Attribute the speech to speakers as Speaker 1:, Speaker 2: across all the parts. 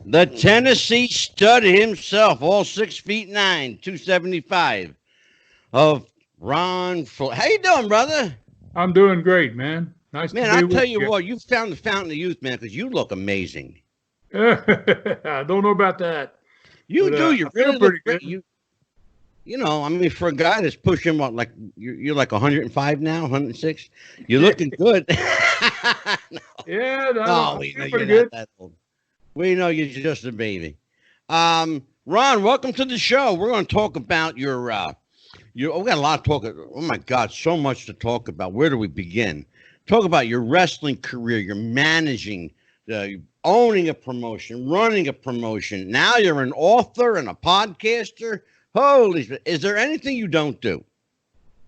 Speaker 1: The Tennessee stud himself, all 6'9", 275, of Ron Fuller. How you doing, brother?
Speaker 2: I'm doing great, man. Nice
Speaker 1: Man,
Speaker 2: to
Speaker 1: I'll
Speaker 2: be
Speaker 1: tell
Speaker 2: with
Speaker 1: you
Speaker 2: you.
Speaker 1: what, you found the fountain of youth, man, because you look amazing.
Speaker 2: I don't know about that.
Speaker 1: You
Speaker 2: but,
Speaker 1: do. You
Speaker 2: I
Speaker 1: really
Speaker 2: feel
Speaker 1: look
Speaker 2: pretty
Speaker 1: great.
Speaker 2: good.
Speaker 1: You know, I mean, for a guy that's pushing what, like you're like 105 now, 106. You're looking good.
Speaker 2: Yeah,
Speaker 1: No,
Speaker 2: I
Speaker 1: we know
Speaker 2: feel
Speaker 1: you're
Speaker 2: pretty
Speaker 1: not
Speaker 2: good.
Speaker 1: that old. We know you're just a baby. Ron, welcome to the show. We're going to talk about your. We got a lot to talk. Oh my God, so much to talk about. Where do we begin? Talk about your wrestling career. You're managing, owning a promotion, running a promotion. Now you're an author and a podcaster. Holy! Is there anything you don't do?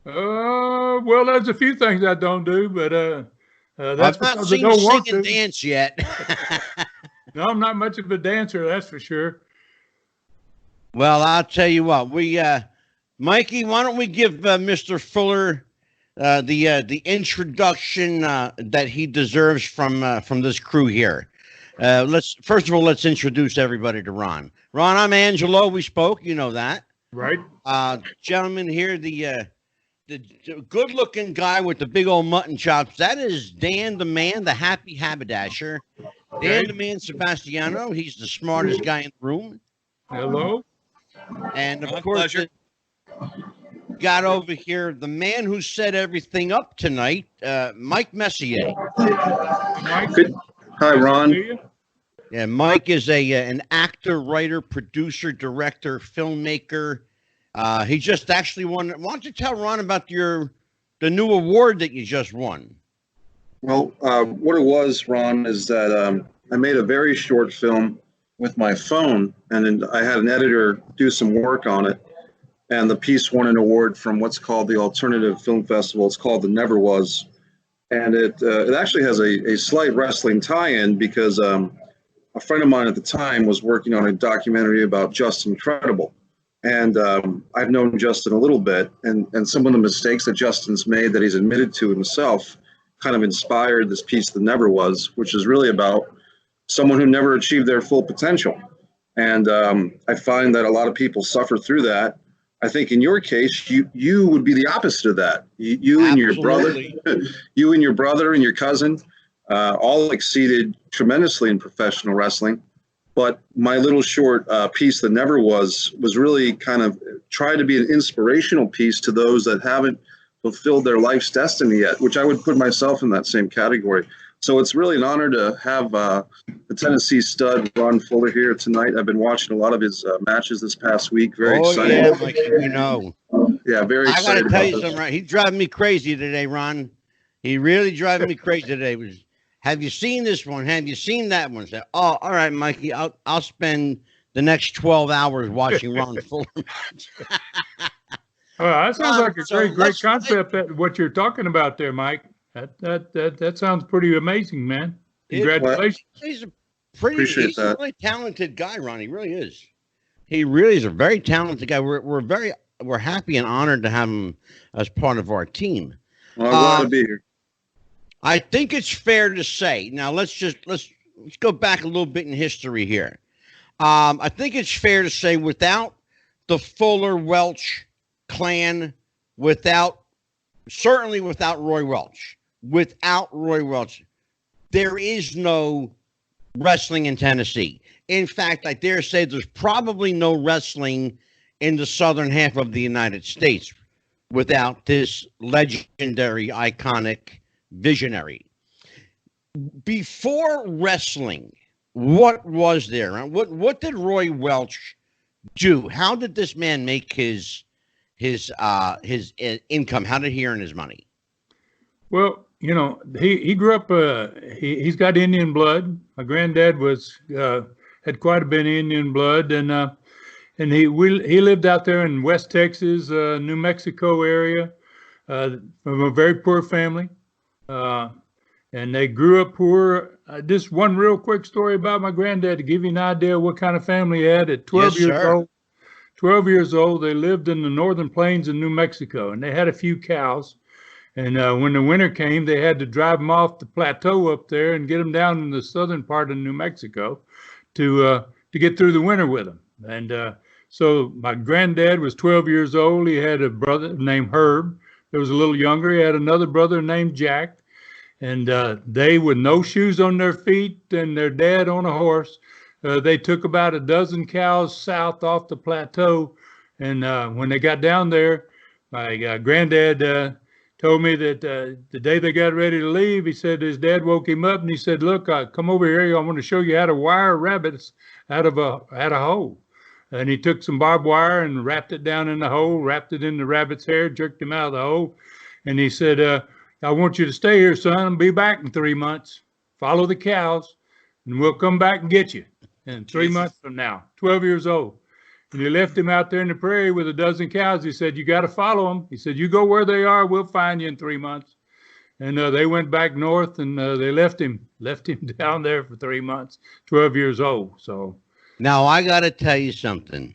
Speaker 2: Well, there's a few things I don't do, but that's
Speaker 1: I've not
Speaker 2: because I
Speaker 1: seen you
Speaker 2: don't
Speaker 1: sing
Speaker 2: want
Speaker 1: and
Speaker 2: to.
Speaker 1: dance yet.
Speaker 2: No, I'm not much of a dancer, that's for sure.
Speaker 1: Well, I'll tell you what. Mikey, why don't we give Mr. Fuller the introduction that he deserves from this crew here. Let's first of all let's introduce everybody to Ron. Ron, I'm Angelo. We spoke, you know that.
Speaker 2: Right?
Speaker 1: Gentleman here, the good-looking guy with the big old mutton chops. That is Dan the Man, the happy haberdasher. Dan the Man Sebastiano. He's the smartest guy in the room.
Speaker 2: Hello.
Speaker 1: And of course, got over here the man who set everything up tonight, Mike Messier.
Speaker 2: Mike.
Speaker 3: Hi, Ron.
Speaker 1: Yeah, Mike is an actor, writer, producer, director, filmmaker. He just actually won. Why don't you tell Ron about the new award that you just won?
Speaker 3: Well, what it was, Ron, is that I made a very short film with my phone, and then I had an editor do some work on it. And the piece won an award from what's called the Alternative Film Festival. It's called The Never Was. And it actually has a slight wrestling tie-in because a friend of mine at the time was working on a documentary about Justin Credible. And I've known Justin a little bit. And some of the mistakes that Justin's made that he's admitted to himself kind of inspired this piece, The Never Was, which is really about someone who never achieved their full potential. And I find that a lot of people suffer through that. I think in your case, you would be the opposite of that. You and your brother, you and your brother and your cousin, all exceeded tremendously in professional wrestling. But my little short piece that never was really kind of try to be an inspirational piece to those that haven't fulfilled their life's destiny yet, which I would put myself in that same category. So it's really an honor to have the Tennessee stud, Ron Fuller, here tonight. I've been watching a lot of his matches this past week. Very excited.
Speaker 1: Yeah, Mike, you know.
Speaker 3: Yeah, very excited.
Speaker 1: I got to tell you something, right? He's driving me crazy today, Ron. He really driving me crazy today. Have you seen this one? Have you seen that one? Say, oh, all right, Mikey, I'll spend the next 12 hours watching Ron Fuller match.
Speaker 2: That sounds like a great concept. What you're talking about there, Mike. That sounds pretty amazing, man. Congratulations.
Speaker 1: He's a really talented guy, Ron. He really is. He really is a very talented guy. We're happy and honored to have him as part of our team.
Speaker 3: Well, I'm glad to be here.
Speaker 1: I think it's fair to say. Now let's go back a little bit in history here. I think it's fair to say without the Fuller Welch clan, certainly without Roy Welch. Without Roy Welch, there is no wrestling in Tennessee. In fact, I dare say there's probably no wrestling in the southern half of the United States without this legendary, iconic visionary. Before wrestling, what was there? What did Roy Welch do? How did this man make his income? How did he earn his money?
Speaker 2: Well, you know, he grew up. He's got Indian blood. My granddad had quite a bit of Indian blood, and he lived out there in West Texas, New Mexico area, from a very poor family, and they grew up poor. Just one real quick story about my granddad to give you an idea of what kind of family he had. At 12 years old, 12 years old, they lived in the northern plains of New Mexico, and they had a few cows. And when the winter came, they had to drive them off the plateau up there and get them down in the southern part of New Mexico to get through the winter with them. And so my granddad was 12 years old. He had a brother named Herb. That was a little younger. He had another brother named Jack. And they, with no shoes on their feet and their dad on a horse, they took about a dozen cows south off the plateau. And when they got down there, my granddad told me that the day they got ready to leave, he said his dad woke him up and he said, "Look, come over here. I want to show you how to wire rabbits out of a hole." And he took some barbed wire and wrapped it down in the hole, wrapped it in the rabbit's hair, jerked him out of the hole. And he said, "I want you to stay here, son, and be back in 3 months. Follow the cows, and we'll come back and get you." And 3 months from now, 12 years old. And he left him out there in the prairie with a dozen cows. He said, "You got to follow them." He said, "You go where they are, we'll find you in 3 months." And they went back north, and they left him down there for 3 months, 12 years old. So
Speaker 1: now I got to tell you something.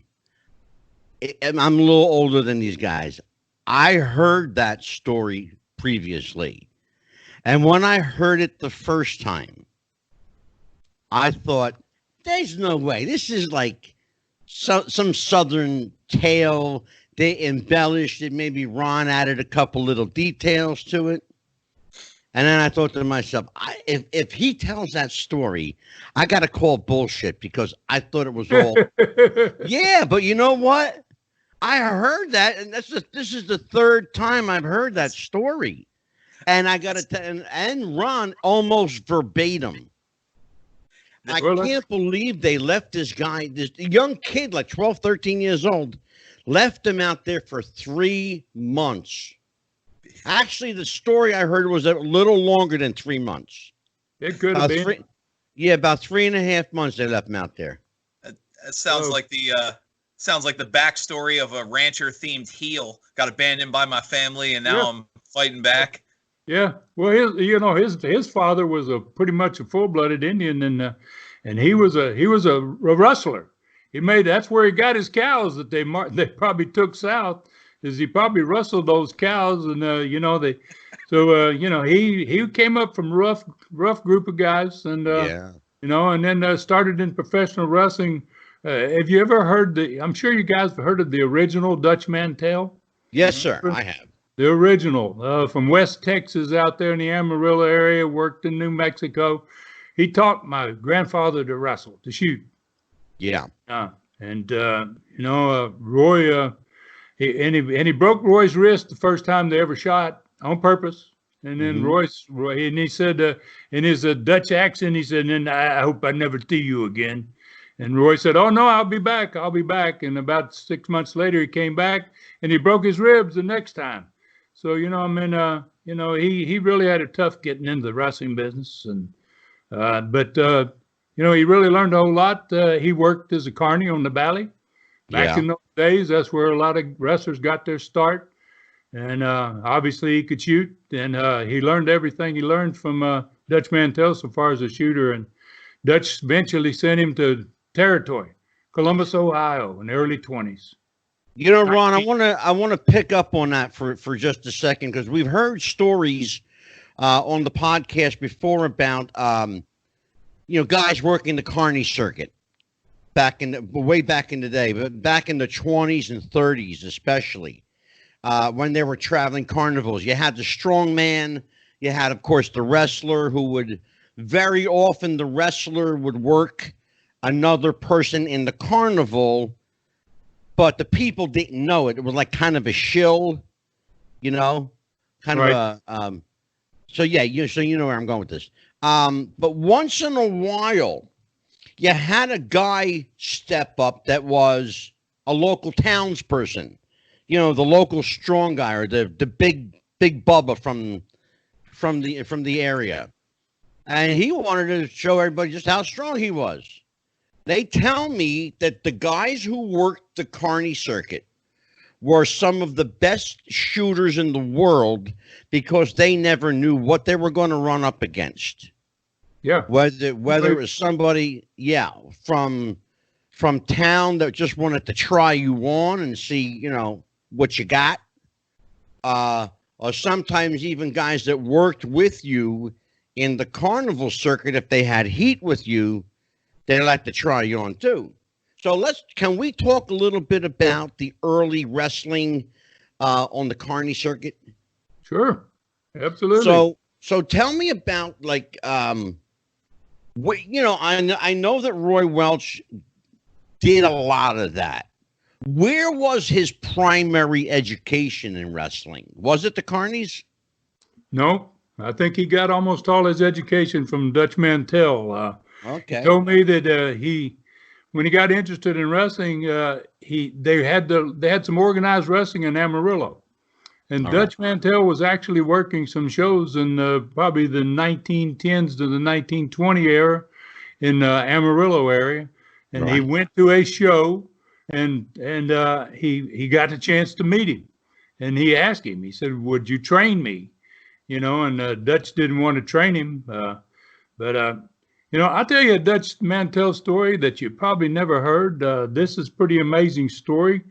Speaker 1: I'm a little older than these guys. I heard that story previously. And when I heard it the first time, I thought, there's no way. This is like some Southern tale. They embellished it. Maybe Ron added a couple little details to it. And then I thought to myself, if he tells that story, I got to call bullshit because I thought it was all. Yeah, but you know what? I heard that, and this is the third time I've heard that story. And I got to and Ron almost verbatim. I can't believe they left this guy, this young kid, like 12, 13 years old, left him out there for 3 months. Actually, the story I heard was a little longer than 3 months.
Speaker 2: It could have been.
Speaker 1: About 3.5 months they left him out there.
Speaker 4: That sounds like the backstory of a rancher-themed heel. Got abandoned by my family, and now I'm fighting back.
Speaker 2: Yeah, well, his father was pretty much a full-blooded Indian, and he was a rustler. That's where he got his cows that they probably took south. Is he probably rustled those cows, and he came up from rough group of guys, and and then started in professional wrestling. Have you ever heard I'm sure you guys have heard of the original Dutch Mantell?
Speaker 1: Yes, sir, I have.
Speaker 2: The original, from West Texas out there in the Amarillo area, worked in New Mexico. He taught my grandfather to wrestle, to shoot.
Speaker 1: Yeah.
Speaker 2: Roy, he broke Roy's wrist the first time they ever shot on purpose. And then Roy, and he said, in his Dutch accent, he said, "And I hope I never see you again." And Roy said, "Oh, no, I'll be back. I'll be back." And about 6 months later, he came back and he broke his ribs the next time. So, he really had it tough getting into the wrestling business. And, he really learned a whole lot. He worked as a carny on the Valley. Back in those days, that's where a lot of wrestlers got their start. And obviously he could shoot. And he learned everything he learned from Dutch Mantell so far as a shooter. And Dutch eventually sent him to Territory, Columbus, Ohio, in the early 20s.
Speaker 1: Ron, I want to pick up on that for just a second, because we've heard stories on the podcast before about guys working the carny circuit way back in the day, but back in the 20s and 30s especially, when they were traveling carnivals. You had the strong man, you had, of course, the wrestler, who would very often the wrestler would work another person in the carnival, but the people didn't know it. It was like kind of a shill, kind of a, so you know where I'm going with this. But once in a while, you had a guy step up that was a local townsperson, the local strong guy, or the big Bubba from the area. And he wanted to show everybody just how strong he was. They tell me that the guys who worked the carny circuit were some of the best shooters in the world because they never knew what they were going to run up against.
Speaker 2: Yeah.
Speaker 1: Whether it was somebody, from town that just wanted to try you on and see, what you got. Or sometimes even guys that worked with you in the carnival circuit, if they had heat with you, they like to try you on too. So can we talk a little bit about the early wrestling on the Carney circuit?
Speaker 2: Sure, absolutely.
Speaker 1: So tell me about like what I know that Roy Welch did a lot of that. Where was his primary education in wrestling? Was it the Carneys?
Speaker 2: No, I think he got almost all his education from Dutch Mantell.
Speaker 1: Okay.
Speaker 2: He told me that when he got interested in wrestling, they had some organized wrestling in Amarillo, and Dutch Mantell was actually working some shows in probably the 1910s to the 1920 era in Amarillo area, and he went to a show, and he got a chance to meet him, and he asked him. He said, "Would you train me?" And Dutch didn't want to train him, but I'll tell you a Dutch Mantell story that you probably never heard. This is pretty amazing story.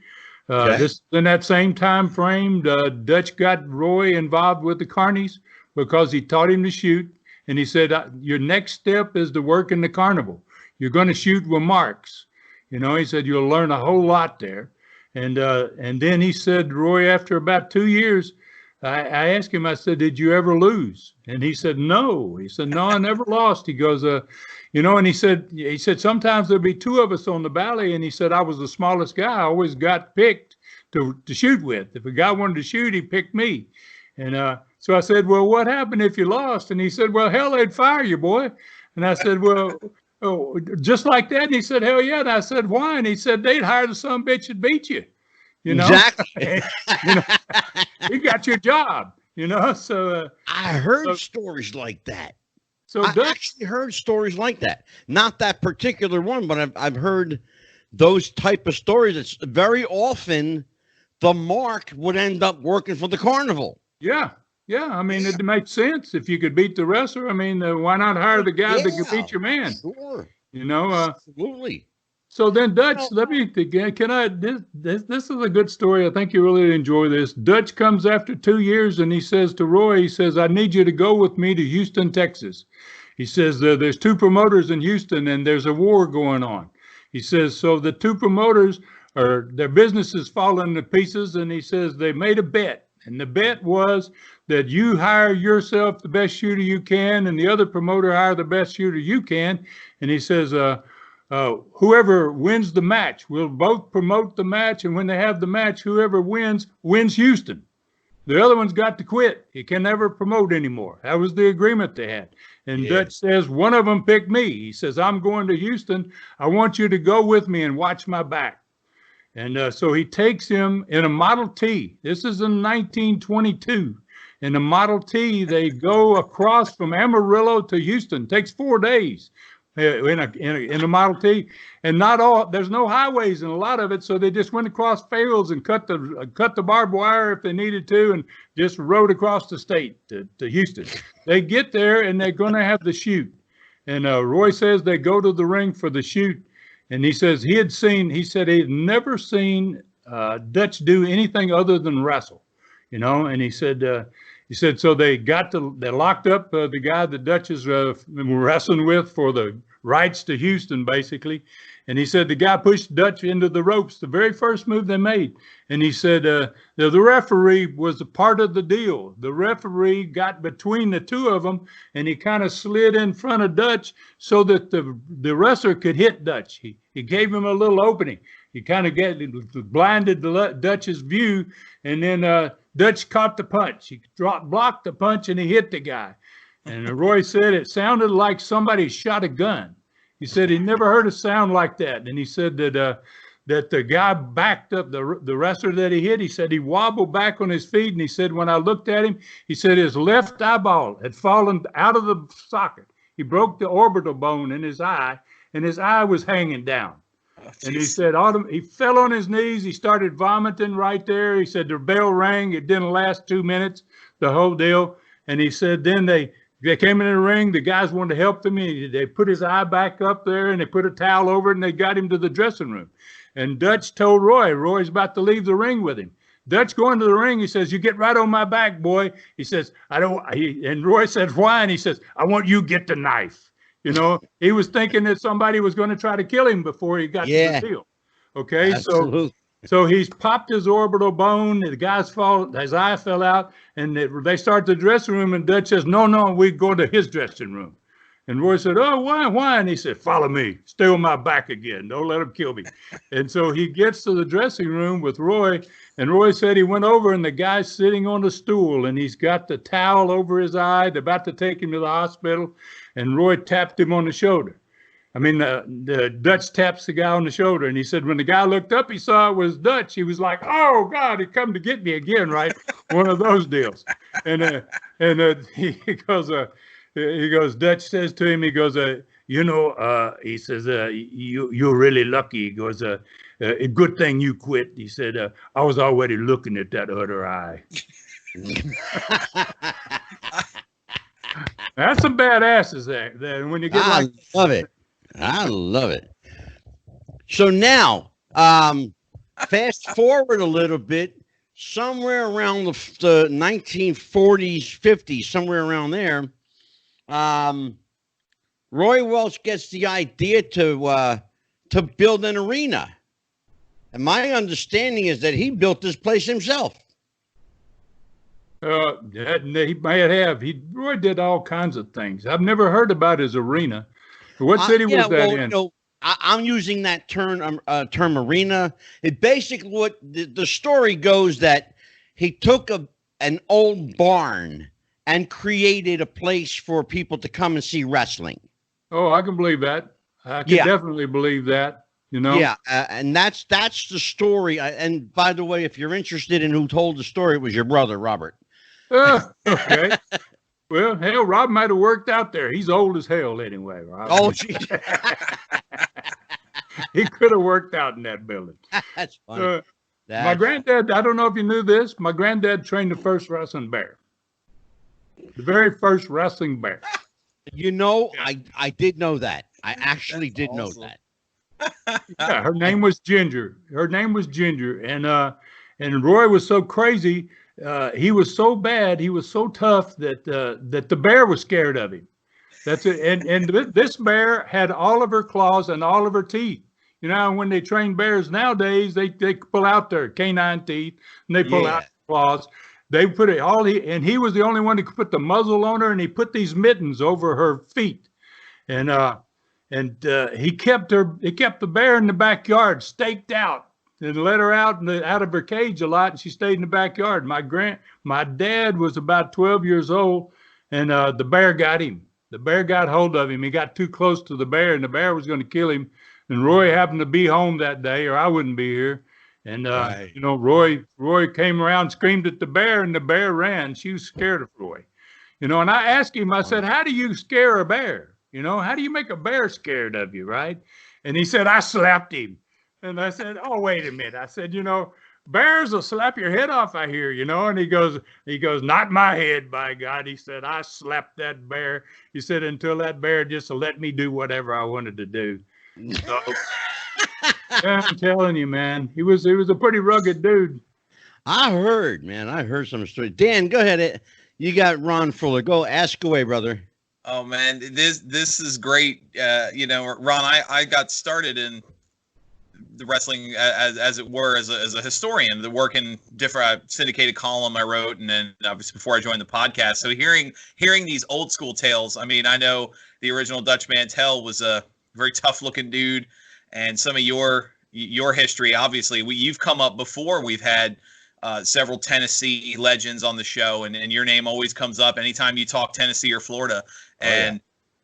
Speaker 2: This in that same time frame, Dutch got Roy involved with the Carneys because he taught him to shoot, and he said, "Your next step is to work in the carnival. You're going to shoot with marks." He said, "You'll learn a whole lot there." And then he said, Roy, after about 2 years, I asked him, I said, "Did you ever lose?" And he said, "No." He said, "No, I never lost." He goes, and he said, "Sometimes there'd be two of us on the valley." And he said, "I was the smallest guy. I always got picked to shoot with. If a guy wanted to shoot, he picked me." And so I said, "Well, what happened if you lost?" And he said, "Well, hell, they'd fire you, boy." And I said, "Well, oh, just like that?" And he said, "Hell yeah." And I said, "Why?" And he said, "They'd hire the son bitch that beat you.
Speaker 1: Exactly.
Speaker 2: You got your job, So
Speaker 1: I heard stories like that.
Speaker 2: So
Speaker 1: I actually heard stories like that. Not that particular one, but I've heard those type of stories. It's very often the mark would end up working for the carnival.
Speaker 2: Yeah. I mean, it makes sense. If you could beat the wrestler, I mean, why not hire the guy that could beat your man?
Speaker 1: Sure.
Speaker 2: Absolutely. So then Dutch, this is a good story. I think you really enjoy this. Dutch comes after 2 years and he says to Roy, he says, "I need you to go with me to Houston, Texas." He says, "There's two promoters in Houston and there's a war going on." He says, "So the two promoters their business is falling to pieces." And he says, "They made a bet. And the bet was that you hire yourself the best shooter you can and the other promoter hire the best shooter you can." And he says, "Whoever wins the match, we'll both promote the match. And when they have the match, whoever wins Houston. The other one's got to quit. He can never promote anymore." That was the agreement they had. And Dutch says, "One of them picked me." He says, "I'm going to Houston. I want you to go with me and watch my back." And so he takes him in a Model T. This is in 1922. In the Model T, they go across from Amarillo to Houston. It takes 4 days. In a Model T, and there's no highways in a lot of it, so they just went across fields and cut the barbed wire if they needed to, and just rode across the state to Houston. They get there and they're going to have the shoot, and Roy says they go to the ring for the shoot, and he says he said he'd never seen Dutch do anything other than wrestle, and he said, so they locked up the guy that Dutch is wrestling with for the rights to Houston, basically. And he said the guy pushed Dutch into the ropes, the very first move they made. And he said the referee was a part of the deal. The referee got between the two of them, and he kind of slid in front of Dutch so that the wrestler could hit Dutch. He gave him a little opening. He kind of blinded Dutch's view, and then Dutch caught the punch. He blocked the punch, and he hit the guy. And Roy said it sounded like somebody shot a gun. He said he never heard a sound like that. And he said that the guy backed up the wrestler that he hit. He said he wobbled back on his feet, and he said when I looked at him, he said his left eyeball had fallen out of the socket. He broke the orbital bone in his eye, and his eye was hanging down. And he said he fell on his knees. He started vomiting right there. He said the bell rang. It didn't last 2 minutes, the whole deal. And he said then they came in the ring. The guys wanted to help him. They put his eye back up there, and they put a towel over it, and they got him to the dressing room. And Dutch told Roy's about to leave the ring with him. Dutch going to the ring, he says, "You get right on my back, boy." He says, "I don't." And Roy says, "Why?" And he says, "I want you to get the knife." You know, he was thinking that somebody was going to try to kill him before he got to the field. Okay,
Speaker 1: absolutely.
Speaker 2: so he's popped his orbital bone. The his eye fell out, and they start the dressing room. And Dutch says, "No, we go to his dressing room." And Roy said, "Oh, why?" And he said, "Follow me. Stay on my back again. Don't let him kill me." And so he gets to the dressing room with Roy. And Roy said he went over, and the guy's sitting on the stool, and he's got the towel over his eye. They're about to take him to the hospital. And Roy tapped him on the shoulder. I mean, the Dutch taps the guy on the shoulder, and he said when the guy looked up, he saw it was Dutch. He was like, "Oh God, he come to get me again," right? One of those deals. And he goes. Dutch says to him, he goes, he says, you're really lucky. He goes, a good thing you quit. He said, I was already looking at that other eye. That's some badasses there. When you get
Speaker 1: I love it. So now, fast forward a little bit, somewhere around the 1940s, 50s, somewhere around there, Roy Welch gets the idea to build an arena. And my understanding is that he built this place himself.
Speaker 2: He may have. Roy did all kinds of things. I've never heard about his arena. What city was that in?
Speaker 1: I'm using that term arena. It basically, what the story goes, that he took an old barn and created a place for people to come and see wrestling.
Speaker 2: Oh, I can believe that. I can definitely believe that. You know.
Speaker 1: Yeah, and that's the story. And by the way, if you're interested in who told the story, it was your brother, Robert.
Speaker 2: Okay. Well, hell, Rob might have worked out there. He's old as hell anyway, Rob.
Speaker 1: Oh, geez.
Speaker 2: He could have worked out in that building.
Speaker 1: That's funny.
Speaker 2: My granddad, I don't know if you knew this, my granddad trained the first wrestling bear. The very first wrestling bear.
Speaker 1: You know, I did know that. I actually did know that.
Speaker 2: Yeah, her name was Ginger. And Roy was so crazy. He was so bad. He was so tough that the bear was scared of him. That's it. And this bear had all of her claws and all of her teeth. You know, when they train bears nowadays, they pull out their canine teeth and they pull out claws. They put it all, and he was the only one who could put the muzzle on her, and he put these mittens over her feet. And he kept the bear in the backyard, staked out, and let her out of her cage a lot, and she stayed in the backyard. My dad was about 12 years old, and the bear got him. The bear got hold of him. He got too close to the bear, and the bear was going to kill him. And Roy happened to be home that day, or I wouldn't be here. And you know, Roy came around, screamed at the bear, and the bear ran. She was scared of Roy. You know, and I asked him, I said, "How do you scare a bear? You know, how do you make a bear scared of you, right?" And he said, "I slapped him." And I said, "Oh, wait a minute." I said, "You know, bears will slap your head off, I hear, you know." And he goes, "Not my head, by God." He said, "I slapped that bear." He said, "Until that bear just let me do whatever I wanted to do." So, yeah, I'm telling you, man, he was a pretty rugged dude.
Speaker 1: I heard some stories. Dan, go ahead. You got Ron Fuller. Go ask away, brother.
Speaker 4: Oh man, this is great. You know, Ron, I got started in the wrestling as it were as a historian, the work in different syndicated column I wrote, and then obviously before I joined the podcast. So hearing these old school tales. I mean, I know the original Dutch Mantel was a very tough looking dude, and some of your history, obviously, you've come up before. We've had several Tennessee legends on the show, and your name always comes up anytime you talk Tennessee or Florida. And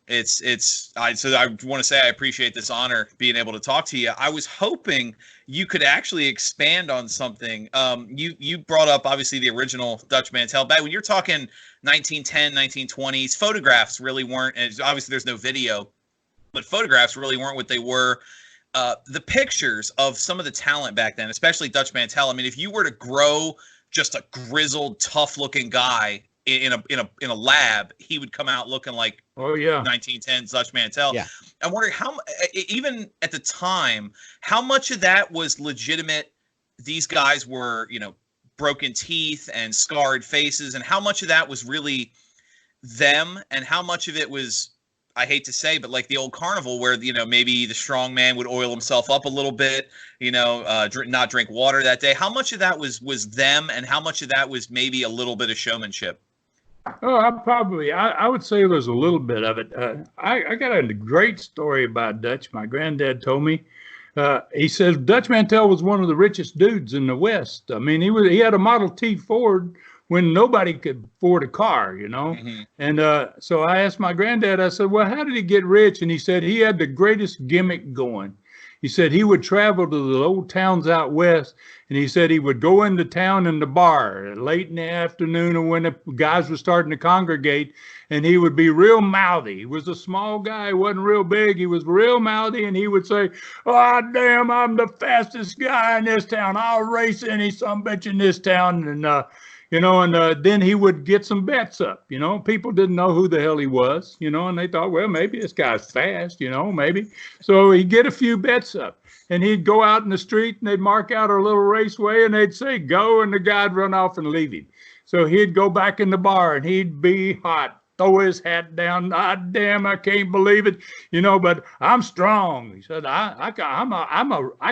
Speaker 4: so I want to say I appreciate this honor being able to talk to you. I was hoping you could actually expand on something. You brought up obviously the original Dutch Mantel. Back when you're talking 1910, 1920s, photographs really weren't, and obviously there's no video, but photographs really weren't what they were. The pictures of some of the talent back then, especially Dutch Mantel. I mean, if you were to grow just a grizzled, tough-looking guy in a lab, he would come out looking like 1910 Dutch Mantel. Yeah. I'm wondering how, even at the time, how much of that was legitimate? These guys were, you know, broken teeth and scarred faces, and how much of that was really them, and how much of it was I hate to say, but like the old carnival where, maybe the strong man would oil himself up a little bit, not drink water that day. How much of that was them, and how much of that was maybe a little bit of showmanship?
Speaker 2: Oh, I would say there's a little bit of it. I got a great story about Dutch. My granddad told me. He says Dutch Mantell was one of the richest dudes in the West. I mean, he had a Model T Ford when nobody could afford a car,
Speaker 4: Mm-hmm.
Speaker 2: And so I asked my granddad, I said, well, how did he get rich? And he said he had the greatest gimmick going. He said he would travel to the old towns out west, and he said he would go into town in the bar late in the afternoon or when the guys were starting to congregate, and he would be real mouthy. He was a small guy, he wasn't real big, he was real mouthy, and he would say, oh, damn, I'm the fastest guy in this town. I'll race any sumbitch in this town. And then he would get some bets up. People didn't know who the hell he was, and they thought, well, maybe this guy's fast, maybe. So he'd get a few bets up, and he'd go out in the street, and they'd mark out a little raceway, and they'd say, go, and the guy'd run off and leave him. So he'd go back in the bar, and he'd be hot, throw his hat down. Ah, damn, I can't believe it, but I'm strong. He said, I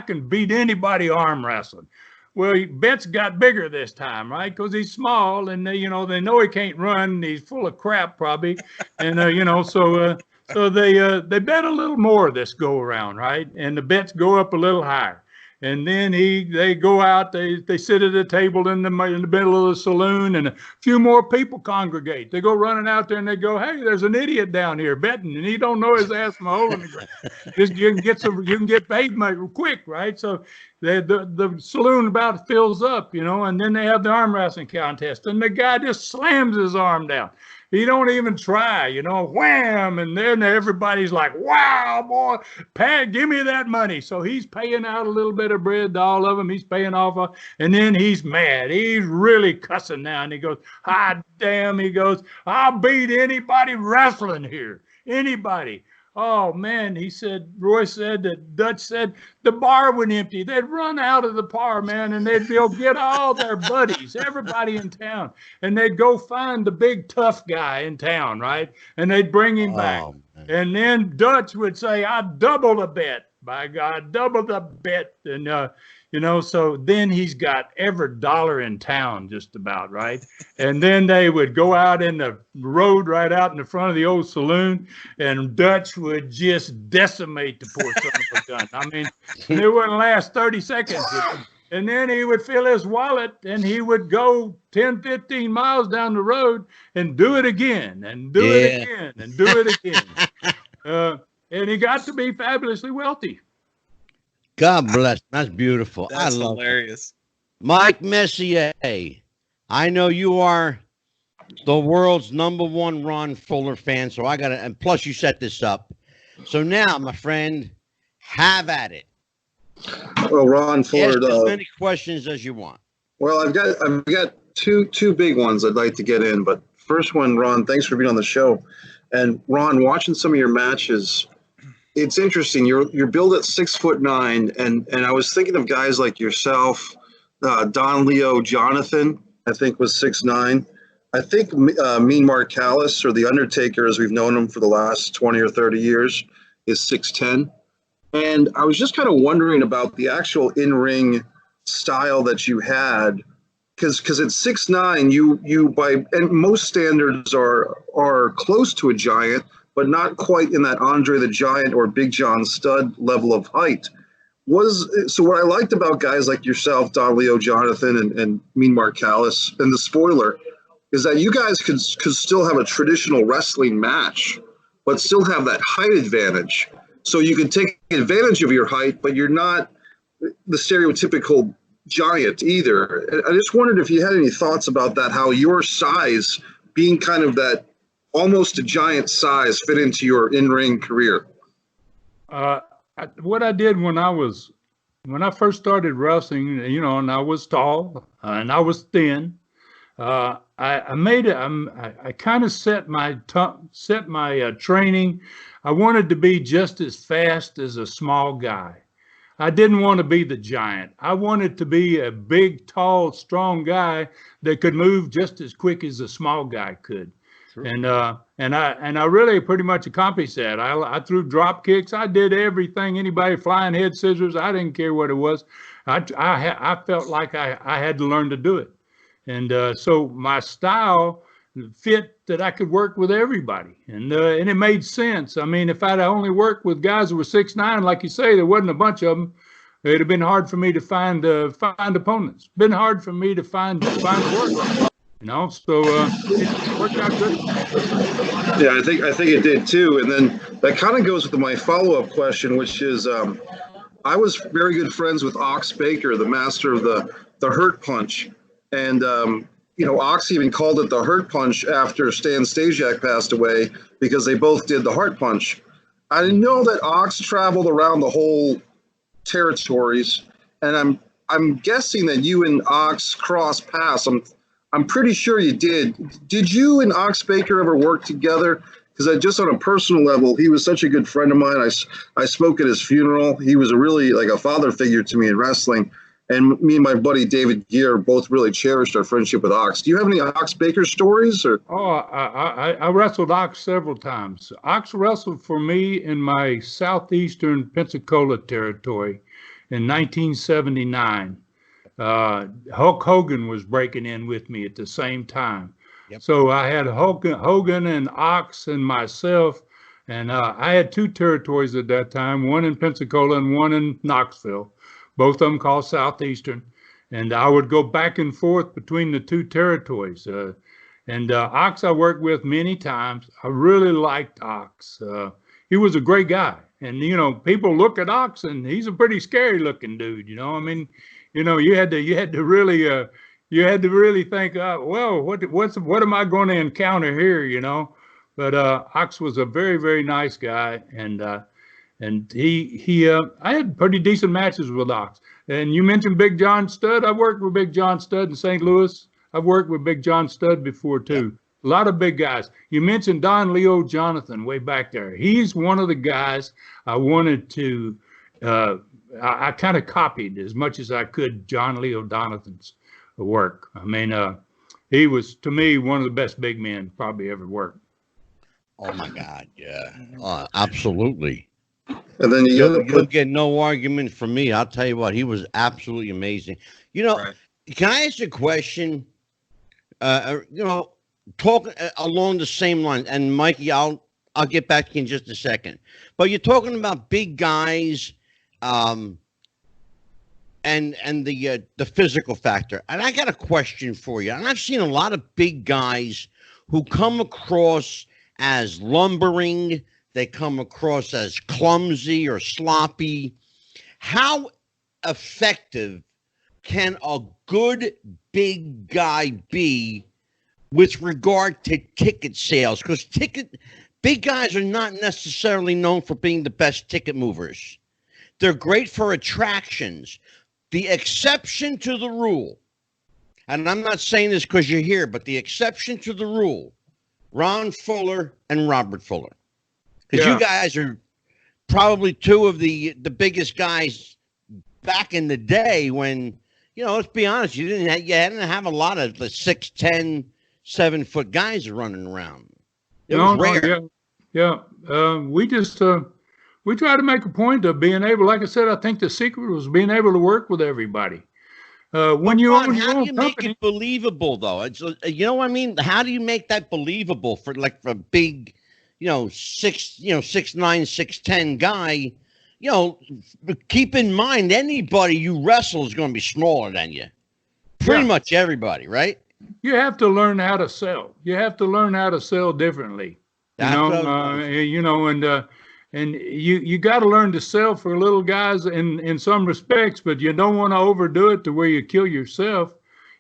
Speaker 2: can beat anybody arm wrestling. Well, Betts got bigger this time, right? Because he's small, and they know he can't run. He's full of crap, probably, and so they bet a little more this go around, right? And the bets go up a little higher, and then they go out. They sit at a table in the middle of the saloon, and a few more people congregate. They go running out there, and they go, "Hey, there's an idiot down here betting, and he don't know his ass from a hole in the ground. You can get paid quick, right?" So the saloon about fills up, and then they have the arm wrestling contest, and the guy just slams his arm down. He don't even try, wham, and then everybody's like, wow, boy, Pat, give me that money. So he's paying out a little bit of bread to all of them. He's paying off, and then he's mad. He's really cussing now, and he goes, ah, damn, he goes, I'll beat anybody wrestling here, anybody. Oh, man, Roy said that Dutch said the bar went empty. They'd run out of the bar, man, and they'd go get all their buddies, everybody in town, and they'd go find the big tough guy in town, right? And they'd bring him back. Man. And then Dutch would say, I double the bet. By God, double the bet. And, so then he's got every dollar in town just about, right? And then they would go out in the road right out in the front of the old saloon, and Dutch would just decimate the poor son of a gun. I mean, it wouldn't last 30 seconds. And then he would fill his wallet, and he would go 10, 15 miles down the road and do it again, and do it again, and do it again. And he got to be fabulously wealthy.
Speaker 1: God bless. That's beautiful.
Speaker 4: That's hilarious.
Speaker 1: Mike Messier, I know you are the world's #1 Ron Fuller fan, so I got to, and plus you set this up. So now, my friend, have at it.
Speaker 3: Well, Ron Fuller.
Speaker 1: Ask as many questions as you want.
Speaker 3: Well, I've got two big ones I'd like to get in, but first one, Ron, thanks for being on the show. And Ron, watching some of your matches, it's interesting. You're billed at 6'9", and I was thinking of guys like yourself, Don Leo Jonathan, I think was 6'9". I think Mean Mark Callis, or the Undertaker, as we've known him for the last 20 or 30 years, is 6'10". And I was just kind of wondering about the actual in-ring style that you had, because at 6'9", you by and most standards are close to a giant, but not quite in that Andre the Giant or Big John Studd level of height. So what I liked about guys like yourself, Don Leo Jonathan and Mean Mark Callis, and the Spoiler, is that you guys could still have a traditional wrestling match, but still have that height advantage. So you can take advantage of your height, but you're not the stereotypical giant either. I just wondered if you had any thoughts about that, how your size, being kind of that almost a giant size, fit into your in-ring career.
Speaker 2: What I did when I first started wrestling, and I was tall and I was thin, I kind of set my training. I wanted to be just as fast as a small guy. I didn't want to be the giant. I wanted to be a big, tall, strong guy that could move just as quick as a small guy could.
Speaker 1: True.
Speaker 2: And I really pretty much accomplished that. I threw drop kicks. I did everything. Anybody flying head scissors, I didn't care what it was. I felt like I had to learn to do it. And so my style fit that I could work with everybody. And it made sense. I mean, if I'd only worked with guys who were 6'9", like you say, there wasn't a bunch of them. It'd have been hard for me to find opponents. Been hard for me to find work. You know, so it worked out good.
Speaker 3: Yeah, I think it did too. And then that kind of goes with my follow-up question, which is, I was very good friends with Ox Baker, the master of the Hurt Punch, and you know, Ox even called it the Hurt Punch after Stan Stasiak passed away because they both did the Heart Punch. I didn't know that Ox traveled around the whole territories, and I'm guessing that you and Ox crossed paths. I'm pretty sure you did. Did you and Ox Baker ever work together? Because just on a personal level, he was such a good friend of mine. I spoke at his funeral. He was really like a father figure to me in wrestling. And me and my buddy David Gear both really cherished our friendship with Ox. Do you have any Ox Baker stories? Or?
Speaker 2: Oh, I wrestled Ox several times. Ox wrestled for me in my southeastern Pensacola territory in 1979. Hulk Hogan was breaking in with me at the same time. Yep. So I had Hogan and Ox and myself, and I had two territories at that time, one in Pensacola and one in Knoxville, both of them called Southeastern. And I would go back and forth between the two territories. And Ox I worked with many times. I really liked Ox. He was a great guy. And, you know, people look at Ox and he's a pretty scary looking dude, you know. I mean, you know, you had to really think, well, what am I going to encounter here, you know? But Ox was a very, very nice guy, and I had pretty decent matches with Ox. And you mentioned Big John Studd. I worked with Big John Studd in St. Louis. I've worked with Big John Studd before too. A lot of big guys. You mentioned Don Leo Jonathan way back there. He's one of the guys I wanted to. I kind of copied as much as I could John Leo Jonathan's work. I mean, he was, to me, one of the best big men probably ever worked.
Speaker 1: Oh, my God, yeah. Absolutely.
Speaker 3: And then
Speaker 1: you'll get no argument from me. I'll tell you what, he was absolutely amazing. You know, right. Can I ask you a question? You know, talking along the same line, and Mikey, I'll get back to you in just a second. But you're talking about big guys, and the physical factor. And I got a question for you. And I've seen a lot of big guys who come across as lumbering. They come across as clumsy or sloppy. How effective can a good big guy be with regard to ticket sales? Because big guys are not necessarily known for being the best ticket movers. They're great for attractions. The exception to the rule, and I'm not saying this because you're here, but the exception to the rule, Ron Fuller and Robert Fuller. Because you guys are probably two of the biggest guys back in the day when, you know, let's be honest, you didn't have a lot of the 6'10", 7-foot guys running around. It was rare. We try to make a point of being able, like I said, I think the secret was being able to work with everybody. When you own your own company, make it believable, though? It's, you know what I mean? How do you make that believable for a big, 6'9", 6'10" guy? You know, keep in mind, anybody you wrestle is going to be smaller than you. Pretty much everybody, right?
Speaker 2: You have to learn how to sell. You have to learn how to sell differently. And you got to learn to sell for little guys in some respects, but you don't want to overdo it to where you kill yourself.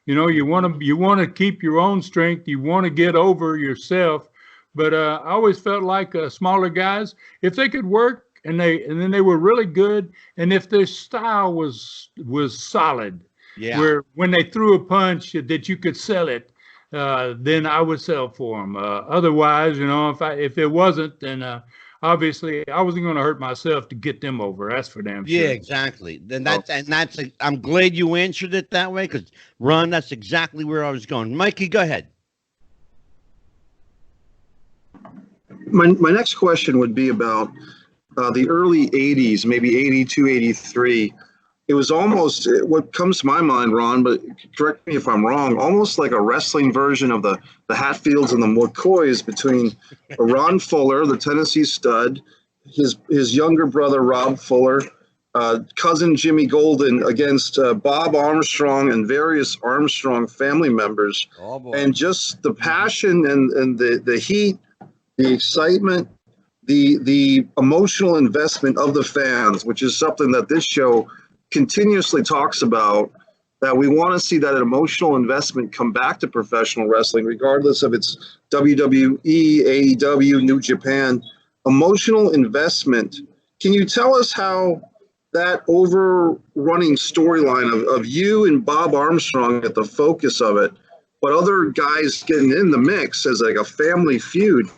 Speaker 2: You know, you want to keep your own strength. You want to get over yourself. But I always felt like smaller guys, if they could work and then they were really good, and if their style was solid, where when they threw a punch that you could sell it, then I would sell for them. Otherwise, if it wasn't, then obviously, I wasn't going to hurt myself to get them over. That's for damn sure.
Speaker 1: Yeah, exactly. I'm glad you answered it that way, because Ron, that's exactly where I was going. Mikey, go ahead.
Speaker 3: My next question would be about the early 80s, maybe 82, 83. It was almost, what comes to my mind, Ron, but correct me if I'm wrong, almost like a wrestling version of the Hatfields and the McCoys between Ron Fuller, the Tennessee stud, his younger brother, Rob Fuller, cousin Jimmy Golden against Bob Armstrong and various Armstrong family members.
Speaker 1: Oh, boy.
Speaker 3: And just the passion and the heat, the excitement, the emotional investment of the fans, which is something that this show continuously talks about, that we want to see that emotional investment come back to professional wrestling, regardless of its WWE, AEW, New Japan. Emotional investment. Can you tell us how that overrunning storyline of you and Bob Armstrong at the focus of it, but other guys getting in the mix as like a family feud,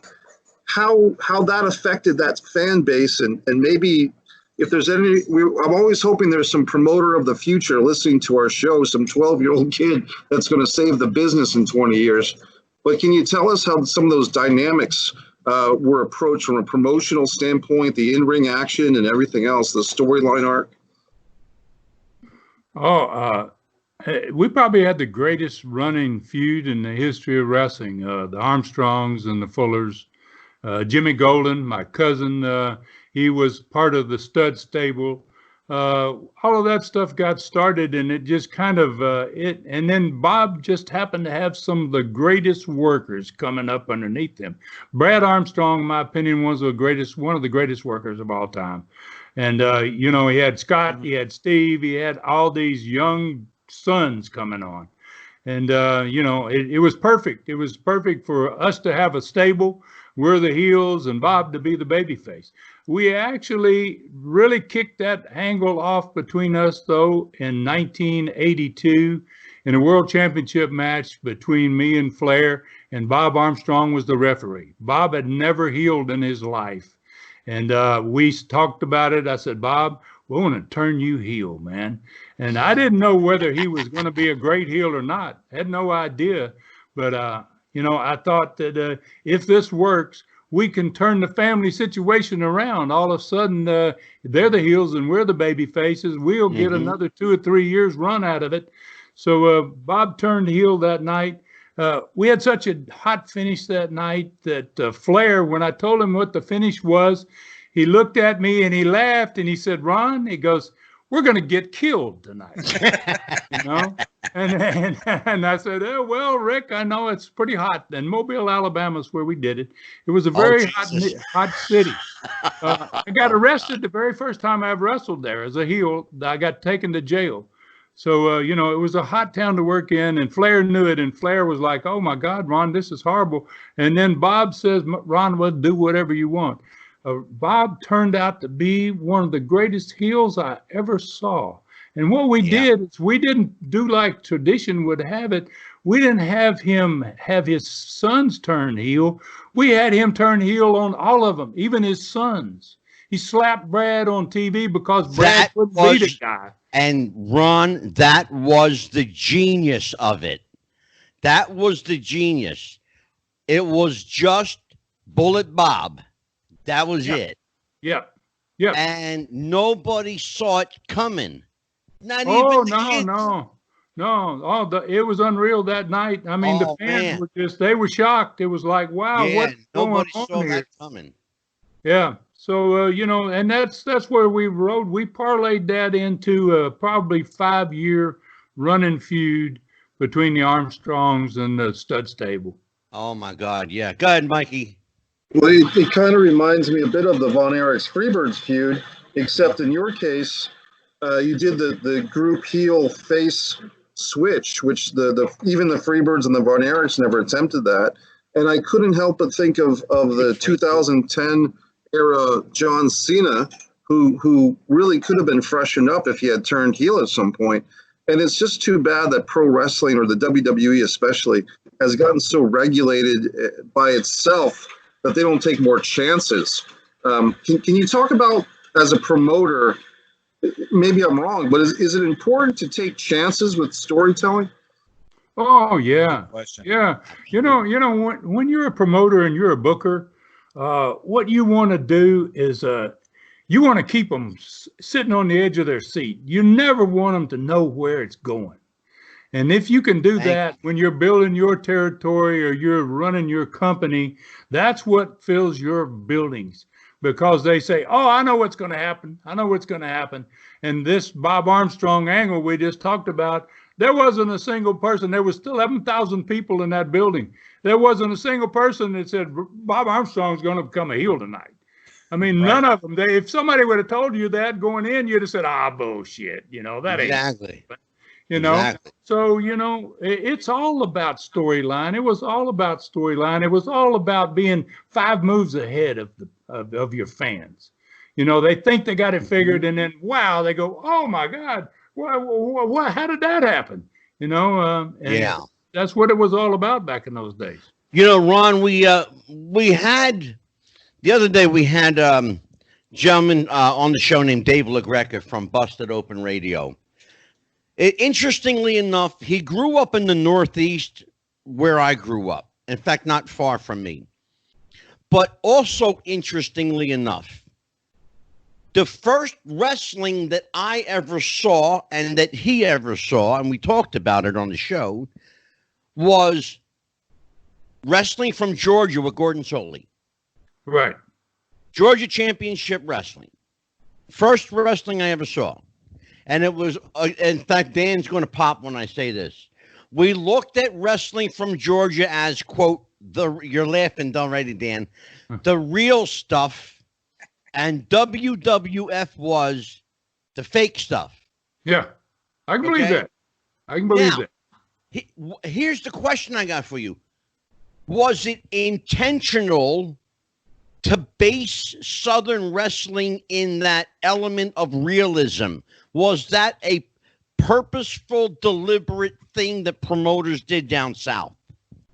Speaker 3: how that affected that fan base, and maybe if there's any, I'm always hoping there's some promoter of the future listening to our show, some 12-year-old kid that's going to save the business in 20 years. But can you tell us how some of those dynamics were approached from a promotional standpoint, the in-ring action and everything else, the storyline arc?
Speaker 2: We probably had the greatest running feud in the history of wrestling, the Armstrongs and the Fullers. Jimmy Golden, my cousin, he was part of the stud stable. All of that stuff got started, and it just kind of and then Bob just happened to have some of the greatest workers coming up underneath him. Brad Armstrong, in my opinion, one of the greatest workers of all time. And he had Scott, he had Steve, he had all these young sons coming on. And it was perfect. It was perfect for us to have a stable. We're the heels and Bob to be the babyface. We actually really kicked that angle off between us, though, in 1982 in a world championship match between me and Flair, and Bob Armstrong was the referee. Bob had never healed in his life. And we talked about it. I said, Bob, we want to turn you heel, man. And I didn't know whether he was going to be a great heel or not. Had no idea. But I thought that if this works, we can turn the family situation around. All of a sudden, they're the heels and we're the baby faces. We'll get another 2 or 3 years run out of it. So Bob turned heel that night. We had such a hot finish that night that Flair, when I told him what the finish was, he looked at me and he laughed and he said, Ron, he goes, we're going to get killed tonight. And I said, oh, well, Rick, I know it's pretty hot. And Mobile, Alabama is where we did it. It was a very hot city. I got arrested the very first time I ever wrestled there as a heel. I got taken to jail. So, it was a hot town to work in, and Flair knew it. And Flair was like, oh, my God, Ron, this is horrible. And then Bob says, Ron, well, do whatever you want. Bob turned out to be one of the greatest heels I ever saw. And what we did is we didn't do like tradition would have it. We didn't have him have his sons turn heel. We had him turn heel on all of them, even his sons. He slapped Brad on TV because Brad couldn't beat a guy.
Speaker 1: And Ron, that was the genius of it. That was the genius. It was just Bullet Bob. That was it.
Speaker 2: Yep.
Speaker 1: And nobody saw it coming. Not even
Speaker 2: no. It was unreal that night. I mean, the fans were they were shocked. It was like, wow, what's going on here? Nobody saw that coming. Yeah. So, and that's where we rode. We parlayed that into a probably 5-year running feud between the Armstrongs and the stud stable.
Speaker 1: Oh, my God. Yeah. Go ahead, Mikey.
Speaker 3: Well, it kind of reminds me a bit of the Von Erichs Freebirds feud, except in your case, you did the group heel face switch, which even the Freebirds and the Von Erichs never attempted that. And I couldn't help but think of the 2010 era John Cena, who really could have been freshened up if he had turned heel at some point. And it's just too bad that pro wrestling, or the WWE especially, has gotten so regulated by itself that they don't take more chances. Can you talk about, as a promoter, maybe I'm wrong, but is it important to take chances with storytelling?
Speaker 2: Oh, yeah. Yeah. When you're a promoter and you're a booker, what you want to do is you want to keep them sitting on the edge of their seat. You never want them to know where it's going. And if you can do that when you're building your territory or you're running your company, that's what fills your buildings, because they say, oh, I know what's going to happen. I know what's going to happen. And this Bob Armstrong angle we just talked about, there wasn't a single person. There was still 11,000 people in that building. There wasn't a single person that said Bob Armstrong's going to become a heel tonight. I mean, none of them. If somebody would have told you that going in, you'd have said, bullshit. That ain't
Speaker 1: exactly.
Speaker 2: Exactly. So, it's all about storyline. It was all about storyline. It was all about being 5 moves ahead of your fans. They think they got it figured, and then, wow, they go, oh, my God, how did that happen? And that's what it was all about back in those days.
Speaker 1: Ron, we had the other day, we had gentleman on the show named Dave LaGreca from Busted Open Radio. Interestingly enough, he grew up in the Northeast where I grew up. In fact, not far from me. But also, interestingly enough, the first wrestling that I ever saw and that he ever saw, and we talked about it on the show, was wrestling from Georgia with Gordon Soley.
Speaker 2: Right.
Speaker 1: Georgia Championship Wrestling. First wrestling I ever saw. And it was, in fact, Dan's going to pop when I say this. We looked at wrestling from Georgia as, quote, you're laughing already, Dan, the real stuff, and WWF was the fake stuff.
Speaker 2: Yeah, I can believe that. I can believe that.
Speaker 1: Here's the question I got for you. Was it intentional to base Southern wrestling in that element of realism? Was that a purposeful, deliberate thing that promoters did down south?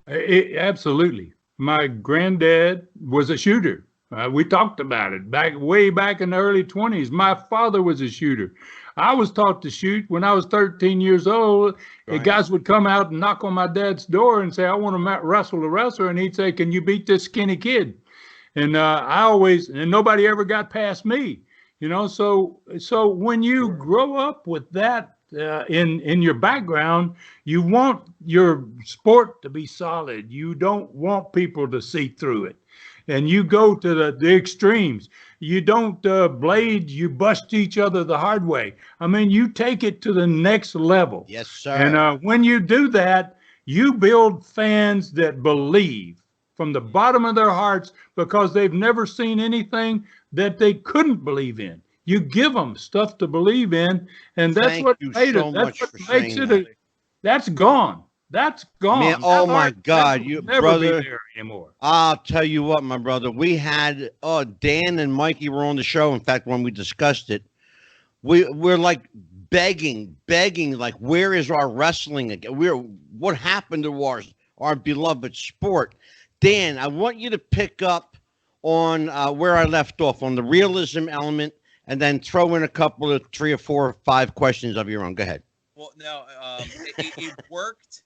Speaker 2: Absolutely. My granddad was a shooter. We talked about it way back in the early 20s. My father was a shooter. I was taught to shoot when I was 13 years old. Right. Guys would come out and knock on my dad's door and say, I want to wrestle the wrestler. And he'd say, can you beat this skinny kid? And and nobody ever got past me. So when you grow up with that in your background, you want your sport to be solid. You don't want people to see through it. And you go to the extremes. You don't blade, you bust each other the hard way. I mean, you take it to the next level.
Speaker 1: Yes, sir.
Speaker 2: And when you do that, you build fans that believe from the bottom of their hearts, because they've never seen anything that they couldn't believe in. You give them stuff to believe in, and that's what made it. That's what makes it. That's gone. That's gone.
Speaker 1: Man, oh my God, you brother!
Speaker 2: Be there anymore.
Speaker 1: I'll tell you what, my brother. We had Dan and Mikey were on the show. In fact, when we discussed it, we're like begging, like, where is our wrestling again? What happened to our beloved sport? Dan, I want you to pick up on where I left off on the realism element, and then throw in a couple of 3 or 4 or 5 questions of your own. Go ahead.
Speaker 4: Well, no, it worked.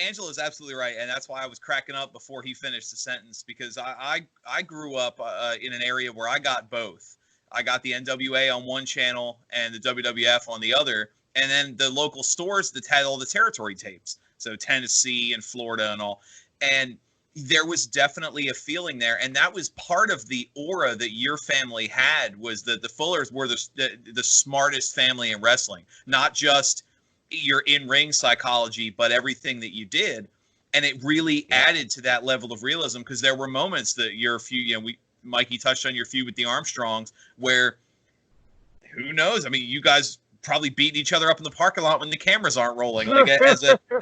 Speaker 4: Angela's absolutely right, and that's why I was cracking up before he finished the sentence, because I grew up in an area where I got both. I got the NWA on one channel and the WWF on the other, and then the local stores that had all the territory tapes, so Tennessee and Florida and all. And there was definitely a feeling there, and that was part of the aura that your family had, was that the Fullers were the smartest family in wrestling, not just your in-ring psychology, but everything that you did. And it really added to that level of realism, because there were moments that your feud, Mikey touched on your feud with the Armstrongs, where who knows? I mean, you guys probably beating each other up in the parking lot when the cameras aren't rolling. Like,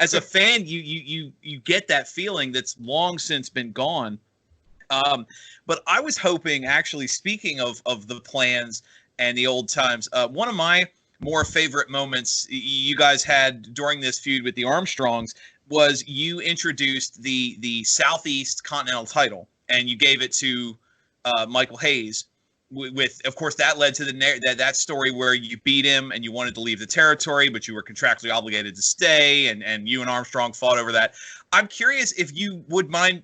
Speaker 4: as a fan, you get that feeling that's long since been gone. But I was hoping, actually, speaking of the plans and the old times, one of my more favorite moments you guys had during this feud with the Armstrongs was you introduced the Southeast Continental title, and you gave it to Michael Hayes. With, of course, that led to that story where you beat him and you wanted to leave the territory, but you were contractually obligated to stay, and you and Armstrong fought over that. I'm curious if you would mind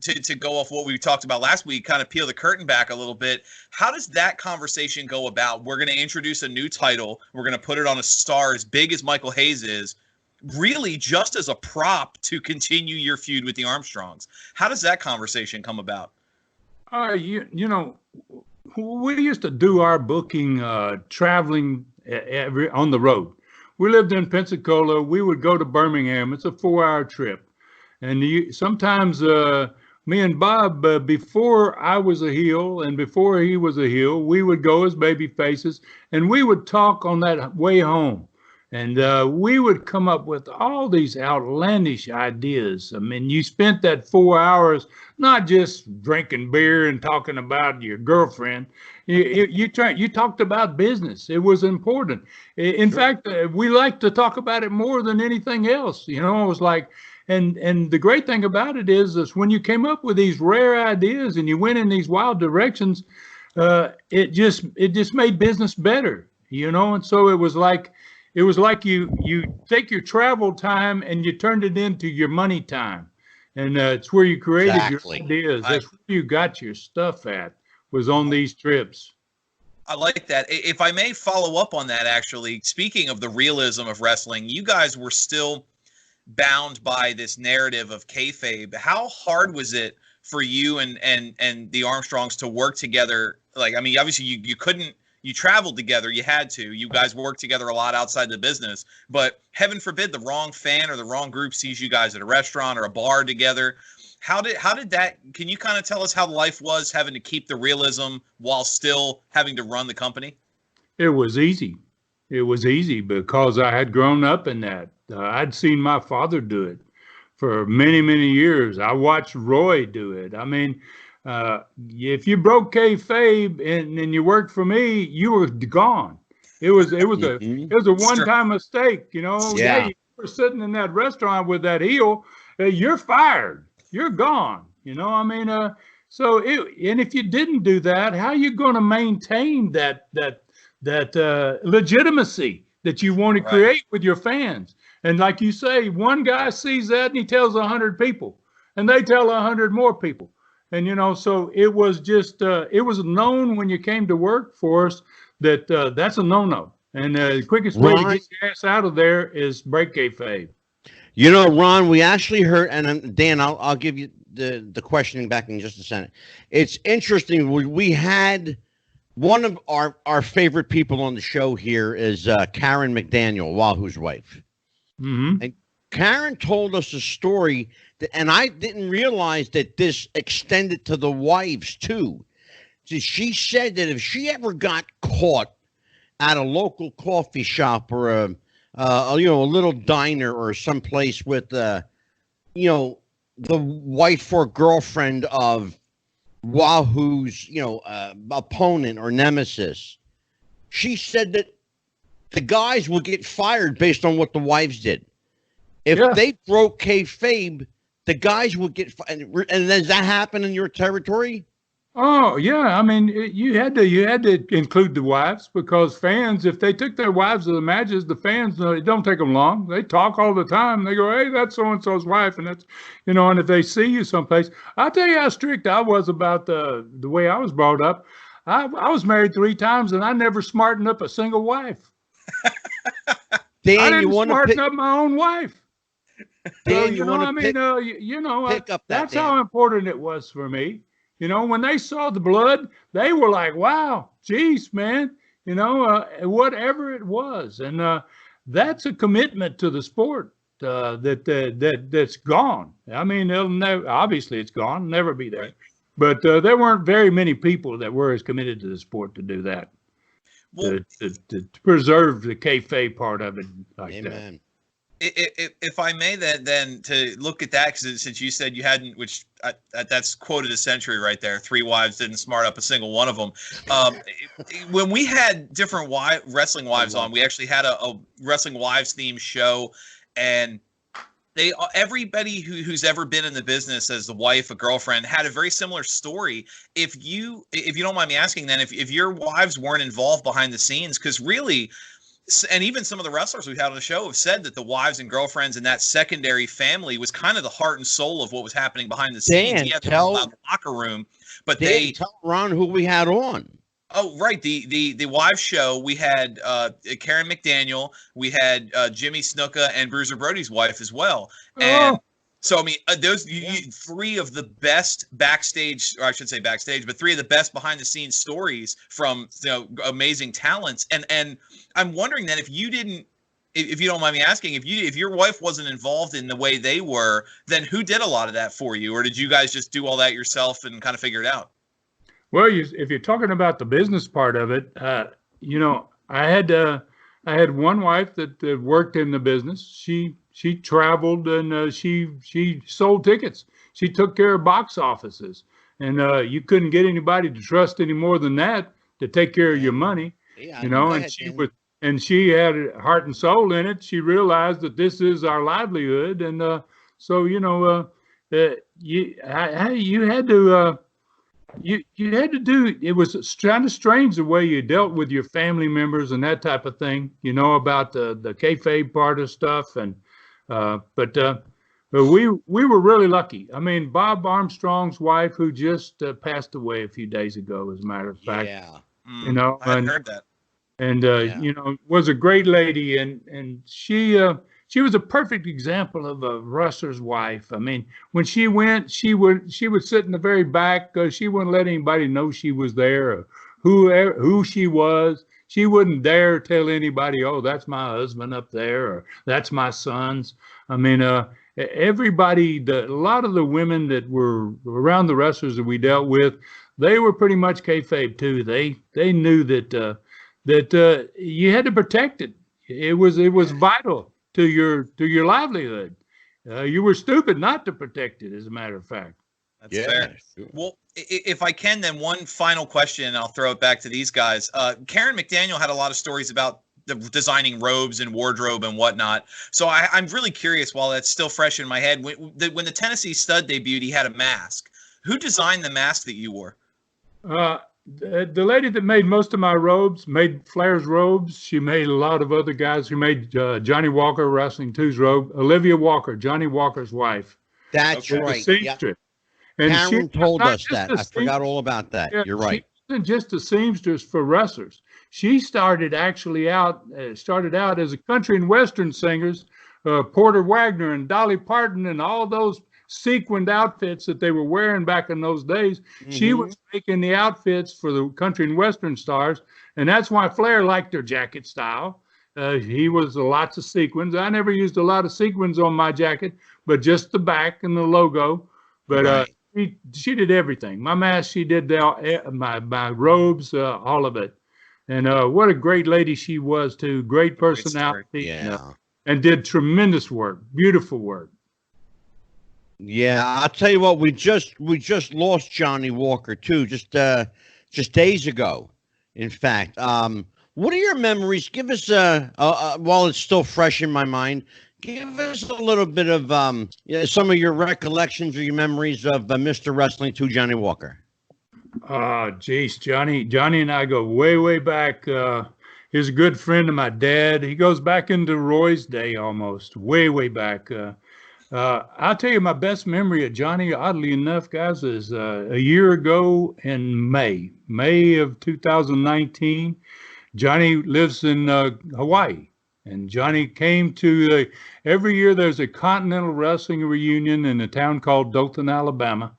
Speaker 4: to go off what we talked about last week, kind of peel the curtain back a little bit. How does that conversation go about? We're going to introduce a new title. We're going to put it on a star as big as Michael Hayes is, really just as a prop to continue your feud with the Armstrongs. How does that conversation come about?
Speaker 2: You know, we used to do our booking traveling on the road. We lived in Pensacola. We would go to Birmingham. It's a 4-hour trip. And sometimes me and Bob, before I was a heel and before he was a heel, we would go as baby faces and we would talk on that way home. And we would come up with all these outlandish ideas. I mean, you spent that 4 hours not just drinking beer and talking about your girlfriend. You talked about business. It was important. In fact, we like to talk about it more than anything else. You know, it was like, and the great thing about it is when you came up with these rare ideas and you went in these wild directions, it just made business better. You know, and so it was like you take your travel time and you turned it into your money time. And it's where you created your ideas. That's where you got your stuff at, was on these trips.
Speaker 4: I like that. If I may follow up on that, actually, speaking of the realism of wrestling, you guys were still bound by this narrative of kayfabe. How hard was it for you and the Armstrongs to work together? Like, I mean, obviously you couldn't. You traveled together. You had to. You guys worked together a lot outside the business. But heaven forbid the wrong fan or the wrong group sees you guys at a restaurant or a bar together. How did that? Can you kind of tell us how life was having to keep the realism while still having to run the company?
Speaker 2: It was easy. It was easy because I had grown up in that. I'd seen my father do it for many, many years. I watched Roy do it. I mean, if you broke kayfabe and you worked for me, you were gone. It was a one-time mistake, you know.
Speaker 1: Yeah.
Speaker 2: You were sitting in that restaurant with that heel, you're fired. You're gone. You know, I mean, and if you didn't do that, how are you going to maintain that legitimacy that you want to create with your fans? And like you say, one guy sees that and he tells 100 people, and they tell 100 more people. And, you know, so it was just, it was known when you came to work for us that that's a no-no. And the quickest way to get your ass out of there is break kayfabe.
Speaker 1: You know, Ron, we actually heard, and Dan, I'll give you the questioning back in just a second. It's interesting. We had one of our favorite people on the show here is Karen McDaniel, Wahoo's wife.
Speaker 2: Mm-hmm.
Speaker 1: And Karen told us a story and I didn't realize that this extended to the wives too. So she said that if she ever got caught at a local coffee shop or a little diner or someplace with the wife or girlfriend of Wahoo's opponent or nemesis, she said that the guys would get fired based on what the wives did. If they broke kayfabe, the guys would get fired. And does that happen in your territory?
Speaker 2: Oh yeah, I mean you had to include the wives, because fans, if they took their wives to the matches, the fans, it don't take them long. They talk all the time. They go, hey, that's so and so's wife, and that's, and if they see you someplace, I'll tell you how strict I was about the way I was brought up. I was married 3 times, and I never smartened up a single wife.
Speaker 1: Dan,
Speaker 2: I didn't smarten up my own wife.
Speaker 1: Dan,
Speaker 2: pick up that's how important it was for me. When they saw the blood, they were like, wow, geez, man, whatever it was. And that's a commitment to the sport that's gone. I mean, obviously it's gone, never be there. But there weren't very many people that were as committed to the sport to do that, to preserve the kayfabe part of it like
Speaker 1: Amen.
Speaker 2: that.
Speaker 4: If I may, then to look at that, since you said you hadn't, which that's quoted a century right there. 3 wives didn't smart up a single one of them. When we had different wrestling wives on, we actually had a wrestling wives themed show, and everybody who's ever been in the business as the wife, a girlfriend, had a very similar story. If you don't mind me asking, then if your wives weren't involved behind the scenes, because really, And even some of the wrestlers we've had on the show have said that the wives and girlfriends and that secondary family was kind of the heart and soul of what was happening behind the scenes.
Speaker 1: Dan,
Speaker 4: He had to run out of the locker room, but
Speaker 1: Dan, tell Ron who we had on.
Speaker 4: Oh, right. The wives show, we had Karen McDaniel, we had Jimmy Snuka and Bruiser Brody's wife as well. And so, I mean, those three of the best backstage, or I should say backstage, but three of the best behind the scenes stories from, amazing talents. And I'm wondering then if you don't mind me asking, if your wife wasn't involved in the way they were, then who did a lot of that for you? Or did you guys just do all that yourself and kind of figure it out?
Speaker 2: Well, if you're talking about the business part of it, I had one wife that worked in the business. She traveled and she sold tickets. She took care of box offices, and you couldn't get anybody to trust any more than that to take care of your money. Yeah, and she had heart and soul in it. She realized that this is our livelihood, and so you had to. You had to do, it was kind of strange the way you dealt with your family members and that type of thing, about the kayfabe part of stuff. And, but we were really lucky. I mean, Bob Armstrong's wife, who just passed away a few days ago, as a matter of fact,
Speaker 4: I heard that.
Speaker 2: And, was a great lady. And she was a perfect example of a wrestler's wife. I mean, when she went, she would sit in the very back. She wouldn't let anybody know she was there or who she was. She wouldn't dare tell anybody, "Oh, that's my husband up there," or "That's my sons." I mean, everybody, a lot of the women that were around the wrestlers that we dealt with, they were pretty much kayfabe too. They knew that you had to protect it. It was vital to your livelihood. You were stupid not to protect it, as a matter of fact.
Speaker 4: That's fair. Sure. Well, if I can, then one final question, and I'll throw it back to these guys. Karen McDaniel had a lot of stories about designing robes and wardrobe and whatnot. So I'm really curious, while that's still fresh in my head, when the Tennessee Stud debuted, he had a mask. Who designed the mask that you wore?
Speaker 2: The lady that made most of my robes made Flair's robes. She made a lot of other guys who made Johnny Walker Wrestling 2's robe. Olivia Walker, Johnny Walker's wife.
Speaker 1: That's right.
Speaker 2: Seamstress. And
Speaker 1: Karen told us that. I forgot all about that. Yeah, you're right.
Speaker 2: She wasn't just a seamstress for wrestlers. She started out as a country and western singers, Porter Wagner and Dolly Parton and all those sequined outfits that they were wearing back in those days. Mm-hmm. She was making the outfits for the country and western stars, and that's why Flair liked their jacket style. He was lots of sequins. I never used a lot of sequins on my jacket, but just the back and the logo. But she did everything. My mask, she did my robes, all of it. And what a great lady she was too. Great personality. And did tremendous work. Beautiful work.
Speaker 1: Yeah, I'll tell you what, we just lost Johnny Walker too, just days ago. In fact, what are your memories? Give us while it's still fresh in my mind, give us a little bit of some of your recollections or your memories of Mr. Wrestling 2 Johnny Walker.
Speaker 2: Geez, Johnny and I go way back. He's a good friend of my dad. He goes back into Roy's day almost, way back. I'll tell you my best memory of Johnny, oddly enough, guys, is a year ago in May of 2019. Johnny lives in Hawaii, and Johnny came to every year there's a Continental Wrestling reunion in a town called Dothan, Alabama,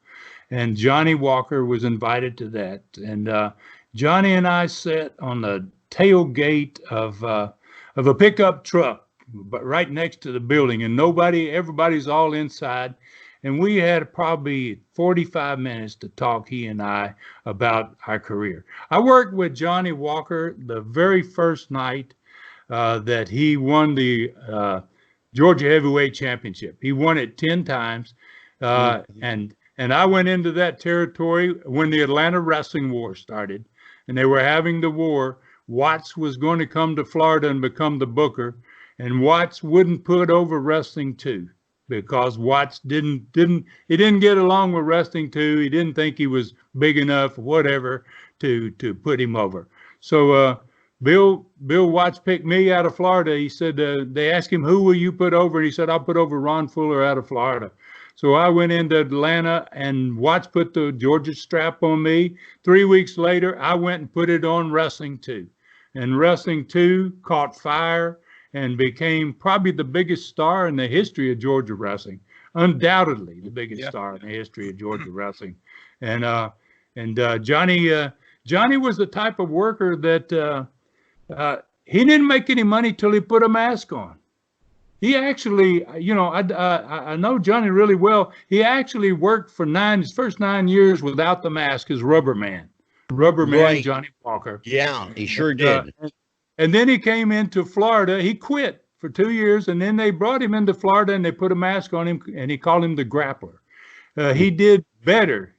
Speaker 2: and Johnny Walker was invited to that. And Johnny and I sat on the tailgate of a pickup truck, but right next to the building, and everybody's all inside. And we had probably 45 minutes to talk, he and I, about our career. I worked with Johnny Walker the very first night that he won the Georgia Heavyweight Championship. He won it 10 times. And I went into that territory when the Atlanta Wrestling War started, and they were having the war. Watts was going to come to Florida and become the booker. And Watts wouldn't put over Wrestling 2 because Watts didn't get along with Wrestling 2. He didn't think he was big enough, whatever, to put him over. So Bill Watts picked me out of Florida. He said, they asked him, who will you put over? And he said, I'll put over Ron Fuller out of Florida. So I went into Atlanta, and Watts put the Georgia strap on me. 3 weeks later, I went and put it on Wrestling 2. And Wrestling 2 caught fire and became probably the biggest star in the history of Georgia wrestling. Undoubtedly the biggest star in the history of Georgia wrestling. And Johnny was the type of worker that he didn't make any money till he put a mask on. He actually, I know Johnny really well. He actually worked for his first 9 years without the mask as Rubber Man.
Speaker 1: Right.
Speaker 2: Johnny Walker.
Speaker 1: Yeah, he sure did.
Speaker 2: And then he came into Florida. He quit for 2 years, and then they brought him into Florida, and they put a mask on him, and he called him the Grappler. He did better.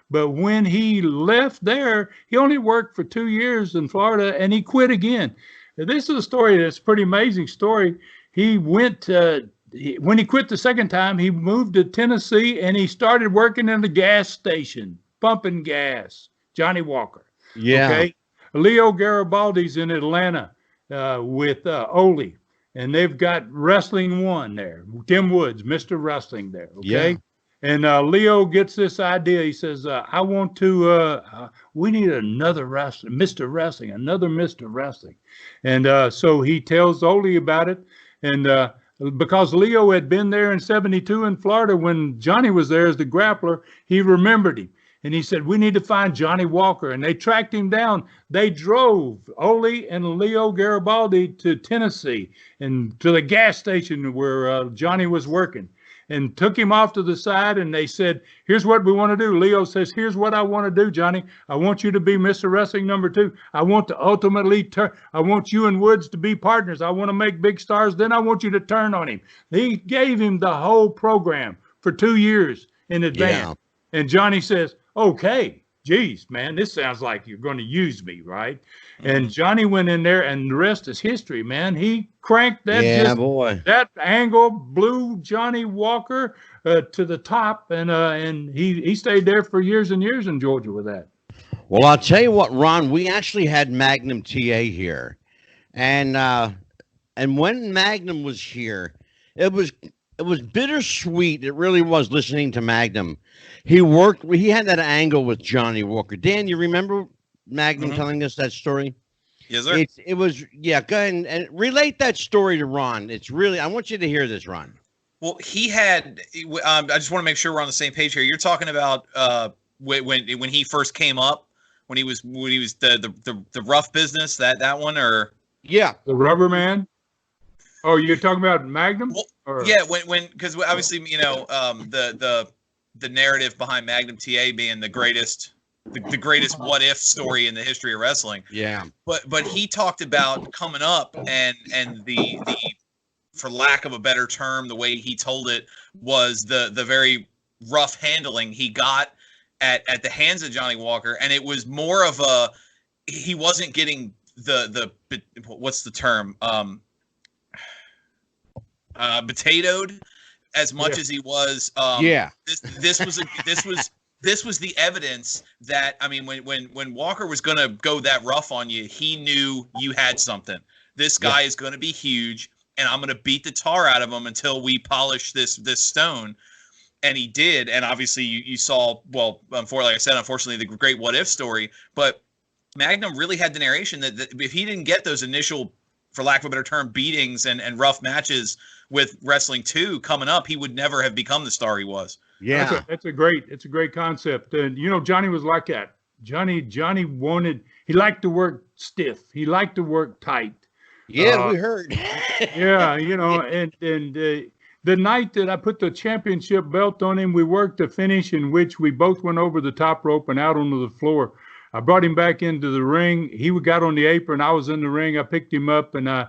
Speaker 2: But when he left there, he only worked for 2 years in Florida, and he quit again. Now, this is a story that's a pretty amazing story. He went when he quit the second time, he moved to Tennessee, and he started working in the gas station, pumping gas. Johnny Walker.
Speaker 1: Yeah.
Speaker 2: Okay. Leo Garibaldi's in Atlanta with Ole, and they've got Wrestling 1 there. Tim Woods, Mr. Wrestling there. Okay.
Speaker 1: Yeah.
Speaker 2: And Leo gets this idea. He says, I want to, we need another wrestler, Mr. Wrestling, another Mr. Wrestling. And so he tells Ole about it. And because Leo had been there in 72 in Florida when Johnny was there as the Grappler, he remembered him. And he said, we need to find Johnny Walker. And they tracked him down. They drove Ole and Leo Garibaldi to Tennessee and to the gas station where Johnny was working, and took him off to the side. And they said, here's what we want to do. Leo says, here's what I want to do, Johnny. I want you to be Mr. Wrestling #2. I want to ultimately I want you and Woods to be partners. I want to make big stars. Then I want you to turn on him. He gave him the whole program for 2 years in advance. Yeah. And Johnny says, okay, geez, man, this sounds like you're going to use me, right? And Johnny went in there, and the rest is history, man. He cranked that.
Speaker 1: Yeah, boy.
Speaker 2: That angle blew Johnny Walker to the top, and he stayed there for years and years in Georgia with that.
Speaker 1: Well, I'll tell you what, Ron, we actually had Magnum TA here, and when Magnum was here, it was bittersweet. It really was, listening to Magnum. He had that angle with Johnny Walker. Dan, you remember Magnum telling us that story?
Speaker 4: Yes, sir.
Speaker 1: It was, yeah, go ahead and relate that story to Ron. It's really, I want you to hear this, Ron.
Speaker 4: Well, he had, I just want to make sure we're on the same page here. You're talking about when he first came up, when he was the rough business, that one, or?
Speaker 1: Yeah.
Speaker 2: The Rubber Man? Oh, you're talking about Magnum?
Speaker 4: Well, yeah, because obviously, the narrative behind Magnum TA being the greatest what if story in the history of wrestling.
Speaker 1: Yeah.
Speaker 4: But he talked about coming up and the for lack of a better term, the way he told it was the very rough handling he got at the hands of Johnny Walker, and it was more of he wasn't getting the what's the term? Potatoed as much as he was. This was the evidence that, I mean, when Walker was going to go that rough on you, he knew you had something. This guy is going to be huge, and I'm going to beat the tar out of him until we polish this stone. And he did. And obviously you saw, well, like I said, unfortunately, the great what if story, but Magnum really had the narration that if he didn't get those initial, for lack of a better term, beatings and rough matches with Wrestling 2 coming up, he would never have become the star he was.
Speaker 2: Yeah, it's a great concept. And Johnny was like that. Johnny he liked to work stiff. He liked to work tight.
Speaker 1: Yeah, we heard.
Speaker 2: Yeah, and the night that I put the championship belt on him, we worked a finish in which we both went over the top rope and out onto the floor. I brought him back into the ring. He got on the apron. I was in the ring. I picked him up, and I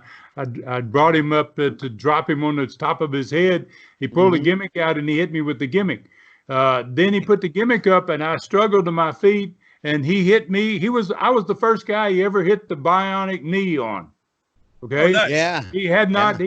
Speaker 2: brought him up to drop him on the top of his head. He pulled a gimmick out, and he hit me with the gimmick. Then he put the gimmick up, and I struggled to my feet, and he hit me. I was the first guy he ever hit the bionic knee on. Okay.
Speaker 4: Oh, nice.
Speaker 1: Yeah.
Speaker 2: He had not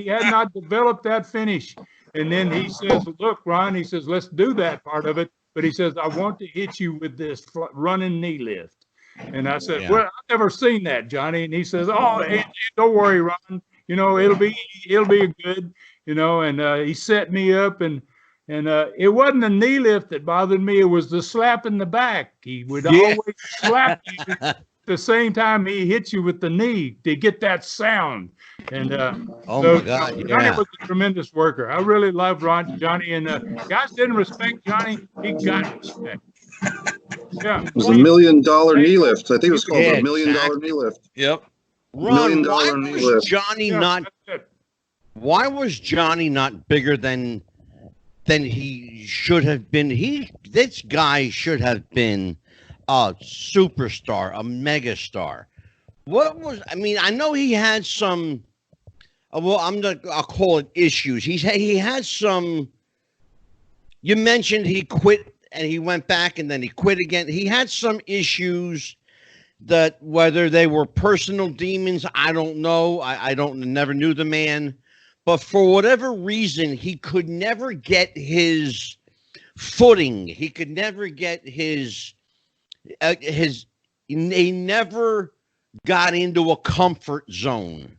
Speaker 2: developed that finish. And then he says, look, Ron, he says, let's do that part of it. But he says, I want to hit you with this running knee lift. And I said,
Speaker 1: Yeah.
Speaker 2: well, I've never seen that, Johnny. And he says, oh, hey, don't worry, Ron. You know, it'll be good, you know. And he set me up, and it wasn't the knee lift that bothered me. It was the slap in the back. He would always slap you at the same time he hit you with the knee to get that sound. And
Speaker 1: Oh
Speaker 2: so,
Speaker 1: my God,
Speaker 2: Johnny
Speaker 1: yeah.
Speaker 2: was a tremendous worker. I really loved Johnny, and guys didn't respect Johnny. He got respect. Yeah.
Speaker 3: It was $1 million knee lift. I think it was called
Speaker 1: Yeah,
Speaker 3: a $1 million
Speaker 1: exactly.
Speaker 3: knee lift.
Speaker 4: Yep.
Speaker 1: Ron,
Speaker 3: $1
Speaker 1: why
Speaker 3: million knee
Speaker 1: was
Speaker 3: lift.
Speaker 1: Johnny
Speaker 2: Yeah,
Speaker 1: not?
Speaker 2: that's it.
Speaker 1: Why was Johnny not bigger than he should have been? This guy should have been a superstar, a megastar. What was? I mean, I know he had some. Well, I'll call it issues. He had some. You mentioned he quit and he went back and then he quit again. He had some issues that whether they were personal demons, I don't know. I never knew the man, but for whatever reason, he could never get his footing. He could never get his. He never got into a comfort zone.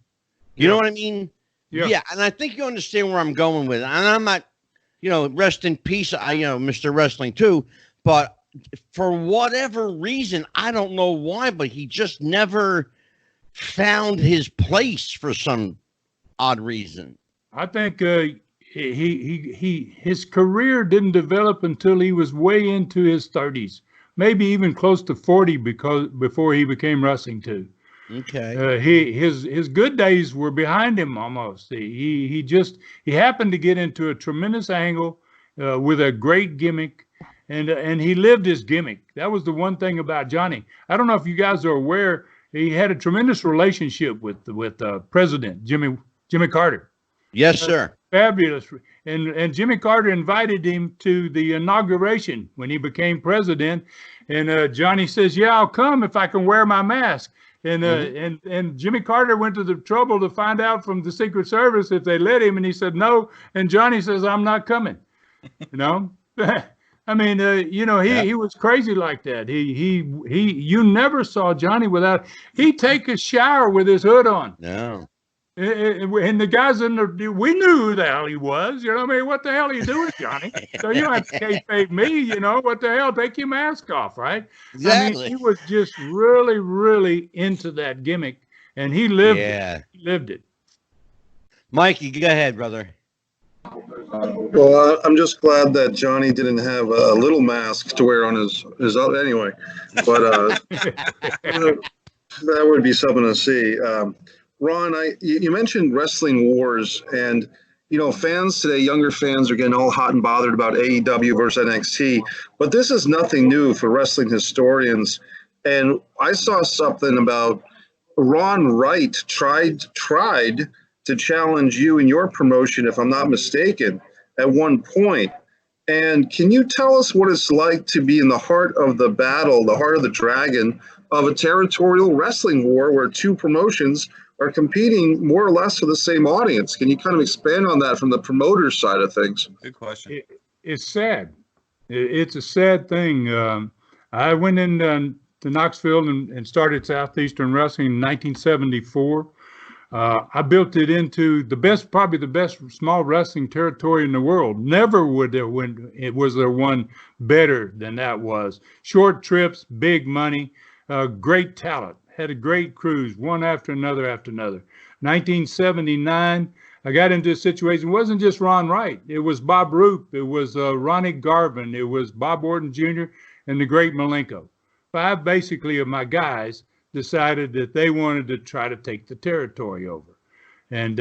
Speaker 1: You know what I mean? Yeah. And I think you understand where I'm going with it. And I'm not, rest in peace. Mr. Wrestling too, but for whatever reason, I don't know why, but he just never found his place for some odd reason.
Speaker 2: I think his career didn't develop until he was way into his 30s, maybe even close to 40, before he became wrestling too.
Speaker 1: Okay.
Speaker 2: His good days were behind him almost. He happened to get into a tremendous angle with a great gimmick, and he lived his gimmick. That was the one thing about Johnny. I don't know if you guys are aware, he had a tremendous relationship with President Jimmy Carter.
Speaker 1: Yes, sir.
Speaker 2: Fabulous. And Jimmy Carter invited him to the inauguration when he became president. And Johnny says, yeah, I'll come if I can wear my mask. And and Jimmy Carter went to the trouble to find out from the Secret Service if they let him, and he said no. And Johnny says, I'm not coming. I mean, he was crazy like that. You never saw Johnny without. He'd take a shower with his hood on.
Speaker 1: No.
Speaker 2: And the guys we knew who the hell he was. I mean, what the hell are you doing, Johnny? So you don't have to kayfabe me, what the hell? Take your mask off, right?
Speaker 1: Exactly.
Speaker 2: I mean, he was just really, really into that gimmick, and he lived it. He lived it.
Speaker 1: Mikey, go ahead, brother.
Speaker 3: Well, I'm just glad that Johnny didn't have a little mask to wear on his anyway, but that would be something to see. Ron, you mentioned Wrestling Wars, and fans today, younger fans, are getting all hot and bothered about AEW versus NXT, but this is nothing new for wrestling historians. And I saw something about Ron Wright tried to challenge you in your promotion, if I'm not mistaken, at one point. And can you tell us what it's like to be in the heart of the battle, the heart of the dragon of a territorial wrestling war where two promotions are competing more or less for the same audience? Can you kind of expand on that from the promoter's side of things?
Speaker 4: Good question.
Speaker 2: It's sad. It's a sad thing. I went in to Knoxville and started Southeastern Wrestling in 1974. I built it into probably the best small wrestling territory in the world. Never was there one better than that was. Short trips, big money, great talent. Had a great cruise, one after another after another. 1979, I got into a situation. It wasn't just Ron Wright. It was Bob Roop. It was Ronnie Garvin. It was Bob Orton Jr. and the great Malenko. 5 basically of my guys decided that they wanted to try to take the territory over. And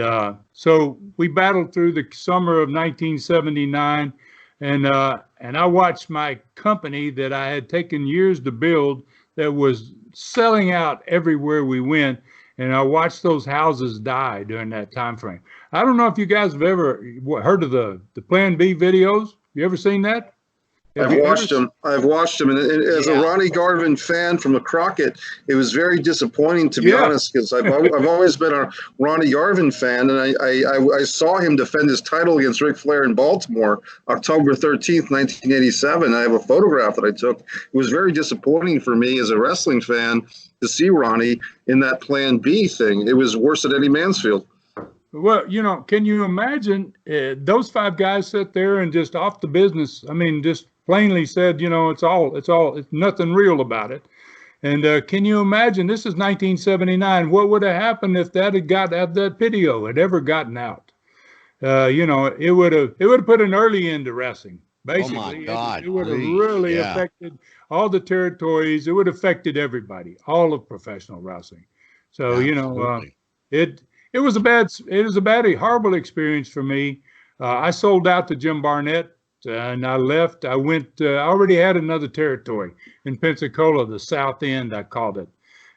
Speaker 2: so we battled through the summer of 1979. And I watched my company that I had taken years to build that was selling out everywhere we went, and I watched those houses die during that time frame. I don't know if you guys have ever heard of the Plan B videos. You ever seen that?
Speaker 3: I've watched him. And as a Ronnie Garvin fan from the Crockett, it was very disappointing, to be honest, because I've always been a Ronnie Garvin fan, and I saw him defend his title against Ric Flair in Baltimore, October 13th, 1987. I have a photograph that I took. It was very disappointing for me as a wrestling fan to see Ronnie in that Plan B thing. It was worse than Eddie Mansfield.
Speaker 2: Well, can you imagine those 5 guys sit there and just off the business? I mean, just plainly said, it's nothing real about it. And can you imagine? This is 1979. What would have happened if that video had ever gotten out? It would have put an early end to wrestling. Basically,
Speaker 1: oh my God,
Speaker 2: it would have really affected all the territories. It would have affected everybody, all of professional wrestling. So it was a horrible experience for me. I sold out to Jim Barnett, and I left. I went. I already had another territory in Pensacola, the South End, I called it,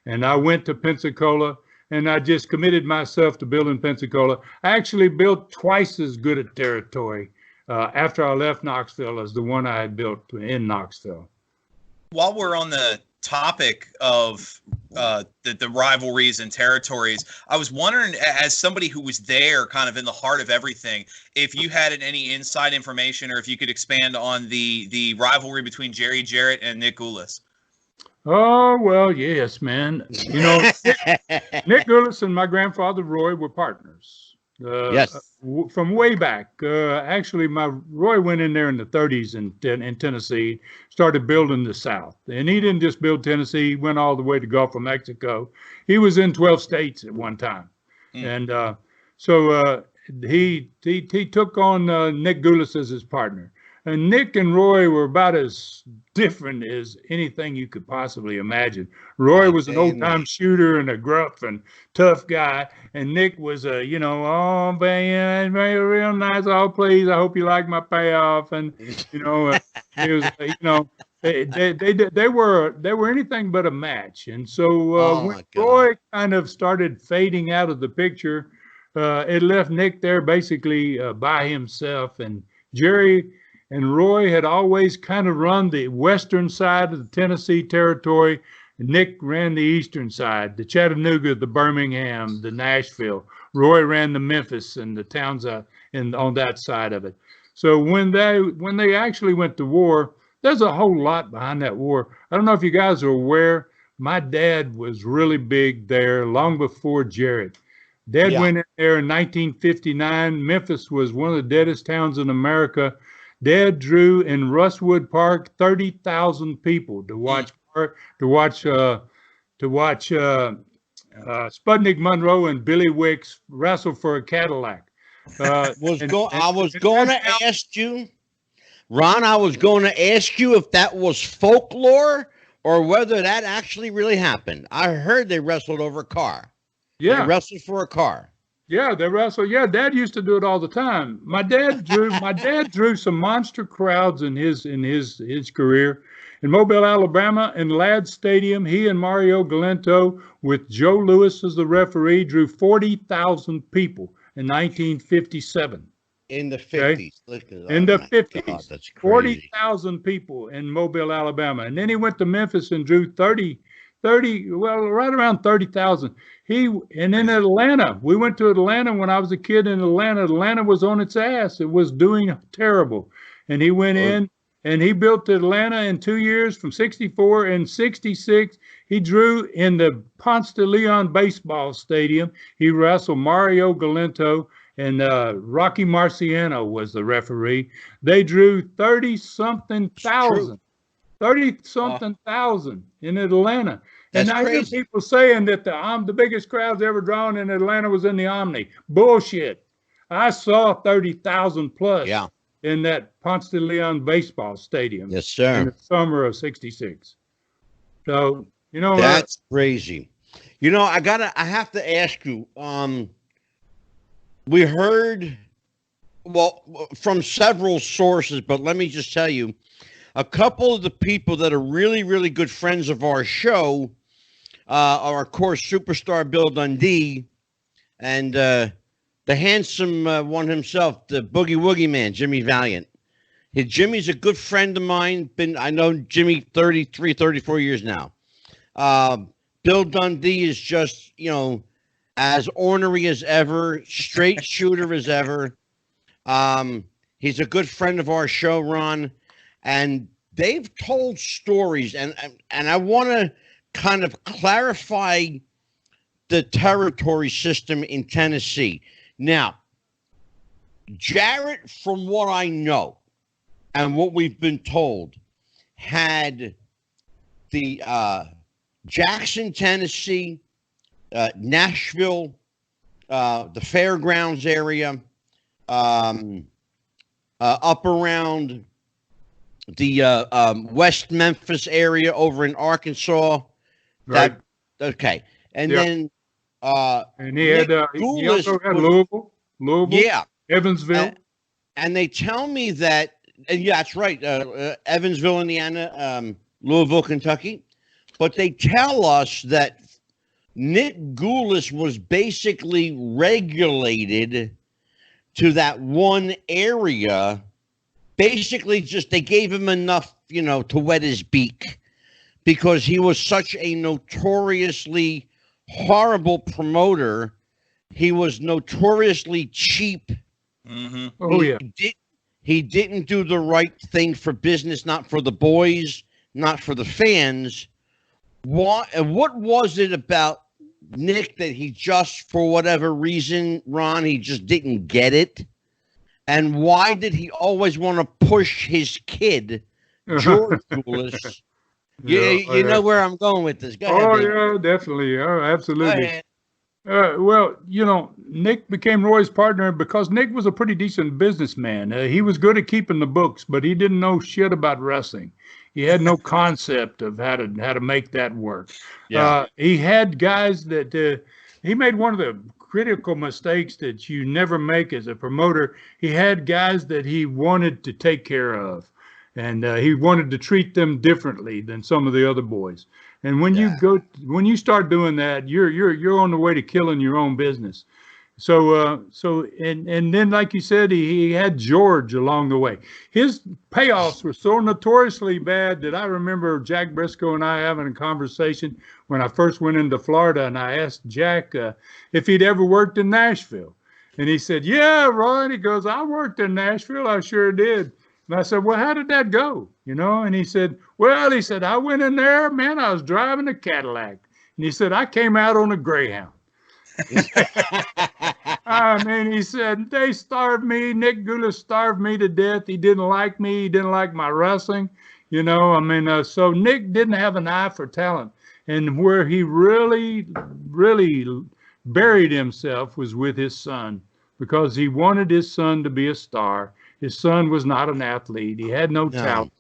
Speaker 2: and I went to Pensacola, and I just committed myself to building Pensacola. I actually built twice as good a territory after I left Knoxville as the one I had built in Knoxville.
Speaker 4: While we're on the topic of the rivalries and territories, I was wondering, as somebody who was there kind of in the heart of everything, if you had any inside information, or if you could expand on the rivalry between Jerry Jarrett and Nick Gulas.
Speaker 2: Oh, well, yes, man. Nick Gulas and my grandfather Roy were partners.
Speaker 1: Yes.
Speaker 2: From way back. Actually, my Roy went in there in the 30s in Tennessee, started building the South. And he didn't just build Tennessee, he went all the way to Gulf of Mexico. He was in 12 states at one time. And so he took on Nick Gulas as his partner. And Nick and Roy were about as different as anything you could possibly imagine. Roy was an old-time shooter and a gruff and tough guy, and Nick was a, oh man, real nice. Oh, please, I hope you like my payoff. And it was, they were anything but a match. And so when Roy kind of started fading out of the picture, it left Nick there basically by himself, and Jerry and Roy had always kind of run the western side of the Tennessee territory. Nick ran the eastern side, the Chattanooga, the Birmingham, the Nashville. Roy ran the Memphis and the towns on that side of it. So when they actually went to war, there's a whole lot behind that war. I don't know if you guys are aware, my dad was really big there long before Jarrett. Dad went in there in 1959. Memphis was one of the deadest towns in America. Dad drew in Russwood Park 30,000 people to watch Sputnik Monroe and Billy Wicks wrestle for a Cadillac.
Speaker 1: I was going to ask you, Ron. I was going to ask you if that was folklore or whether that actually really happened. I heard they wrestled over a car. Yeah, they wrestled for a car.
Speaker 2: Yeah, they wrestle. Yeah, Dad used to do it all the time. My dad drew some monster crowds in his career. In Mobile, Alabama, in Ladd Stadium, he and Mario Galento, with Joe Louis as the referee, drew 40,000 people in 1957.
Speaker 1: In the 50s.
Speaker 2: Okay? In the 50s. God, that's crazy. 40,000 people in Mobile, Alabama. And then he went to Memphis and drew right around 30,000. And in Atlanta, we went to Atlanta when I was a kid in Atlanta. Atlanta was on its ass. It was doing terrible. And he went in and he built Atlanta in 2 years, from 64 and 66. He drew in the Ponce de Leon baseball stadium. He wrestled Mario Galento, and Rocky Marciano was the referee. They drew 30-something thousand in Atlanta.
Speaker 1: That's
Speaker 2: and I hear
Speaker 1: crazy.
Speaker 2: people saying that the biggest crowds ever drawn in Atlanta was in the Omni. Bullshit. I saw 30,000 plus in that Ponce de Leon baseball stadium.
Speaker 1: Yes, sir.
Speaker 2: In the summer of '66. So,
Speaker 1: that's crazy. I have to ask you, we heard, from several sources, but let me just tell you, a couple of the people that are really, really good friends of our show are, of course, Superstar Bill Dundee and the handsome one himself, the Boogie Woogie Man, Jimmy Valiant. Jimmy's a good friend of mine. I know Jimmy 33, 34 years now. Bill Dundee is just, as ornery as ever, straight shooter as ever. He's a good friend of our show, Ron, and they've told stories, and I want to kind of clarify the territory system in Tennessee. Now, Jarrett, from what I know and what we've been told, had the Jackson, Tennessee, Nashville, the fairgrounds area, up around the West Memphis area over in Arkansas.
Speaker 2: Right.
Speaker 1: Okay. And
Speaker 2: Yep.
Speaker 1: then
Speaker 2: And he had he also had Louisville,
Speaker 1: yeah,
Speaker 2: Evansville.
Speaker 1: and they tell me that, and yeah, that's right, Evansville, Indiana, Louisville, Kentucky. But they tell us that Nick Goulis was basically regulated to that one area. Basically, just they gave him enough, to wet his beak, because he was such a notoriously horrible promoter. He was notoriously cheap.
Speaker 4: Mm-hmm.
Speaker 2: Oh, yeah.
Speaker 1: He didn't do the right thing for business, not for the boys, not for the fans. What was it about Nick that he just, for whatever reason, Ron, he just didn't get it? And why did he always want to push his kid, George Goulis? You know where I'm going with this. Go ahead, baby.
Speaker 2: Yeah, definitely. Oh, absolutely. Well, Nick became Roy's partner because Nick was a pretty decent businessman. He was good at keeping the books, but he didn't know shit about wrestling. He had no concept of how to make that work.
Speaker 1: Yeah.
Speaker 2: He had guys that he made one of the critical mistakes that you never make as a promoter. He had guys that he wanted to take care of, and he wanted to treat them differently than some of the other boys. And when you start doing that, you're on the way to killing your own business. So and then, like you said, he had George along the way. His payoffs were so notoriously bad that I remember Jack Briscoe and I having a conversation when I first went into Florida, and I asked Jack if he'd ever worked in Nashville. And he said, "Yeah, Ron." He goes, "I worked in Nashville. I sure did." And I said, "Well, how did that go?" And he said, "Well," he said, "I went in there, man, I was driving a Cadillac." And he said, "I came out on a Greyhound." I mean, he said, "They starved me. Nick Goulis starved me to death. He didn't like me. He didn't like my wrestling." So Nick didn't have an eye for talent. And where he really, really buried himself was with his son, because he wanted his son to be a star. His son was not an athlete. He had no talent.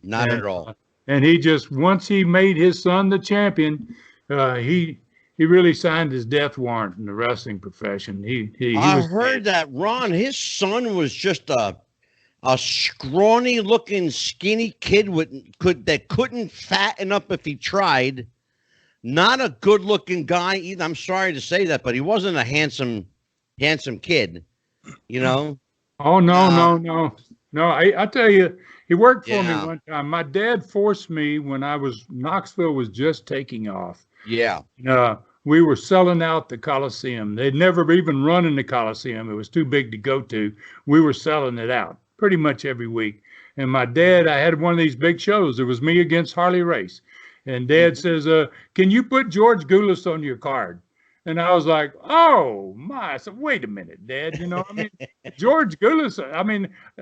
Speaker 1: Not at all.
Speaker 2: And he just, once he made his son the champion, he really signed his death warrant in the wrestling profession.
Speaker 1: I heard that, Ron. His son was just a scrawny-looking, skinny kid that couldn't fatten up if he tried. Not a good-looking guy either. I'm sorry to say that, but he wasn't a handsome kid.
Speaker 2: Oh, no. I tell you, he worked for me one time. My dad forced me when Knoxville was just taking off.
Speaker 1: Yeah.
Speaker 2: We were selling out the Coliseum. They'd never even run in the Coliseum. It was too big to go to. We were selling it out pretty much every week. And my dad, I had one of these big shows. It was me against Harley Race. And Dad says, "Can you put George Goulis on your card?" And I was like, "Oh, my." I said, "Wait a minute, Dad. George Goulis,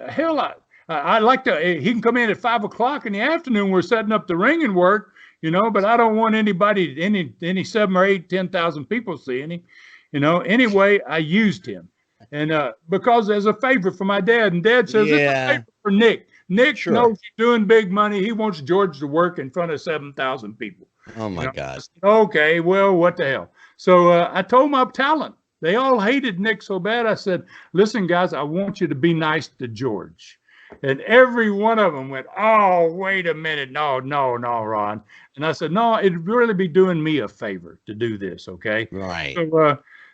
Speaker 2: hell, I like to, he can come in at 5 o'clock in the afternoon. We're setting up the ring and work, but I don't want anybody, any 7 or 8, 10,000 people seeing him, Anyway, I used him. And because as a favor for my dad, and Dad says, "It's a favor for Nick. Nick knows you're doing big money. He wants George to work in front of 7,000 people."
Speaker 1: Oh, my God.
Speaker 2: Said, "Okay, well, what the hell?" So I told my talent. They all hated Nick so bad. I said, "Listen, guys, I want you to be nice to George." And every one of them went, "Oh, wait a minute. No, Ron." And I said, "No, it'd really be doing me a favor to do this, okay?"
Speaker 1: Right.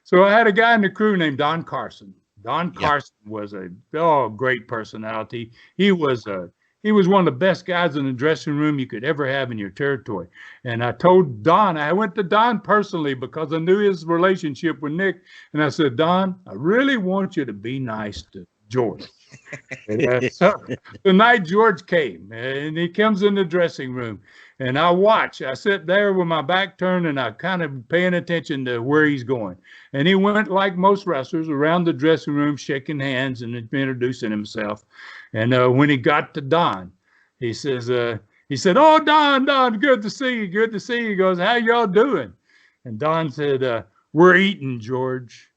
Speaker 2: So I had a guy in the crew named Don Carson. Don
Speaker 1: Yeah.
Speaker 2: Carson was a great personality. He was one of the best guys in the dressing room you could ever have in your territory. And I told Don, I went to Don personally because I knew his relationship with Nick, and I said, Don, I really want you to be nice to George. So the night George came, and he comes in the dressing room, and I sit there with my back turned, and I kind of paying attention to where he's going. And he went, like most wrestlers, around the dressing room, shaking hands and introducing himself. And when he got to Don, he said, "Oh, Don, good to see you. Good to see you." He goes, "How y'all doing?" And Don said, "We're eating, George."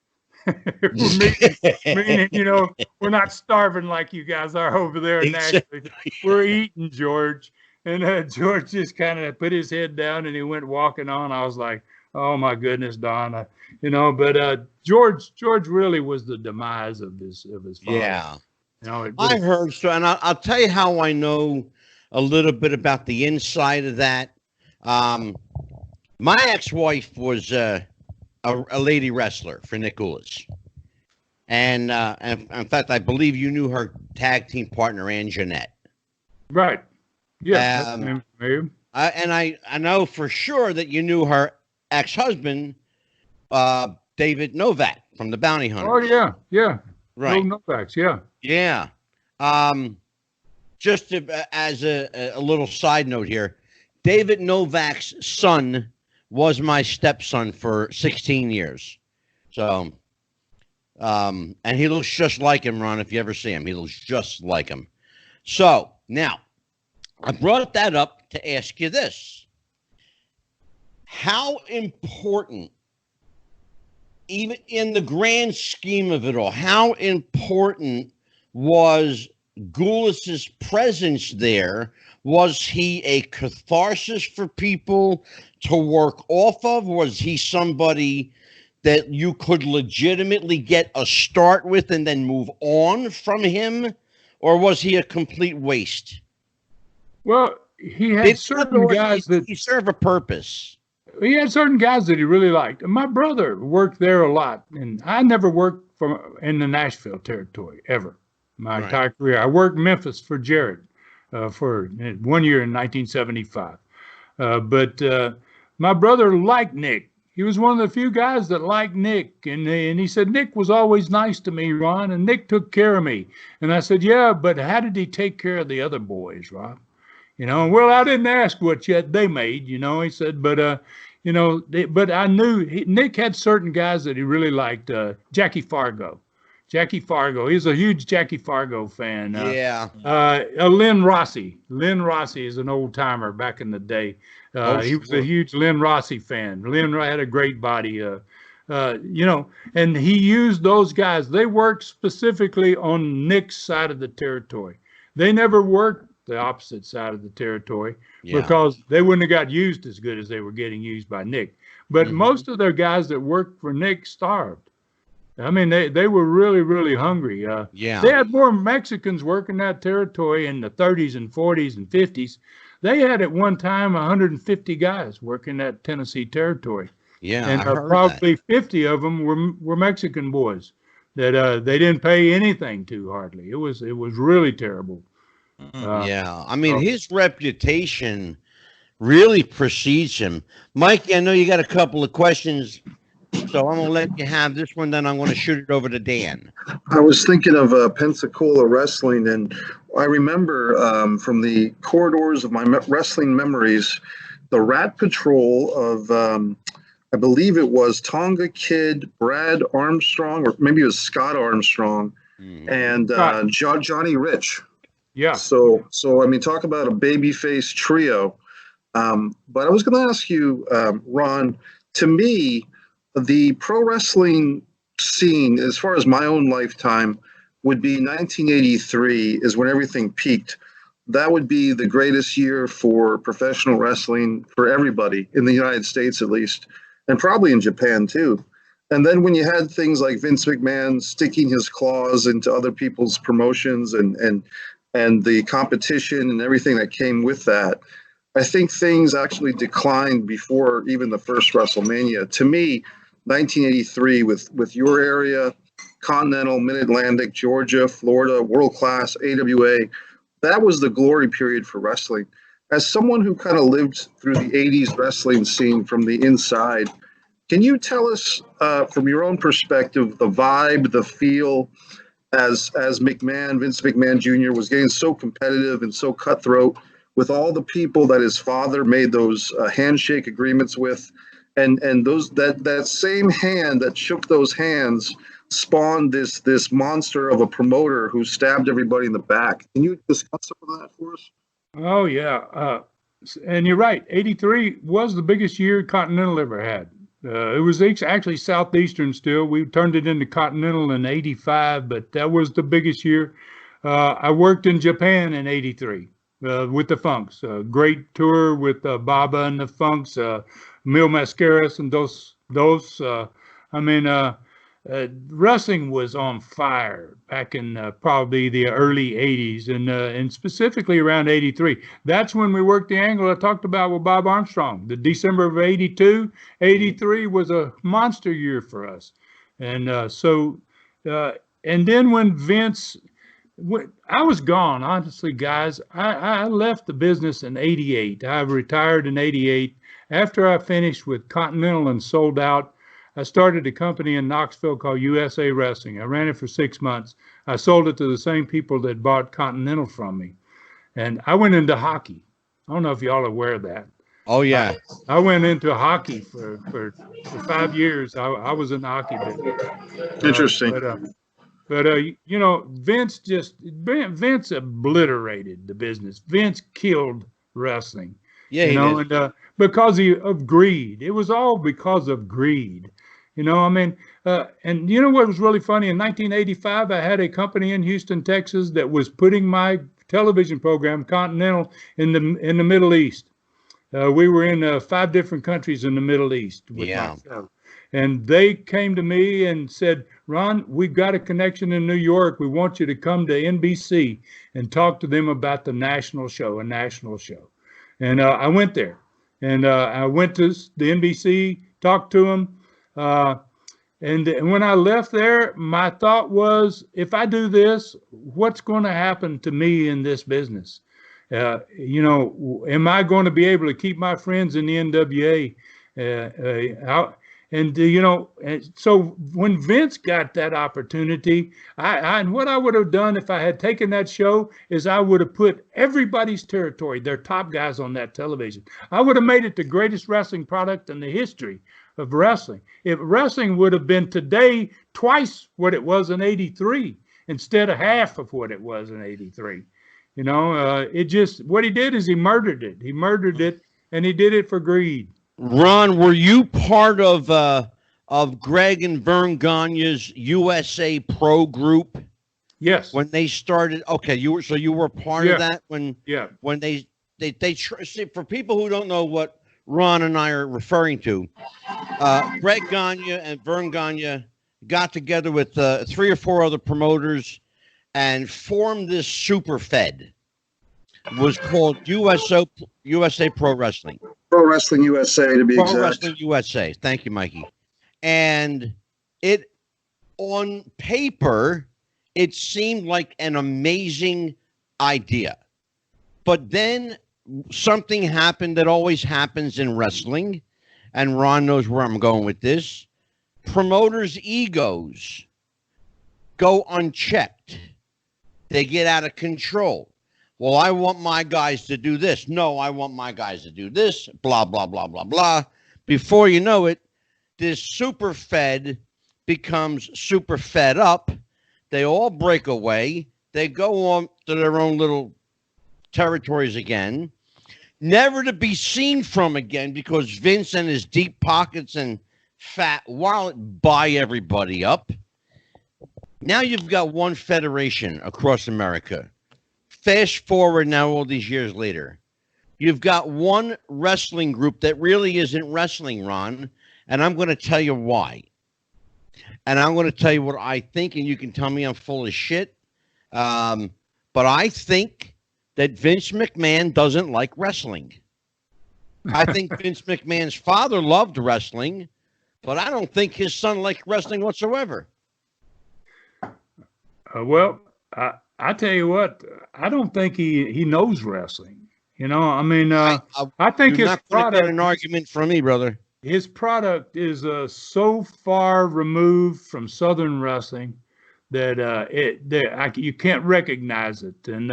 Speaker 2: meaning, we're not starving like you guys are over there in Nashville. We're eating, George. And George just kind of put his head down and he went walking on. I was like, oh my goodness, Don. But George really was the demise of his father.
Speaker 1: Yeah.
Speaker 2: I
Speaker 1: heard so, and I'll tell you how I know a little bit about the inside of that. My ex-wife was a lady wrestler for Nick Ulis. And in fact, I believe you knew her tag team partner, Ann Jeanette.
Speaker 2: Right. Yeah.
Speaker 1: I know for sure that you knew her ex-husband, David Novak from the Bounty Hunters.
Speaker 2: Oh, yeah. Yeah.
Speaker 1: Right.
Speaker 2: Novaks, yeah.
Speaker 1: Yeah. Just as a little side note here, David Novak's son was my stepson for 16 years. So, and he looks just like him, Ron, if you ever see him. He looks just like him. So, now, I brought that up to ask you this. How important, even in the grand scheme of it all, how important was Gulis's presence there? Was he a catharsis for people to work off of? Was he somebody that you could legitimately get a start with and then move on from him? Or was he a complete waste?
Speaker 2: Well, he had certain guys that...
Speaker 1: He served a purpose.
Speaker 2: He had certain guys that he really liked. My brother worked there a lot, and I never worked in the Nashville territory, ever, my entire career. I worked Memphis for Jared for 1 year in 1975. But my brother liked Nick. He was one of the few guys that liked Nick. And he said, Nick was always nice to me, Ron, and Nick took care of me. And I said, yeah, but how did he take care of the other boys, Rob? Well, I didn't ask what yet they made, he said, but, but I knew Nick had certain guys that he really liked. Jackie Fargo. He's a huge Jackie Fargo fan. Lynn Rossi. Lynn Rossi is an old timer back in the day. He was a huge Lynn Rossi fan. Lynn had a great body, and he used those guys. They worked specifically on Nick's side of the territory. They never worked the opposite side of the territory because they wouldn't have got used as good as they were getting used by Nick. But most of their guys that worked for Nick starved. I mean, they were really, really hungry. They had more Mexicans working that territory in the 30s and 40s and 50s. They had at one time 150 guys working that Tennessee territory.
Speaker 1: Yeah,
Speaker 2: and probably 50 of them were Mexican boys that they didn't pay anything to hardly. It was really terrible.
Speaker 1: I mean, his reputation really precedes him. Mike, I know you got a couple of questions, so I'm going to let you have this one, then I'm going to shoot it over to Dan.
Speaker 3: I was thinking of Pensacola wrestling, and I remember from the corridors of my wrestling memories, the Rat Patrol of, I believe it was Tonga Kid, Brad Armstrong, or maybe it was Scott Armstrong, and Johnny Rich.
Speaker 2: Yeah.
Speaker 3: So I mean, talk about a babyface trio. But I was going to ask you, Ron, to me, the pro wrestling scene, as far as my own lifetime, would be 1983 is when everything peaked. That would be the greatest year for professional wrestling for everybody in the United States, at least, and probably in Japan too. And then when you had things like Vince McMahon sticking his claws into other people's promotions and the competition and everything that came with that, I think things actually declined before even the first WrestleMania. To me, 1983 with your area, Continental, Mid-Atlantic, Georgia, Florida, World Class, AWA. That was the glory period for wrestling. As someone who kind of lived through the 80s wrestling scene from the inside, can you tell us from your own perspective, the vibe, the feel, as Vince McMahon Jr. was getting so competitive and so cutthroat with all the people that his father made those handshake agreements with, and those that same hand that shook those hands spawned this monster of a promoter who stabbed everybody in the back. Can you discuss some of that for us?
Speaker 2: Oh yeah, and you're right. '83 was the biggest year Continental ever had. It was actually Southeastern still. We turned it into Continental in '85, but that was the biggest year. I worked in Japan in '83 with the Funks. Great tour with Baba and the Funks, Mil Mascaras and those. Wrestling was on fire back in probably the early '80s, and specifically around '83. That's when we worked the angle I talked about with Bob Armstrong. The December of '82, '83 was a monster year for us, and and then when Vince, I was gone, honestly, guys. I left the business in '88. I retired in '88 after I finished with Continental and sold out. I started a company in Knoxville called USA Wrestling. I ran it for 6 months. I sold it to the same people that bought Continental from me. And I went into hockey. I don't know if y'all are aware of that.
Speaker 1: Oh, yeah.
Speaker 2: I went into hockey for 5 years. I was in the hockey business.
Speaker 3: Interesting.
Speaker 2: Vince obliterated the business. Vince killed wrestling.
Speaker 1: Yeah,
Speaker 2: and because of greed. It was all because of greed. And you know what was really funny? In 1985, I had a company in Houston, Texas, that was putting my television program, Continental, in the Middle East. We were in 5 different countries in the Middle East with my show. And they came to me and said, Ron, we've got a connection in New York. We want you to come to NBC and talk to them about a national show. And I went there. And I went to the NBC, talked to them. And when I left there, my thought was, if I do this, what's going to happen to me in this business? Am I going to be able to keep my friends in the NWA? And so when Vince got that opportunity, and what I would have done if I had taken that show is I would have put everybody's territory, their top guys, on that television. I would have made it the greatest wrestling product in the history of wrestling. If wrestling would have been today twice what it was in '83 instead of half of what it was in '83. What he did is he murdered it. He murdered it, and he did it for greed.
Speaker 1: Ron, were you part of Greg and Vern Gagne's USA Pro group?
Speaker 2: Yes.
Speaker 1: When they started, okay, you were part of that when they see, for people who don't know what Ron and I are referring to, Greg Gagne and Vern Gagne got together with 3 or 4 other promoters and formed this super fed. It was called USA Pro Wrestling.
Speaker 3: Pro Wrestling USA, to be exact.
Speaker 1: Pro Wrestling USA. Thank you, Mikey. And it, on paper, it seemed like an amazing idea. But then something happened that always happens in wrestling, and Ron knows where I'm going with this. Promoters' egos go unchecked. They get out of control. Well, I want my guys to do this. No, I want my guys to do this. Blah, blah, blah, blah, blah. Before you know it, this super fed becomes super fed up. They all break away. They go on to their own little territories again, never to be seen from again, because Vince and his deep pockets and fat wallet buy everybody up. Now you've got one federation across America. Fast forward now, all these years later, you've got one wrestling group that really isn't wrestling, Ron, and I'm going to tell you why. And I'm going to tell you what I think, and you can tell me I'm full of shit. But I think that Vince McMahon doesn't like wrestling. I think Vince McMahon's father loved wrestling, but I don't think his son liked wrestling whatsoever.
Speaker 2: Well, I tell you what, I don't think he knows wrestling. You know, I mean, I think
Speaker 1: You're
Speaker 2: his
Speaker 1: not going to get an
Speaker 2: product
Speaker 1: argument from me, brother.
Speaker 2: his product is so far removed from Southern wrestling that you can't recognize it. And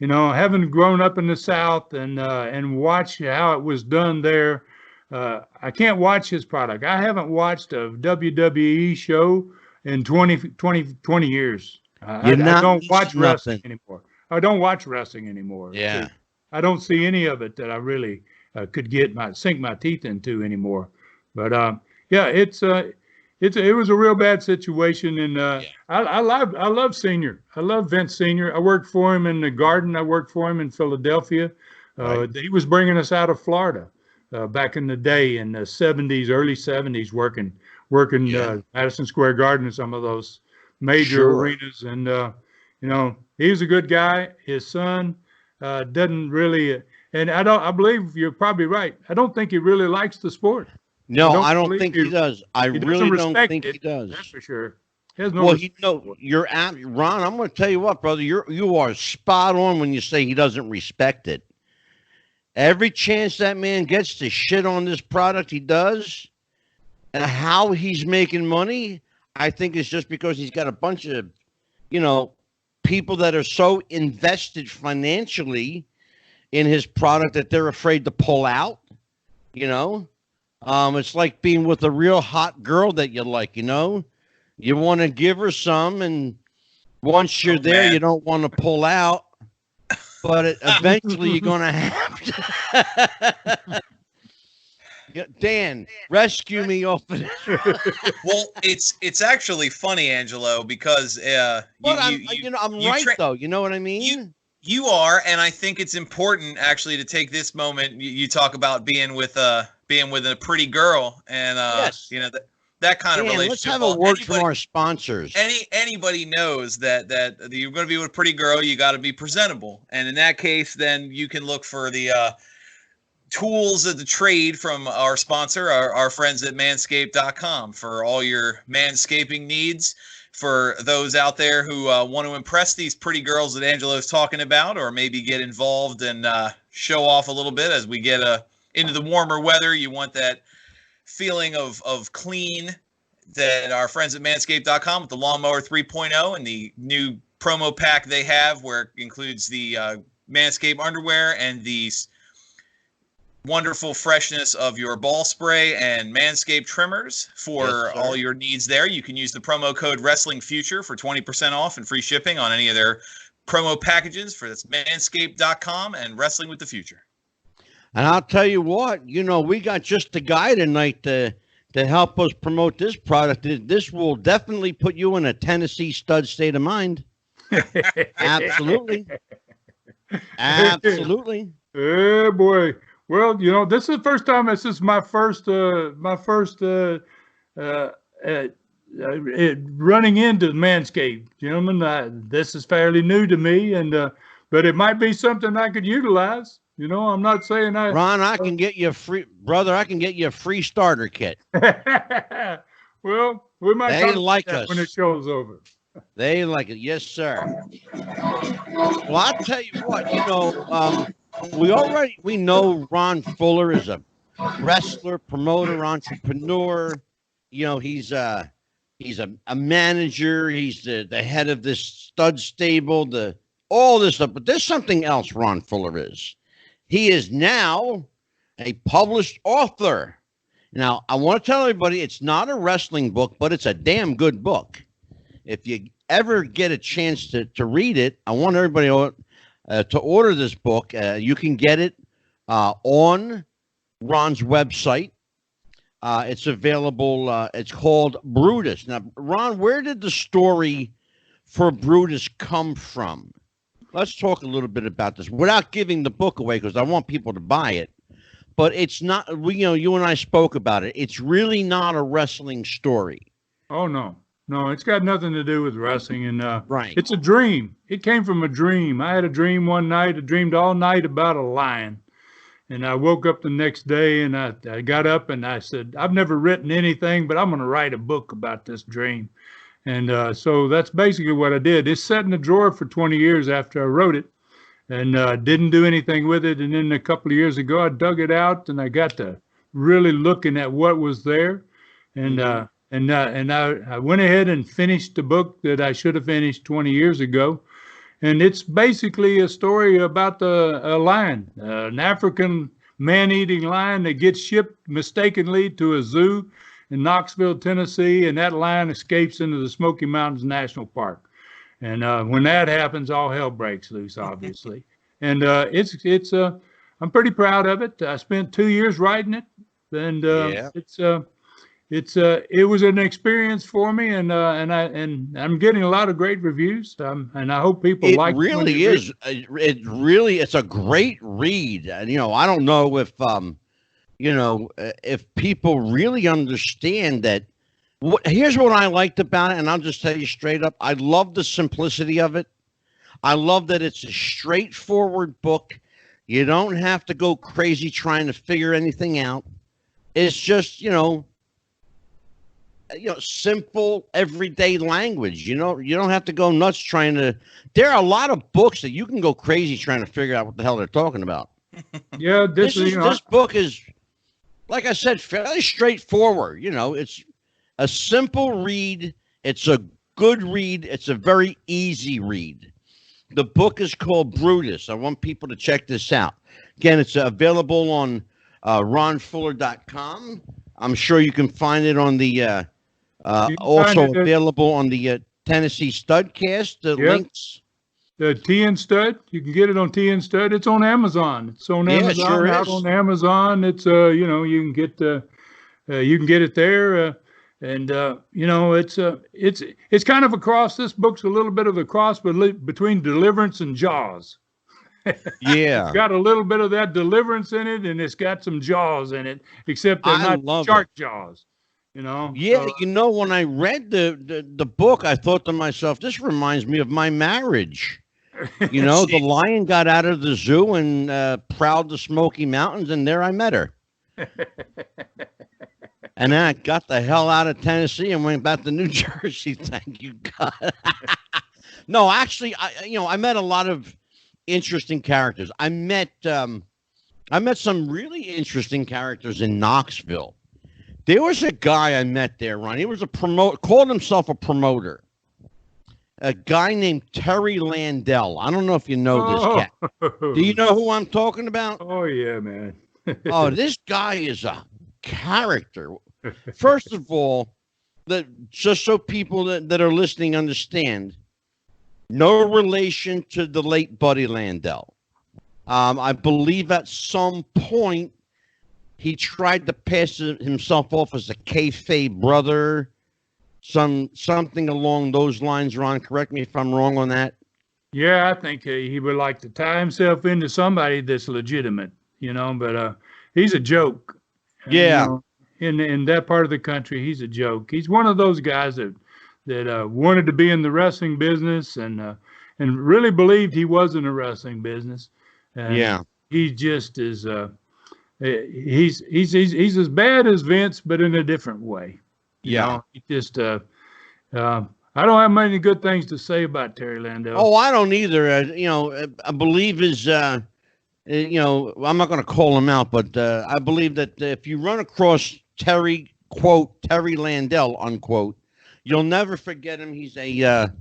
Speaker 2: you know, having grown up in the South and watched how it was done there, I can't watch his product. I haven't watched a WWE show in 20 years.
Speaker 1: You're
Speaker 2: I
Speaker 1: not
Speaker 2: don't watch
Speaker 1: missing
Speaker 2: wrestling
Speaker 1: nothing.
Speaker 2: anymore. I don't watch wrestling anymore.
Speaker 1: Yeah.
Speaker 2: I don't see any of it that I really could sink my teeth into anymore. But yeah, it was a real bad situation, and I love Senior. I love Vince Senior. I worked for him in the Garden. I worked for him in Philadelphia.
Speaker 1: Right.
Speaker 2: He was bringing us out of Florida back in the day in the '70s, early '70s, working Madison Square Garden and some of those major
Speaker 1: Sure.
Speaker 2: arenas. And you know, he's a good guy. His son doesn't really, and I believe you're probably right. I don't think he really likes the sport.
Speaker 1: No, I don't
Speaker 2: believe
Speaker 1: think he does. I
Speaker 2: he doesn't
Speaker 1: really don't
Speaker 2: respect
Speaker 1: think
Speaker 2: it,
Speaker 1: he does.
Speaker 2: That's for sure. He has no
Speaker 1: Well,
Speaker 2: respect for it.
Speaker 1: you're at Ron. I'm going to tell you what, brother. You are spot on when you say he doesn't respect it. Every chance that man gets to shit on this product, he does. And how he's making money, I think is just because he's got a bunch of, you know, people that are so invested financially in his product that they're afraid to pull out. You know, it's like being with a real hot girl that you like. You know, you want to give her some, and once you're there,
Speaker 4: man.
Speaker 1: you don't want to pull out. But eventually, you're going to have to. Yeah, Dan, rescue me off of this.
Speaker 4: Well, it's actually funny, Angelo, because
Speaker 1: But I'm right though. You know what I mean?
Speaker 4: You are, and I think it's important actually to take this moment. You talk about being with a pretty girl, and
Speaker 1: Yes.
Speaker 4: you know that kind of
Speaker 1: Dan,
Speaker 4: relationship.
Speaker 1: let's have a word from our sponsors.
Speaker 4: Anybody knows that you're going to be with a pretty girl, you got to be presentable, and in that case, then you can look for the tools of the trade from our sponsor, our friends at manscaped.com, for all your manscaping needs. For those out there who want to impress these pretty girls that Angelo's talking about, or maybe get involved and show off a little bit as we get into the warmer weather, you want that feeling of clean that our friends at manscaped.com with the Lawnmower 3.0 and the new promo pack they have, where it includes the Manscaped underwear and the wonderful freshness of your ball spray and Manscaped trimmers for all your needs there. You can use the promo code WrestlingFuture for 20% off and free shipping on any of their promo packages. For this, manscaped.com and Wrestling with the Future.
Speaker 1: And I'll tell you what, you know, we got just a guy tonight to help us promote this product. This will definitely put you in a Tennessee stud state of mind. Absolutely. Absolutely.
Speaker 2: Hey, boy. Well, you know, this is the first time. This is my first running into Manscaped, gentlemen. This is fairly new to me, and but it might be something I could utilize. You know, I'm not saying
Speaker 1: Ron, I can get you a free, brother. I can get you a free starter kit.
Speaker 2: Well, we might
Speaker 1: They like
Speaker 2: that
Speaker 1: us
Speaker 2: when the show's over.
Speaker 1: They like it, yes, sir. Well, I'll tell you what, you know, we know Ron Fuller is a wrestler, promoter, entrepreneur. You know, he's a manager. He's the head of this stud stable, all this stuff. But there's something else Ron Fuller is. He is now a published author. Now, I want to tell everybody it's not a wrestling book, but it's a damn good book. If you ever get a chance to read it, I want everybody to order this book. You can get it on Ron's website. It's available. It's called Brutus. Now, Ron, where did the story for Brutus come from? Let's talk a little bit about this without giving the book away, because I want people to buy it. But it's not, you and I spoke about it. It's really not a wrestling story.
Speaker 2: Oh, no. No, it's got nothing to do with wrestling. And
Speaker 1: right.
Speaker 2: It's a dream. It came from a dream. I had a dream one night. I dreamed all night about a lion. And I woke up the next day, and I got up and I said, I've never written anything, but I'm going to write a book about this dream. And so that's basically what I did. It's sat in the drawer for 20 years after I wrote it, and didn't do anything with it. And then a couple of years ago, I dug it out, and I got to really looking at what was there. And I went ahead and finished the book that I should have finished 20 years ago. And it's basically a story about a lion, an African man-eating lion that gets shipped mistakenly to a zoo in Knoxville, Tennessee, and that lion escapes into the Smoky Mountains National Park. And when that happens, all hell breaks loose, obviously. And I'm pretty proud of it. I spent 2 years writing it, and it was an experience for me, and I'm getting a lot of great reviews, and I hope people like it.
Speaker 1: Really is. It's a great read. And I don't know if people really understand that. Here's what I liked about it, and I'll just tell you straight up. I love the simplicity of it. I love that it's a straightforward book. You don't have to go crazy trying to figure anything out. It's just, simple everyday language. You don't have to go nuts trying to. There are a lot of books that you can go crazy trying to figure out what the hell they're talking about.
Speaker 2: Yeah, this
Speaker 1: book is, like I said, fairly straightforward. It's a simple read. It's a good read. It's a very easy read. The book is called Brutus. I want people to check this out. Again, it's available on ronfuller.com. I'm sure you can find it on the also available on the Tennessee Studcast. The links.
Speaker 2: The TN Stud. You can get it on TN Stud. It's on Amazon. It's on Amazon.
Speaker 1: Sure
Speaker 2: out
Speaker 1: is.
Speaker 2: On Amazon. It's you can get it there. It's kind of a cross. This book's a little bit of a cross between Deliverance and Jaws.
Speaker 1: Yeah.
Speaker 2: It's got a little bit of that Deliverance in it, and it's got some Jaws in it, except they're not shark jaws.
Speaker 1: Yeah, when I read the book, I thought to myself, this reminds me of my marriage. The lion got out of the zoo and prowled the Smoky Mountains, and there I met her. And then I got the hell out of Tennessee and went back to New Jersey. Thank you, God. No, actually, I met a lot of interesting characters. I met some really interesting characters in Knoxville. There was a guy I met there, Ron. He was called himself a promoter. A guy named Terry Landell. I don't know if you know this cat. Do you know who I'm talking about?
Speaker 2: Oh, yeah, man.
Speaker 1: Oh, this guy is a character. First of all, just so people that are listening understand, no relation to the late Buddy Landell. I believe at some point he tried to pass himself off as a kayfabe brother, something along those lines. Ron, correct me if I'm wrong on that.
Speaker 2: Yeah, I think he would like to tie himself into somebody that's legitimate, but he's a joke.
Speaker 1: Yeah.
Speaker 2: In that part of the country, he's a joke. He's one of those guys that wanted to be in the wrestling business and really believed he was in the wrestling business. And he just is. He's as bad as Vince, but in a different way. He just. I don't have many good things to say about Terry Landell.
Speaker 1: Oh, I don't either. I believe his. I'm not going to call him out, but I believe that if you run across Terry, quote, Terry Landell, unquote, you'll never forget him. He's a,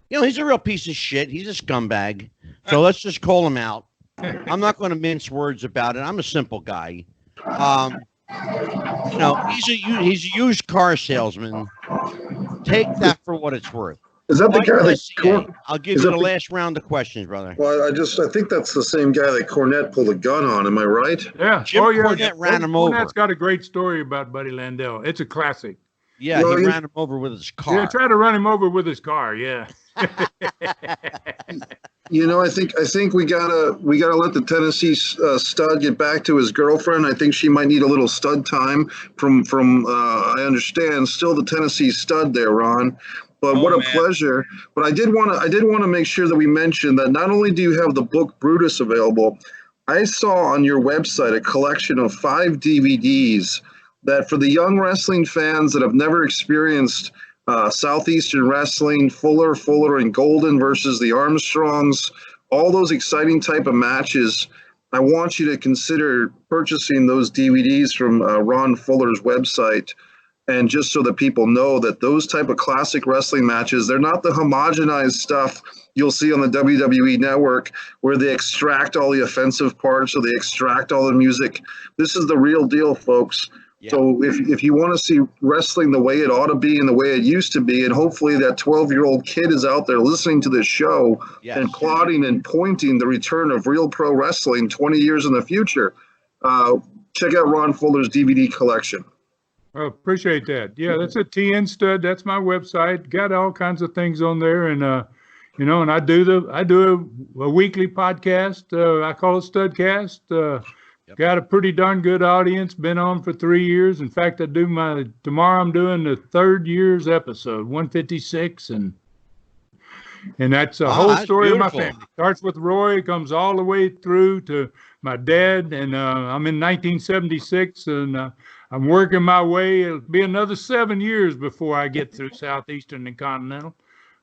Speaker 1: he's a real piece of shit. He's a scumbag. So let's just call him out. I'm not going to mince words about it. I'm a simple guy. He's a used car salesman. Take that for what it's worth.
Speaker 3: Is that the guy that?
Speaker 1: I'll give you the last round of questions, brother.
Speaker 3: Well, I think that's the same guy that Cornette pulled a gun on. Am I right?
Speaker 2: Yeah.
Speaker 1: Jim Cornette ran him over.
Speaker 2: Cornette's got a great story about Buddy Landell. It's a classic.
Speaker 1: Yeah, he ran him over with his car.
Speaker 2: Yeah, tried to run him over with his car. Yeah.
Speaker 3: I think we gotta let the Tennessee stud get back to his girlfriend. I think she might need a little stud time from I understand still the Tennessee stud there, Ron. But what a pleasure. But I did want to make sure that we mentioned that not only do you have the book Brutus available, I saw on your website a collection of 5 DVDs that for the young wrestling fans that have never experienced Southeastern Wrestling, Fuller, and Golden versus the Armstrongs, all those exciting type of matches. I want you to consider purchasing those DVDs from Ron Fuller's website. And just so that people know that those type of classic wrestling matches, they're not the homogenized stuff you'll see on the WWE network where they extract all the offensive parts or they extract all the music. This is the real deal, folks. Yeah. So if you want to see wrestling the way it ought to be and the way it used to be, and hopefully that 12-year-old kid is out there listening to this show and plotting and pointing the return of real pro wrestling 20 years in the future, check out Ron Fuller's DVD collection.
Speaker 2: Oh, appreciate that. Yeah, that's a TN Stud. That's my website. Got all kinds of things on there, and and I do a weekly podcast. I call it Studcast. Got a pretty darn good audience. Been on for 3 years. In fact, tomorrow I'm doing the 3rd year's episode, 156, and that's a whole story of my family. Starts with Roy, comes all the way through to my dad, and I'm in 1976, and I'm working my way. It'll be another 7 years before I get through Southeastern and Continental.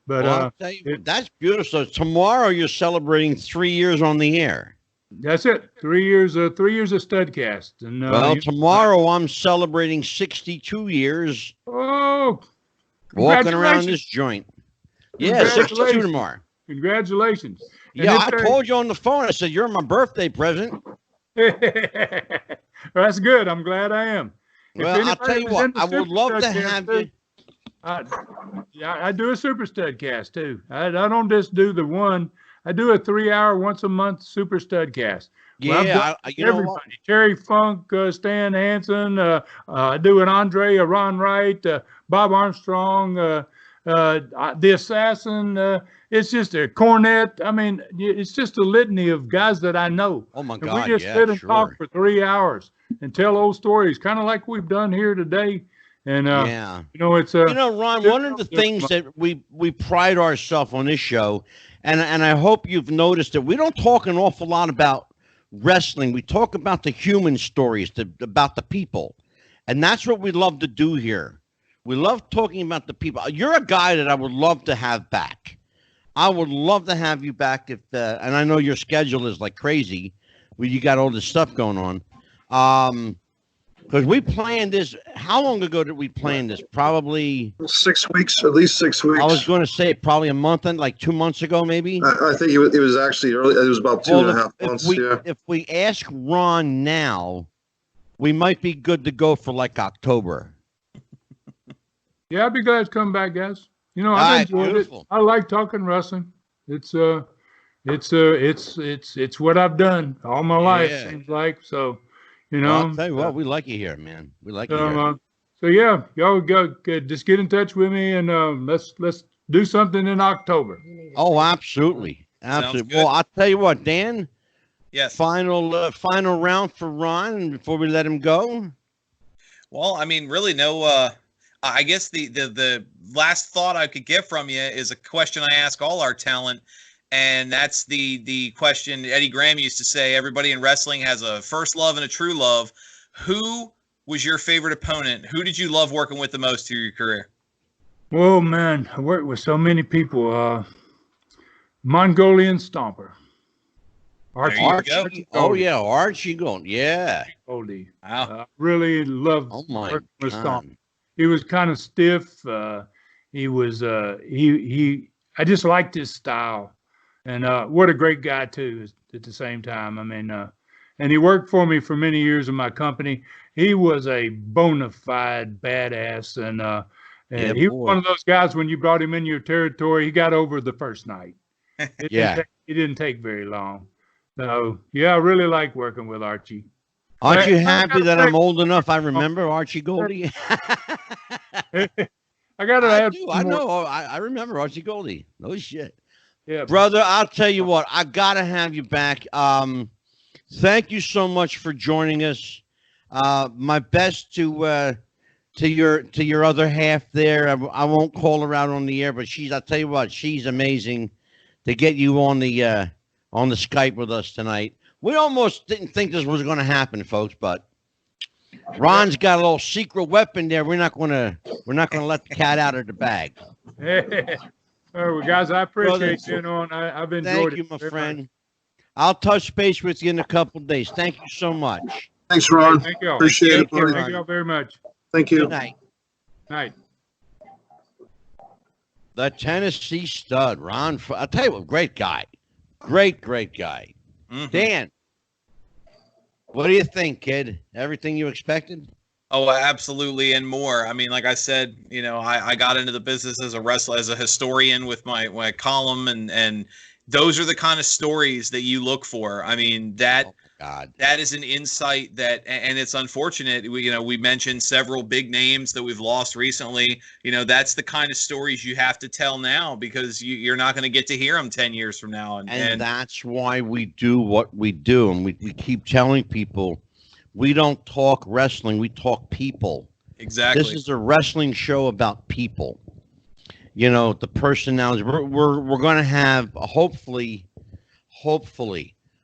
Speaker 2: But
Speaker 1: I'll tell you, that's beautiful. So tomorrow you're celebrating 3 years on the air.
Speaker 2: That's it. 3 years. 3 years of Studcast. And
Speaker 1: tomorrow I'm celebrating 62 years.
Speaker 2: Oh,
Speaker 1: walking around this joint. Yeah, 62 tomorrow.
Speaker 2: Congratulations.
Speaker 1: Yeah, I told you on the phone. I said you're my birthday present.
Speaker 2: That's good. I'm glad I am.
Speaker 1: Well, I'll tell you what. I would love to have you.
Speaker 2: I do a Super Studcast too. I don't just do the one. I do a 3-hour once a month Super Studcast.
Speaker 1: Yeah, you know what?
Speaker 2: Terry Funk, Stan Hansen. I do an Andre, a Ron Wright, Bob Armstrong, the Assassin. It's just a Cornette. I mean, it's just a litany of guys that I know.
Speaker 1: Oh my God!
Speaker 2: And we just sit and talk for 3 hours and tell old stories, kind of like we've done here today. And it's
Speaker 1: Ron, one of the things that we pride ourselves on this show, and I hope you've noticed that we don't talk an awful lot about wrestling. We talk about the human stories, about the people, and that's what we love to do here. We love talking about the people. You're a guy that I would love to have back. I would love to have you back and I know your schedule is like crazy. You got all this stuff going on. Because we planned this. How long ago did we plan this? Probably
Speaker 3: 6 weeks, at least 6 weeks.
Speaker 1: I was going to say probably a month and like 2 months ago, maybe.
Speaker 3: I think it was actually early. It was about 2.5 months.
Speaker 1: If we ask Ron now, we might be good to go for like October.
Speaker 2: Yeah, I'd be glad to come back, guys. I've enjoyed it. I like talking wrestling. It's what I've done all my life. Seems like so.
Speaker 1: I'll tell you what, we like you here, man. We like you here.
Speaker 2: So yeah, y'all just get in touch with me, and let's do something in October.
Speaker 1: Oh, absolutely. Well, I'll tell you what, Dan.
Speaker 4: Yes.
Speaker 1: Final round for Ron before we let him go.
Speaker 4: Well, I mean, really, no. I guess the last thought I could get from you is a question I ask all our talent. And that's the question Eddie Graham used to say, everybody in wrestling has a first love and a true love. Who was your favorite opponent? Who did you love working with the most through your career?
Speaker 2: Oh, man, I worked with so many people. Mongolian Stomper.
Speaker 1: Archie. Oh, yeah, Archie Gold. Yeah.
Speaker 2: Goldie. Wow. Really loved working with Stomper. He was kind of stiff. He was I just liked his style. And what a great guy, too, at the same time. I mean, and he worked for me for many years in my company. He was a bona fide badass. And he was one of those guys, when you brought him in your territory, he got over the first night. It didn't take very long. So, yeah, I really like working with Archie.
Speaker 1: Aren't you happy that I'm old enough? I remember Archie Goldie.
Speaker 2: I
Speaker 1: remember Archie Goldie. No shit.
Speaker 2: Yeah,
Speaker 1: brother, I'll tell you what, I gotta have you back. Thank you so much for joining us. My best to your other half there. I won't call her out on the air, but I'll tell you what, she's amazing to get you on the Skype with us tonight. We almost didn't think this was going to happen, folks, but Ron's got a little secret weapon there. We're not gonna let the cat out of the bag.
Speaker 2: Hey, well, guys, I appreciate
Speaker 1: Brother,
Speaker 2: you know, and I've enjoyed
Speaker 1: Thank you,
Speaker 2: it
Speaker 1: my
Speaker 2: very
Speaker 1: friend.
Speaker 2: much.
Speaker 1: I'll touch base with you in a couple of days. Thank you so much.
Speaker 3: Thanks,
Speaker 2: Hey,
Speaker 3: Ron.
Speaker 2: thank y'all.
Speaker 3: Appreciate
Speaker 1: Take
Speaker 3: it,
Speaker 1: care,
Speaker 3: buddy.
Speaker 2: Thank y'all very much.
Speaker 3: Thank you.
Speaker 1: Good night.
Speaker 2: Night.
Speaker 1: The Tennessee stud, Ron. I'll tell you what, great guy. Great guy.
Speaker 4: Mhm.
Speaker 1: Dan, what do you think, kid? Everything you expected?
Speaker 4: Oh, absolutely, and more. I mean, like I said, you know, I got into the business as a wrestler, as a historian with my column, and those are the kind of stories that you look for. I mean, that
Speaker 1: Oh, my God.
Speaker 4: that is an insight that, and it's unfortunate. We mentioned several big names that we've lost recently. You know, that's the kind of stories you have to tell now, because you're not going to get to hear them 10 years from now.
Speaker 1: And that's why we do what we do. And we keep telling people we don't talk wrestling, we talk people.
Speaker 4: exactly.
Speaker 1: This is a wrestling show about people. You know, the personalities. We're going to have, hopefully,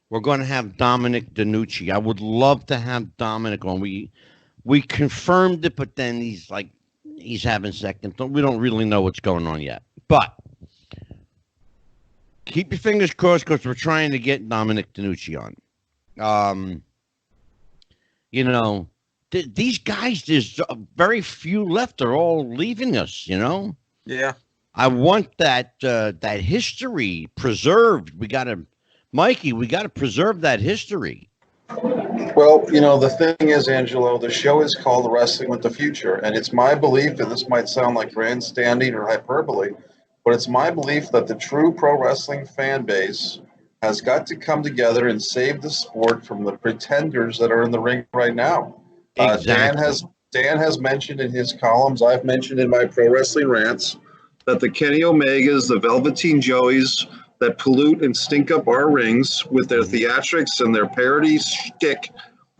Speaker 1: we're going to have Dominic DeNucci. I would love to have Dominic on. We confirmed it, but then he's having second. We don't really know what's going on yet. But keep your fingers crossed, because we're trying to get Dominic DeNucci on. You know, these guys, there's very few left. They're all leaving us, you know?
Speaker 4: Yeah.
Speaker 1: I want that history preserved. Mikey, we got to preserve that history.
Speaker 3: Well, you know, the thing is, Angelo, the show is called Wrestling with the Future, and it's my belief, and this might sound like grandstanding or hyperbole, but it's my belief that the true pro wrestling fan base has got to come together and save the sport from the pretenders that are in the ring right now.
Speaker 1: Exactly.
Speaker 3: Dan has mentioned in his columns, I've mentioned in my pro wrestling rants, that the Kenny Omegas, the Velveteen Joeys that pollute and stink up our rings with their theatrics and their parody shtick,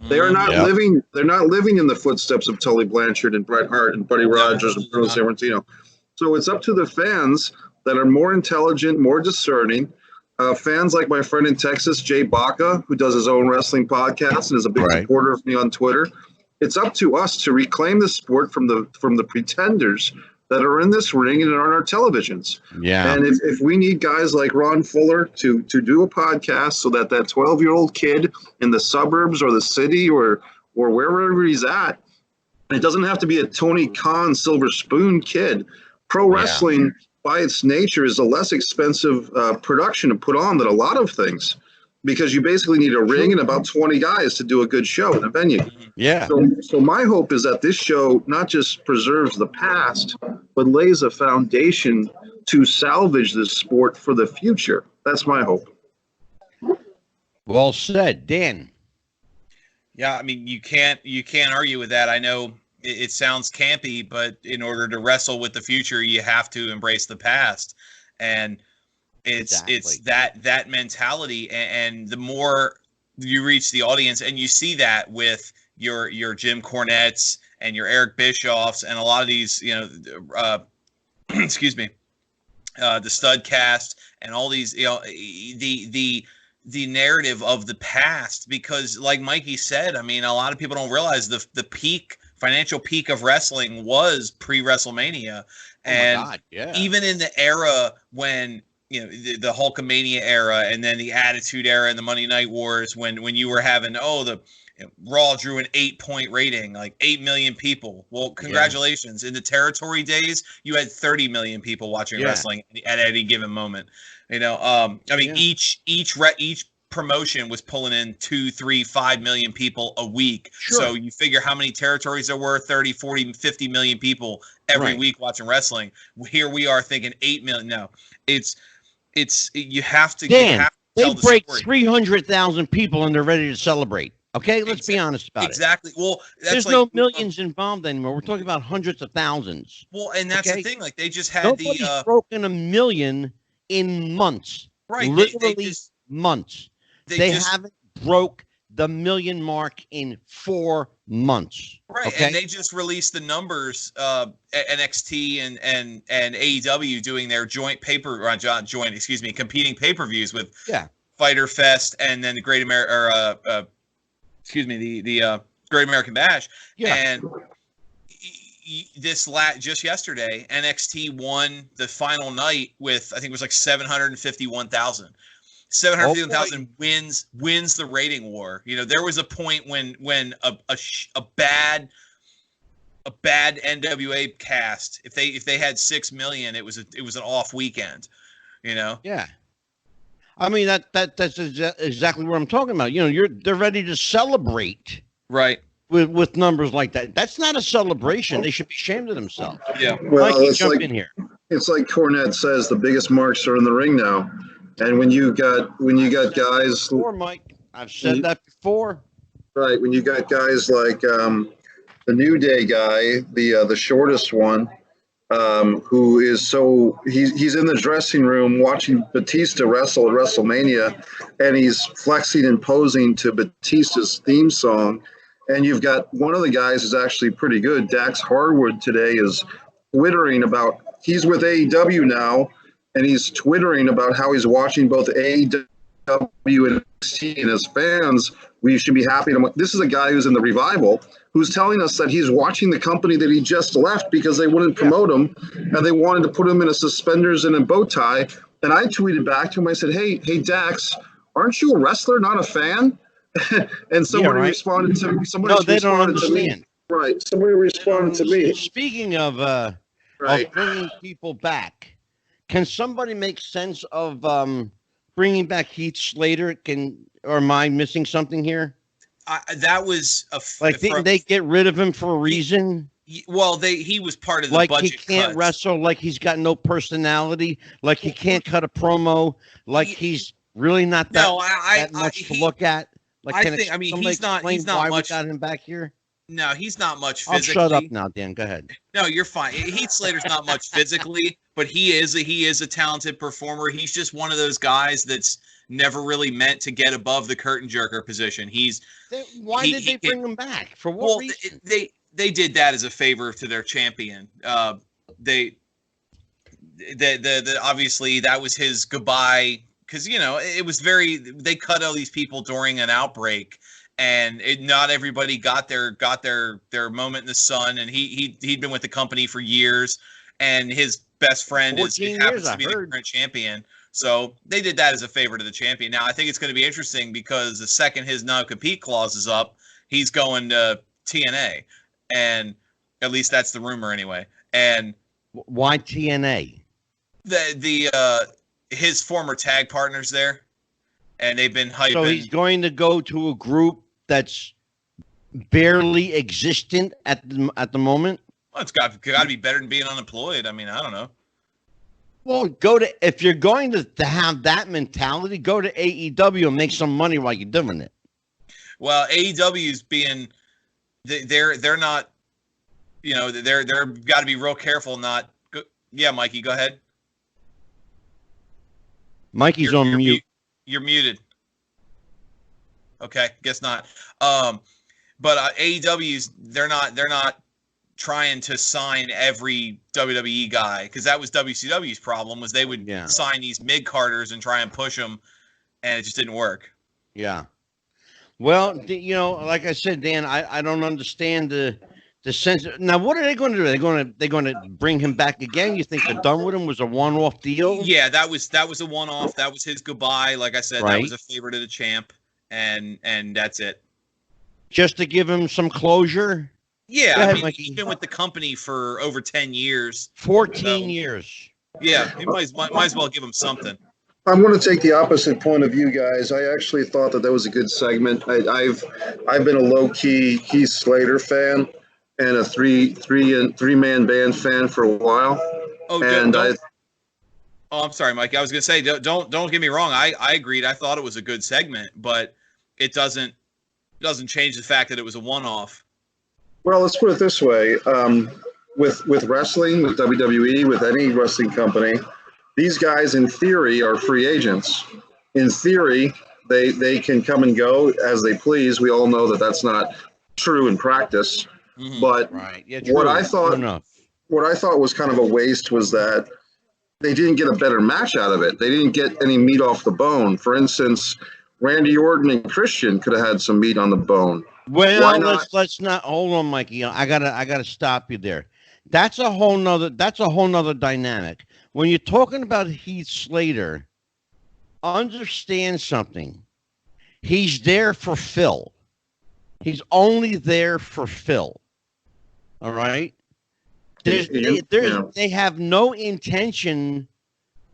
Speaker 3: they are not
Speaker 1: Yep.
Speaker 3: living. They're not living in the footsteps of Tully Blanchard and Bret Hart and Buddy Rogers and Bruno Sammartino. So it's up to the fans that are more intelligent, more discerning. Fans like my friend in Texas, Jay Baca, who does his own wrestling podcast and is a big
Speaker 1: Right.
Speaker 3: supporter of me on Twitter. It's up to us to reclaim the sport from the pretenders that are in this ring and are on our televisions.
Speaker 1: Yeah.
Speaker 3: And if we need guys like Ron Fuller to do a podcast so that 12-year-old kid in the suburbs or the city or wherever he's at, it doesn't have to be a Tony Khan silver spoon kid. Pro wrestling, by its nature, is a less expensive production to put on than a lot of things, because you basically need a ring and about 20 guys to do a good show in a venue.
Speaker 1: Yeah.
Speaker 3: So my hope is that this show not just preserves the past, but lays a foundation to salvage this sport for the future. That's my hope.
Speaker 1: Well said, Dan.
Speaker 4: Yeah, I mean, you can't argue with that. I know it sounds campy, but in order to wrestle with the future, you have to embrace the past, and it's that mentality. And the more you reach the audience, and you see that with your Jim Cornettes and your Eric Bischoffs and a lot of these, you know, excuse me, the Stud Cast and all these, you know, the narrative of the past, because like Mikey said, I mean, a lot of people don't realize the financial peak of wrestling was pre-WrestleMania. And
Speaker 1: God, yeah.
Speaker 4: even in the era when, you know, the Hulkamania era and then the Attitude Era and the Monday Night Wars, when you were having, Raw drew an 8-point rating, like 8 million people. Well, congratulations. In the territory days, you had 30 million people watching wrestling at any given moment. You know, I mean, each promotion was pulling in 2, 3, 5 million people a week.
Speaker 1: Sure.
Speaker 4: So you figure how many territories there were, 30, 40, 50 million people every week watching wrestling. Here we are thinking 8 million. No, it's you have to,
Speaker 1: Dan,
Speaker 4: tell
Speaker 1: they break
Speaker 4: story.
Speaker 1: 300,000 people and they're ready to celebrate. Okay, let's be honest about it.
Speaker 4: Exactly. Well,
Speaker 1: there's no millions involved anymore. We're talking about hundreds of thousands.
Speaker 4: Well, and that's the thing. Like, they just had
Speaker 1: Nobody's broken 1 million in months.
Speaker 4: Right.
Speaker 1: Literally months. They haven't broke the 1 million mark in 4 months.
Speaker 4: Right.
Speaker 1: Okay?
Speaker 4: And they just released the numbers, NXT and AEW doing their competing pay-per-views with Fighter Fest and then the Great America, the Great American Bash.
Speaker 1: Yeah.
Speaker 4: And just yesterday, NXT won the final night with, I think it was like 751,000. 751,000 wins the rating war. You know, there was a point when a bad NWA cast, if they had 6 million, it was an off weekend. You know.
Speaker 1: Yeah. I mean that's exactly what I'm talking about. You know, they're ready to celebrate.
Speaker 4: Right.
Speaker 1: With numbers like that. That's not a celebration. They should be ashamed of themselves.
Speaker 4: Yeah.
Speaker 3: Well,
Speaker 1: Mikey,
Speaker 3: it's
Speaker 1: jump
Speaker 3: like
Speaker 1: in here.
Speaker 3: it's like Cornette says, the biggest marks are in the ring now. And when you got guys,
Speaker 1: before, Mike, I've said that before.
Speaker 3: Right, when you got guys like the New Day guy, the shortest one, who is he's in the dressing room watching Batista wrestle at WrestleMania, and he's flexing and posing to Batista's theme song. And you've got one of the guys is actually pretty good. Dax Harwood today is twittering about, he's with AEW now, and he's twittering about how he's watching both AEW and NXT, and as fans, we should be happy. This is a guy who's in the Revival who's telling us that he's watching the company that he just left because they wouldn't promote him, and they wanted to put him in a suspenders and a bow tie. And I tweeted back to him, I said, hey Dax, aren't you a wrestler, not a fan? And somebody responded to me.
Speaker 1: No, they don't understand.
Speaker 3: Right. Somebody responded to me.
Speaker 1: Speaking of bringing people back, can somebody make sense of bringing back Heath Slater? Or am I missing something here?
Speaker 4: That was
Speaker 1: didn't they get rid of him for a reason?
Speaker 4: He was part of the
Speaker 1: budget.
Speaker 4: Like
Speaker 1: he can't
Speaker 4: cuts.
Speaker 1: wrestle. Like he's got no personality. Like he can't cut a promo. Like he's really not that much to look at. Like,
Speaker 4: he's not
Speaker 1: why
Speaker 4: much.
Speaker 1: We got him back here.
Speaker 4: No, he's not much physically.
Speaker 1: I'll shut up now, Dan. Go ahead.
Speaker 4: No, you're fine. Heath Slater's not much physically, but he is a talented performer. He's just one of those guys that's never really meant to get above the curtain jerker position.
Speaker 1: Why did they bring him back? For what reason?
Speaker 4: They did that as a favor to their champion. Obviously that was his goodbye. Because, you know, it was they cut all these people during an outbreak, and not everybody got their moment in the sun. And he'd been with the company for years, and his best friend happens to be the current champion. So they did that as a favor to the champion. Now I think it's going to be interesting because the second his non-compete clause is up, he's going to TNA, and at least that's the rumor anyway. And
Speaker 1: why TNA?
Speaker 4: His former tag partners there, and they've been hyping.
Speaker 1: So he's going to go to a group that's barely existent at the moment.
Speaker 4: Well, it's got to be better than being unemployed. I mean, I don't know.
Speaker 1: Well, if you're going to have that mentality, go to AEW and make some money while you're doing it.
Speaker 4: Well, AEW's being they're not, you know, they're got to be real careful not. Yeah, Mikey, go ahead.
Speaker 1: Mikey's on mute.
Speaker 4: You're muted. Okay, guess not. But AEW's they're not trying to sign every WWE guy, because that was WCW's problem, was they would sign these mid-carders and try and push them, and it just didn't work.
Speaker 1: Yeah. Well, you know, like I said, Dan, I don't understand the sense. Now, what are they going to do? They're going to bring him back again? You think they're done with him? Was a one-off deal?
Speaker 4: Yeah, that was a one-off. That was his goodbye. Like I said, that was a favor to the champ, and that's it.
Speaker 1: Just to give him some closure?
Speaker 4: Yeah, I mean, he's been with the company for over 10 years.
Speaker 1: 14 years.
Speaker 4: Yeah, you might as well give him something.
Speaker 3: I'm going to take the opposite point of view, guys. I actually thought that was a good segment. I've been a low-key Heath Slater fan and a three-man band fan for a while.
Speaker 4: I'm sorry, Mike. I was going to say, don't get me wrong. I agreed. I thought it was a good segment, but it doesn't change the fact that it was a one-off.
Speaker 3: Well, let's put it this way. With wrestling, with WWE, with any wrestling company, these guys, in theory, are free agents. In theory, they can come and go as they please. We all know that that's not true in practice. Mm-hmm. But what I thought was kind of a waste was that they didn't get a better match out of it. They didn't get any meat off the bone. For instance, Randy Orton and Christian could have had some meat on the bone.
Speaker 1: Well,
Speaker 3: Why not?
Speaker 1: let's not hold on, Mikey. I gotta stop you there. That's a whole nother dynamic. When you're talking about Heath Slater, understand something. He's there for Phil. He's only there for Phil. All right. They have no intention,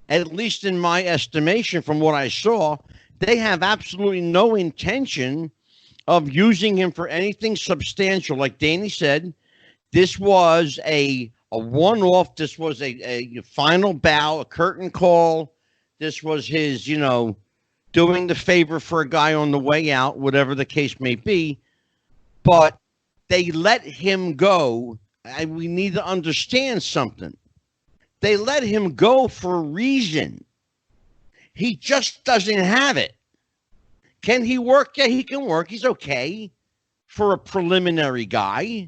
Speaker 1: at least in my estimation, from what I saw, they have absolutely no intention of using him for anything substantial. Like Danny said, this was a one-off. This was a final bow, a curtain call. This was his, doing the favor for a guy on the way out, whatever the case may be. But they let him go. And we need to understand something. They let him go for a reason. He just doesn't have it. Can he work? Yeah, he can work. He's okay for a preliminary guy.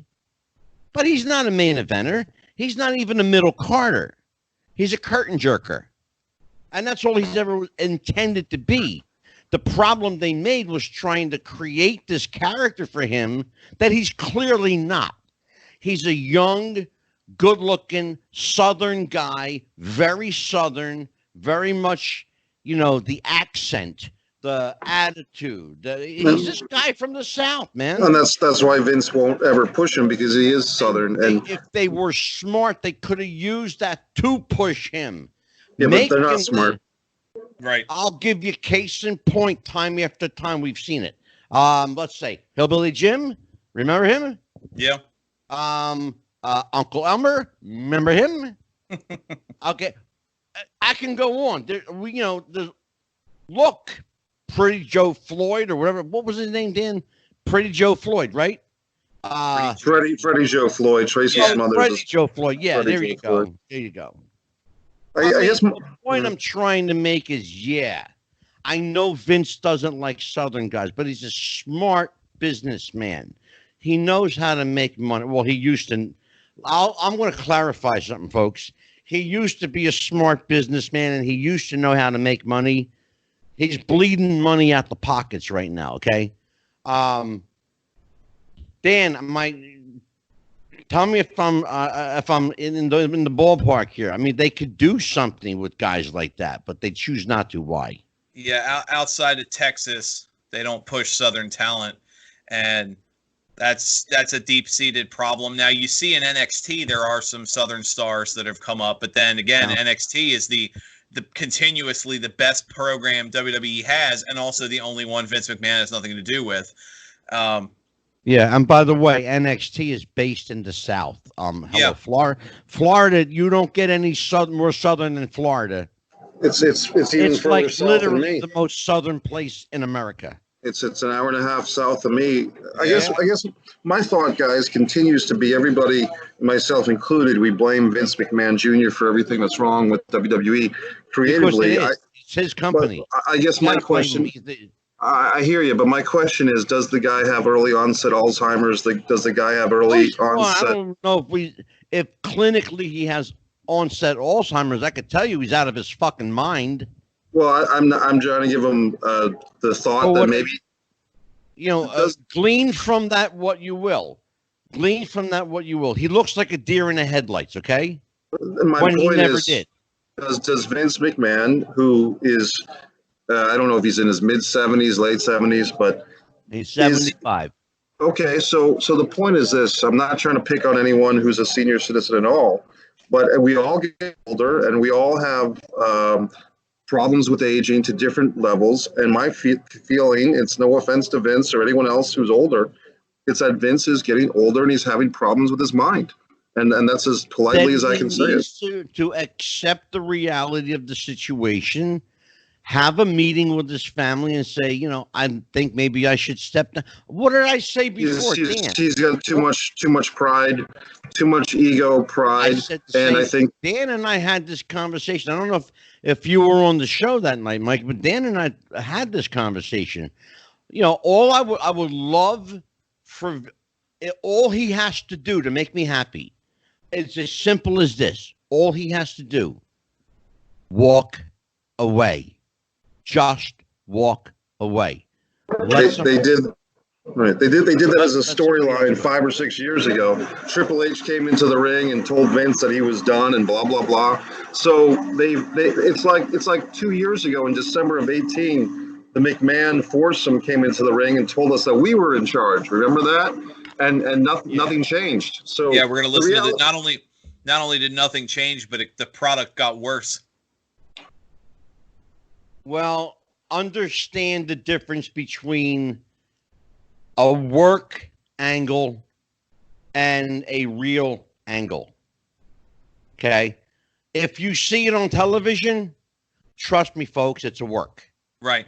Speaker 1: But he's not a main eventer. He's not even a middle carder. He's a curtain jerker. And that's all he's ever intended to be. The problem they made was trying to create this character for him that he's clearly not. He's a young, good-looking Southern guy, very Southern, very much, the accent, the attitude. He's this guy from the South, man.
Speaker 3: And that's why Vince won't ever push him, because he is Southern. And
Speaker 1: if they were smart, they could have used that to push him.
Speaker 3: Yeah, but they're not smart.
Speaker 4: Right.
Speaker 1: I'll give you case in point time after time. We've seen it. Let's say Hillbilly Jim. Remember him?
Speaker 4: Yeah.
Speaker 1: Uncle Elmer. Remember him? Okay. I can go on. Look, Pretty Joe Floyd or whatever. What was his name, Dan? Pretty Joe Floyd, right?
Speaker 3: Freddie Joe Floyd, Tracy Smothers.
Speaker 1: Freddie Joe Floyd. Yeah,
Speaker 3: Freddie
Speaker 1: there
Speaker 3: Joe
Speaker 1: you go.
Speaker 3: Floyd.
Speaker 1: There you go.
Speaker 3: I guess
Speaker 1: the point I'm trying to make is, I know Vince doesn't like Southern guys, but he's a smart businessman. He knows how to make money. Well, he used to. I'm going to clarify something, folks. He used to be a smart businessman, and he used to know how to make money. He's bleeding money out the pockets right now, okay? Dan, tell me if I'm in the ballpark here. I mean, they could do something with guys like that, but they choose not to. Why?
Speaker 4: Yeah, outside of Texas, they don't push Southern talent, and that's a deep-seated problem. Now, you see in NXT, there are some Southern stars that have come up, but then again, NXT is the continuously the best program WWE has, and also the only one Vince McMahon has nothing to do with.
Speaker 1: Yeah, and by the way, NXT is based in the South. Florida, you don't get any more Southern than Florida.
Speaker 3: It's even further
Speaker 1: like
Speaker 3: south
Speaker 1: literally
Speaker 3: than me.
Speaker 1: the most Southern place in America.
Speaker 3: It's an hour and a half south of me. I guess my thought, guys, continues to be, everybody, myself included, we blame Vince McMahon Jr. for everything that's wrong with WWE creatively.
Speaker 1: It's his company.
Speaker 3: I guess my question. I hear you, but my question is: does the guy have early onset Alzheimer's? Does the guy have early onset?
Speaker 1: I don't know if clinically he has onset Alzheimer's. I could tell you he's out of his fucking mind.
Speaker 3: Well, I'm trying to give him the thought that maybe
Speaker 1: glean from that what you will. Glean from that what you will. He looks like a deer in the headlights. Okay.
Speaker 3: My
Speaker 1: when
Speaker 3: point
Speaker 1: he never
Speaker 3: is,
Speaker 1: did.
Speaker 3: Does Vince McMahon, who is I don't know if he's in his mid 70s, late 70s, but
Speaker 1: he's 75.
Speaker 3: Okay, so the point is this: I'm not trying to pick on anyone who's a senior citizen at all, but we all get older and we all have problems with aging to different levels. And my feeling, it's no offense to Vince or anyone else who's older, it's that Vince is getting older and he's having problems with his mind. And that's as politely as I can say it.
Speaker 1: To accept the reality of the situation, have a meeting with his family and say, I think maybe I should step down. What did I say before, Dan?
Speaker 3: He's got too much pride, too much ego, pride. I think
Speaker 1: Dan and I had this conversation. I don't know if you were on the show that night, Mike, but Dan and I had this conversation. All I would love for all he has to do to make me happy. It's as simple as this. All he has to do, walk away. Just walk away.
Speaker 3: they did Right. They did that as a storyline 5 or 6 years ago. Triple H came into the ring and told Vince that he was done and blah blah blah. So it's like 2 years ago in December of 18, the McMahon foursome came into the ring and told us that we were in charge. Remember that? And nothing changed. So
Speaker 4: yeah, we're gonna listen to that. Not only did nothing change, but the product got worse.
Speaker 1: Well, understand the difference between a work angle and a real angle. Okay? If you see it on television, trust me, folks, it's a work.
Speaker 4: Right.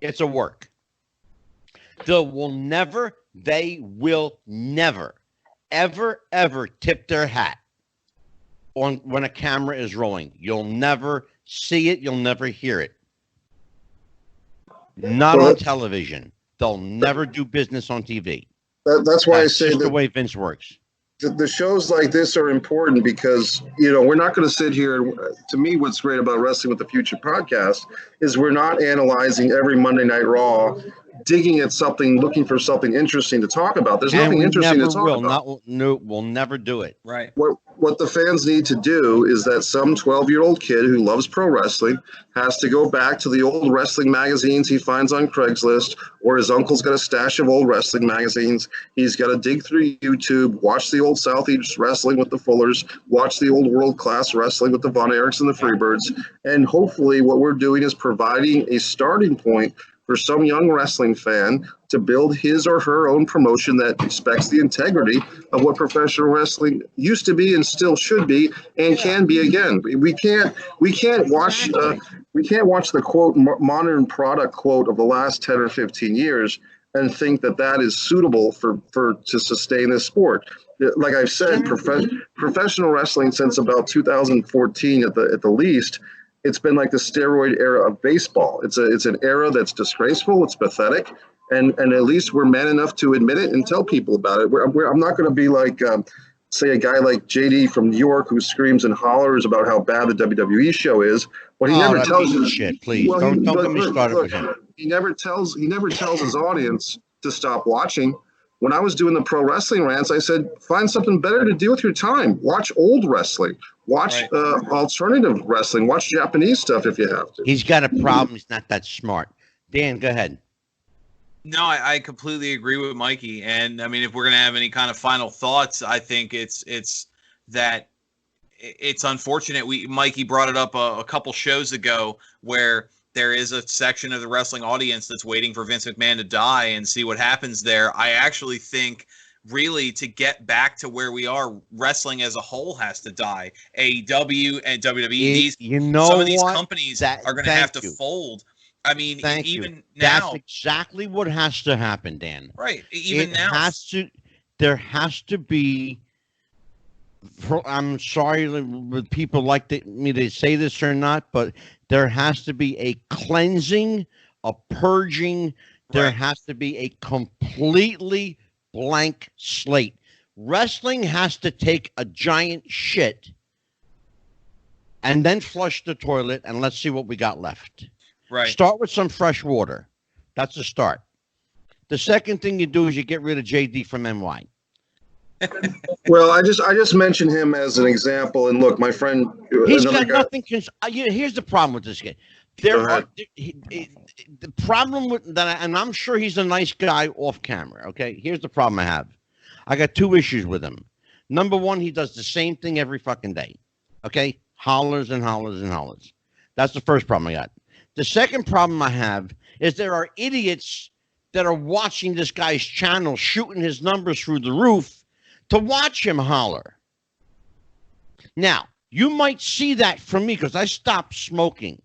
Speaker 1: It's a work. They will never, ever tip their hat on when a camera is rolling. You'll never see it. You'll never hear it. Not on television. They'll never do business on TV.
Speaker 3: That's why I say
Speaker 1: just
Speaker 3: that
Speaker 1: the way Vince works.
Speaker 3: The shows like this are important because, we're not going to sit here. To me, what's great about Wrestling with the Future podcast is we're not analyzing every Monday Night Raw, digging at something, looking for something interesting to talk about. There's nothing interesting to talk about.
Speaker 1: We'll never do it.
Speaker 4: Right.
Speaker 3: What the fans need to do is that some 12-year-old kid who loves pro wrestling has to go back to the old wrestling magazines he finds on Craigslist, or his uncle's got a stash of old wrestling magazines. He's got to dig through YouTube, watch the old Southeast Wrestling with the Fullers, watch the old World Class Wrestling with the Von Erichs and the Freebirds, and hopefully what we're doing is providing a starting point for some young wrestling fan to build his or her own promotion that respects the integrity of what professional wrestling used to be and still should be and can be again. We can't watch the quote modern product quote of the last 10 or 15 years and think that is suitable for to sustain this sport. Like I've said, professional wrestling since about 2014 at the least. It's been like the steroid era of baseball. It's an era that's disgraceful. It's pathetic, and at least we're man enough to admit it and tell people about it. I'm not going to be like, say, a guy like JD from New York who screams and hollers about how bad the WWE show is. But he never tells you
Speaker 1: shit. Please don't get me started with him.
Speaker 3: He never tells his audience to stop watching. When I was doing the pro wrestling rants, I said, find something better to do with your time. Watch old wrestling. Watch alternative wrestling. Watch Japanese stuff if you have to.
Speaker 1: He's got a problem. He's not that smart. Dan, go ahead.
Speaker 4: No, I completely agree with Mikey. And I mean, if we're going to have any kind of final thoughts, I think it's that it's unfortunate. Mikey brought it up a couple shows ago where there is a section of the wrestling audience that's waiting for Vince McMahon to die and see what happens there. I actually think really to get back to where we are, wrestling as a whole has to die. AEW and WWE, some of these companies are going to have to fold. I mean, even now. That's
Speaker 1: exactly what has to happen, Dan.
Speaker 4: Right. Even now.
Speaker 1: There has to be, I'm sorry if people like me to say this or not, but there has to be a cleansing, a purging. There has to be a completely blank slate. Wrestling has to take a giant shit and then flush the toilet, and let's see what we got left.
Speaker 4: Right.
Speaker 1: Start with some fresh water. That's a start. The second thing you do is you get rid of JD from NY.
Speaker 3: Well, I just mentioned him as an example, and look, my friend.
Speaker 1: He's got nothing. Here's the problem with this guy. The problem with that, and I'm sure he's a nice guy off camera. Okay, here's the problem I have. I got two issues with him. Number one, he does the same thing every fucking day. Okay, hollers and hollers and hollers. That's the first problem I got. The second problem I have is there are idiots that are watching this guy's channel, shooting his numbers through the roof to watch him holler. Now, you might see that from me because I stopped smoking,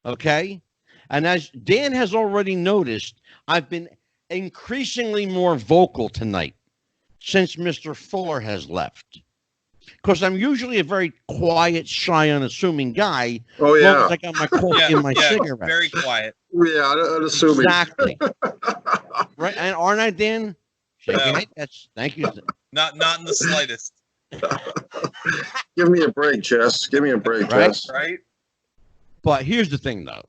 Speaker 1: okay? And as Dan has already noticed, I've been increasingly more vocal tonight since Mr. Fuller has left. Because I'm usually a very quiet, shy, unassuming guy.
Speaker 3: Oh, yeah.
Speaker 1: As long as I got my coffee and my cigarette.
Speaker 4: Very quiet.
Speaker 3: Yeah, unassuming.
Speaker 1: Exactly. Right? And aren't I, Dan? Thank you.
Speaker 4: Not in the slightest.
Speaker 3: Give me a break, Jess. Give me a break, Jess.
Speaker 4: Right.
Speaker 1: But here's the thing, though.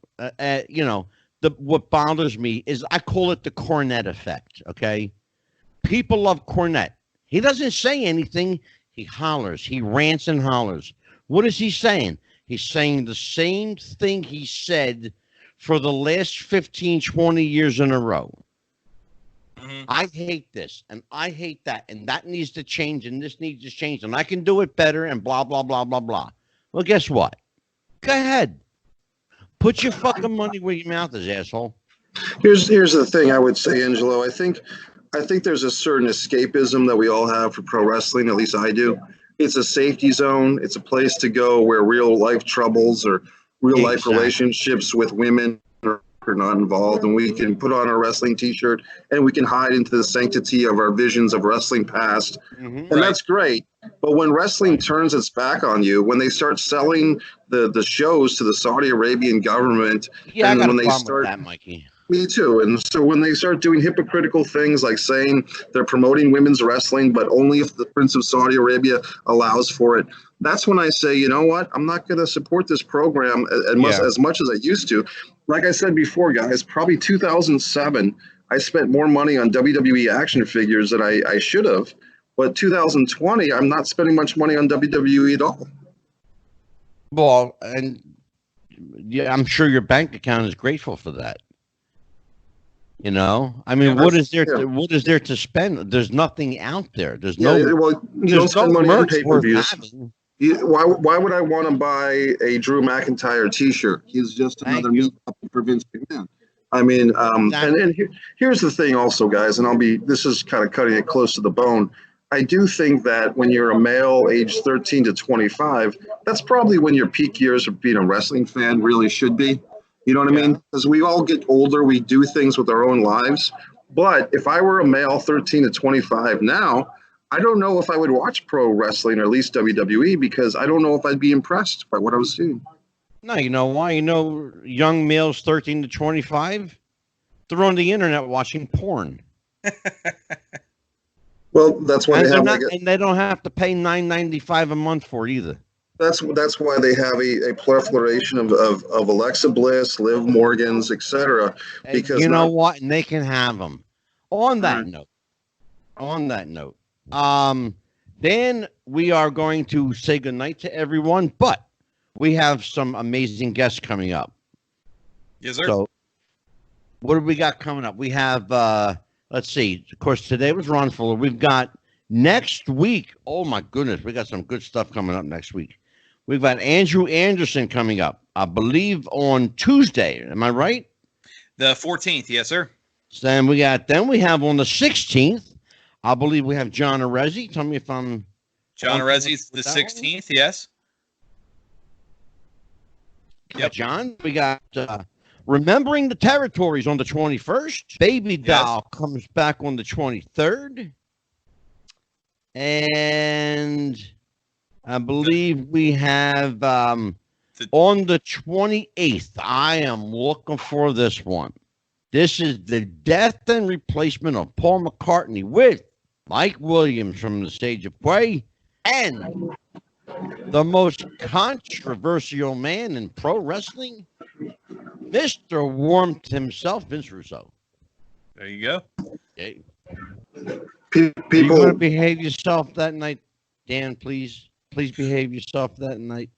Speaker 1: what bothers me is I call it the Cornette effect. Okay, people love Cornette. He doesn't say anything. He hollers. He rants and hollers. What is he saying? He's saying the same thing he said for the last 15, 20 years in a row. I hate this, and I hate that, and that needs to change, and this needs to change, and I can do it better, and blah, blah, blah, blah, blah. Well, guess what? Go ahead. Put your fucking money where your mouth is, asshole.
Speaker 3: Here's the thing I would say, Angelo. I think there's a certain escapism that we all have for pro wrestling, at least I do. It's a safety zone. It's a place to go where real life troubles or real life relationships with women are not involved, and we can put on our wrestling t-shirt and we can hide into the sanctity of our visions of wrestling past. And that's great. But when wrestling turns its back on you, when they start selling the shows to the Saudi Arabian government,
Speaker 1: and
Speaker 3: when they start
Speaker 1: that, Mikey.
Speaker 3: Me too. And so when they start doing hypocritical things like saying they're promoting women's wrestling, but only if the Prince of Saudi Arabia allows for it, that's when I say, you know what? I'm not going to support this program as much as I used to. Like I said before, guys, probably 2007, I spent more money on WWE action figures than I should have. But 2020, I'm not spending much money on WWE at all.
Speaker 1: Well, and yeah, I'm sure your bank account is grateful for that. You know, I mean, what is there to spend? There's nothing out there. There's no.
Speaker 3: Well, you don't spend money on pay-per-views. Why would I want to buy a Drew McIntyre T-shirt? He's just another meat puppet for Vince McMahon. I mean, and here's the thing, also, guys, and this is kind of cutting it close to the bone. I do think that when you're a male, aged 13 to 25, that's probably when your peak years of being a wrestling fan really should be. You know what I mean? Because we all get older, we do things with our own lives. But if I were a male 13 to 25 now, I don't know if I would watch pro wrestling, or at least WWE, because I don't know if I'd be impressed by what I was seeing.
Speaker 1: No, you know why? You know, young males 13 to 25, they're on the internet watching porn.
Speaker 3: Well, that's why
Speaker 1: and they don't have to pay $9.95 a month for it either.
Speaker 3: That's why they have a proliferation of Alexa Bliss, Liv Morgans, etc. Because
Speaker 1: you know what, and they can have them. On that note, then we are going to say goodnight to everyone, but we have some amazing guests coming up.
Speaker 4: Yes, sir.
Speaker 1: So, what do we got coming up? We have, let's see. Of course, today was Ron Fuller. We've got next week. Oh my goodness, we got some good stuff coming up next week. We've got Andrew Anderson coming up, I believe, on Tuesday. Am I right?
Speaker 4: The 14th, yes, sir.
Speaker 1: Then we have on the 16th, I believe we have John Arezzi. Tell me if I'm...
Speaker 4: John Arezzi's the 16th, yes.
Speaker 1: Yep. John, we got Remembering the Territories on the 21st. Baby Doll comes back on the 23rd. And I believe we have on the 28th. I am looking for this one. This is the death and replacement of Paul McCartney with Mike Williams from the Stage of Play and the most controversial man in pro wrestling, Mr. Warmth himself, Vince Russo.
Speaker 4: There you go.
Speaker 1: Okay.
Speaker 3: People,
Speaker 1: you want to behave yourself that night, Dan, please. Please behave yourself that night.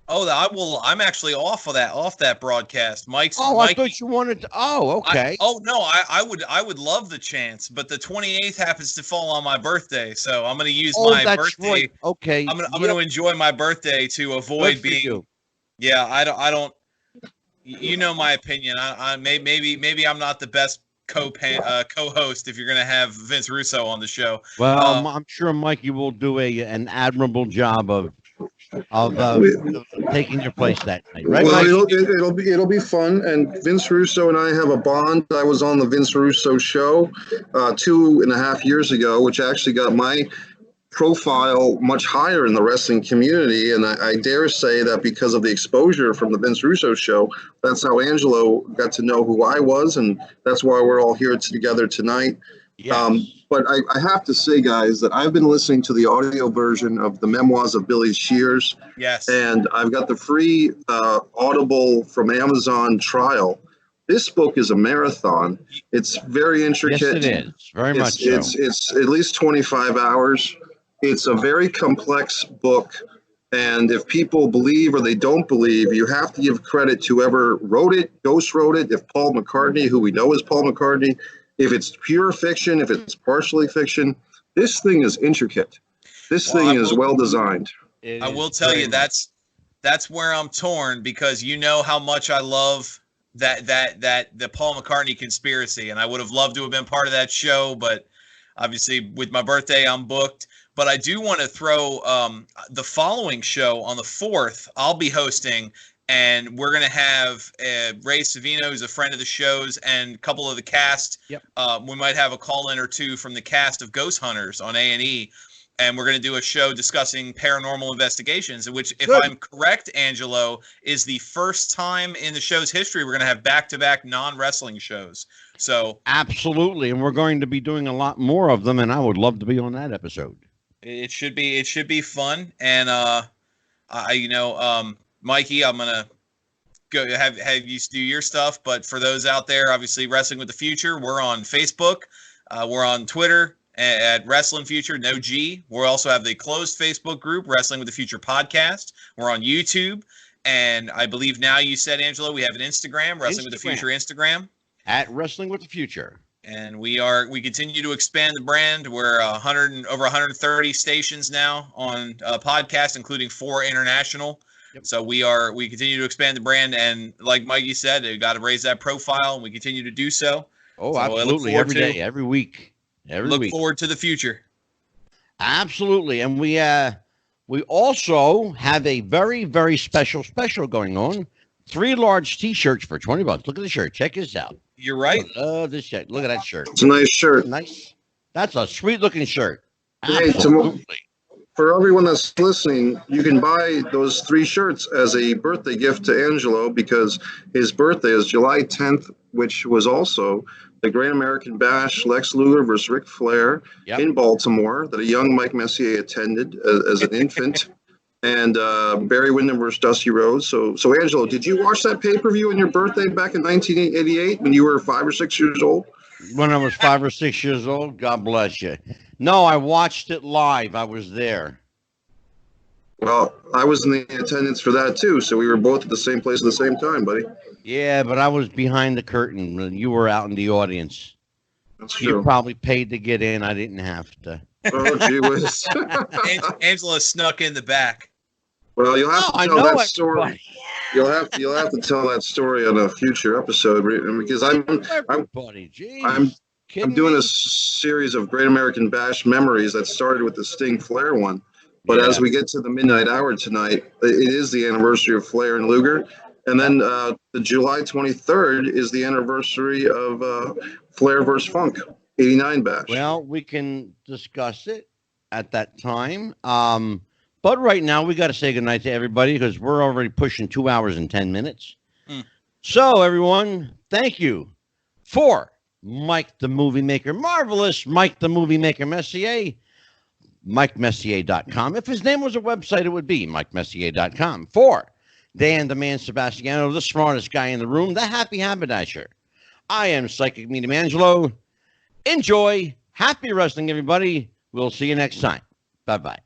Speaker 4: Oh, I will. I'm actually off that broadcast. Mike.
Speaker 1: I thought you wanted to. Oh, okay.
Speaker 4: I would love the chance, but the 28th happens to fall on my birthday, so I'm going to use my birthday.
Speaker 1: Right. Okay.
Speaker 4: I'm going to enjoy my birthday to avoid being.
Speaker 1: You.
Speaker 4: Yeah, I don't. You know my opinion. I maybe I'm not the best co-host if you're going to have Vince Russo on the show.
Speaker 1: Well, I'm sure Mikey will do an admirable job of taking your place that night, right?
Speaker 3: Well, it'll be fun, and Vince Russo and I have a bond. I was on the Vince Russo show 2.5 years ago, which actually got my profile much higher in the wrestling community, and I dare say that because of the exposure from the Vince Russo show, that's how Angelo got to know who I was, and that's why we're all here together tonight. Yes. But I have to say, guys, that I've been listening to the audio version of the Memoirs of Billy Shears.
Speaker 4: Yes.
Speaker 3: And I've got the free Audible from Amazon trial. This book is a marathon. It's very intricate.
Speaker 1: Yes, it is. Very much so.
Speaker 3: It's at least 25 hours. It's a very complex book. And if people believe or they don't believe, you have to give credit to whoever wrote it, ghost wrote it, if Paul McCartney, who we know is Paul McCartney, if it's pure fiction, if it's partially fiction. This thing is intricate. This thing is well designed.
Speaker 4: I will tell you that's where I'm torn, because you know how much I love that the Paul McCartney conspiracy, and I would have loved to have been part of that show, but obviously with my birthday I'm booked. But I do want to throw the following show on the 4th. I'll be hosting, and we're going to have Ray Savino, who's a friend of the shows, and a couple of the cast.
Speaker 1: Yep.
Speaker 4: We might have a call-in or two from the cast of Ghost Hunters on A&E, and we're going to do a show discussing paranormal investigations, which, if I'm correct, Angelo, is the first time in the show's history we're going to have back-to-back non-wrestling shows. So
Speaker 1: absolutely, and we're going to be doing a lot more of them, and I would love to be on that episode.
Speaker 4: It should be fun, and Mikey, I'm gonna go have you do your stuff. But for those out there, obviously, Wrestling with the Future, we're on Facebook, we're on Twitter at Wrestling Future, no G. We also have the closed Facebook group, Wrestling with the Future Podcast. We're on YouTube, and I believe now you said, Angelo, we have an Instagram, Wrestling with the Future Instagram
Speaker 1: at Wrestling with the Future.
Speaker 4: And we continue to expand the brand. We're over 130 stations now on podcast, including 4 international. Yep. So we continue to expand the brand, and like Mikey said, we got to raise that profile, and we continue to do so.
Speaker 1: Oh, so absolutely, every day, every week,
Speaker 4: look forward to the future.
Speaker 1: Absolutely, and we also have a very, very special going on. 3 large T-shirts for $20. Look at the shirt. Check this out.
Speaker 4: You're right.
Speaker 1: Oh, this shirt. Look at that shirt.
Speaker 3: It's a nice shirt.
Speaker 1: Nice. That's a sweet looking shirt.
Speaker 3: Hey, for everyone that's listening, you can buy those 3 shirts as a birthday gift to Angelo, because his birthday is July 10th, which was also the Great American Bash, Lex Luger versus Ric Flair in Baltimore, that a young Mike Messier attended as an infant. And Barry Windham versus Dusty Rhodes. So Angelo, did you watch that pay-per-view on your birthday back in 1988 when you were 5 or 6 years old?
Speaker 1: When I was 5 or 6 years old? God bless you. No, I watched it live. I was there.
Speaker 3: Well, I was in the attendance for that too, so we were both at the same place at the same time, buddy.
Speaker 1: Yeah, but I was behind the curtain when you were out in the audience.
Speaker 3: That's true.
Speaker 1: You probably paid to get in. I didn't have to.
Speaker 3: Oh, gee whiz.
Speaker 4: Angela snuck in the back.
Speaker 3: Well, you'll have to tell that story. You'll have to tell that story on a future episode, because I'm doing a series of Great American Bash memories that started with the Sting Flair one. But as we get to the midnight hour tonight, it is the anniversary of Flair and Luger. And then the July 23rd is the anniversary of Flair versus Funk, 89 Bash.
Speaker 1: Well, we can discuss it at that time. But right now, we got to say goodnight to everybody, because we're already pushing 2 hours and 10 minutes. So, everyone, thank you for Mike the Movie Maker, marvelous Mike the Movie Maker Messier, MikeMessier.com. If his name was a website, it would be MikeMessier.com. For Dan the Man Sebastiano, the smartest guy in the room, the happy haberdasher. I am Psychic Medium Angelo. Enjoy. Happy wrestling, everybody. We'll see you next time. Bye-bye.